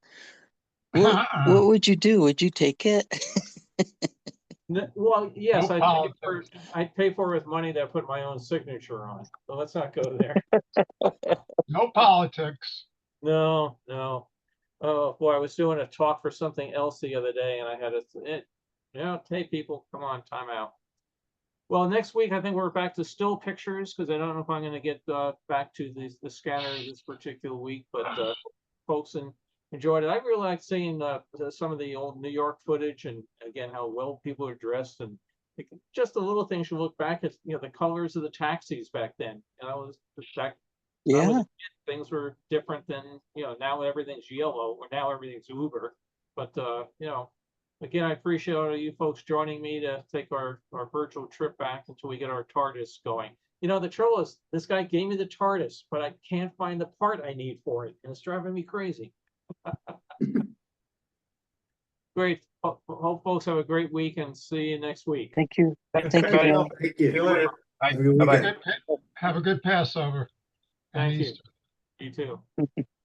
What would you do? Would you take it? Well, yes, No I'd pay for it with money that I put my own signature on. So let's not go there. No politics. No. Oh boy, I was doing a talk for something else the other day, and I had hey people, come on, time out. Well, next week I think we're back to still pictures, because I don't know if I'm going to get back to the scanner this particular week, but folks enjoyed it. I really like seeing some of the old New York footage, and again how well people are dressed, and just the little things you look back at. You know, the colors of the taxis back then. You know, things were different than, you know, now everything's yellow, or now everything's Uber. But you know, again, I appreciate all of you folks joining me to take our virtual trip back until we get our TARDIS going. You know, the trouble is, this guy gave me the TARDIS, but I can't find the part I need for it, and it's driving me crazy. Great. Hope folks have a great week, and see you next week. Thank you. Thank you. Thank you. See you later. Have a good Passover. Thank you. You too.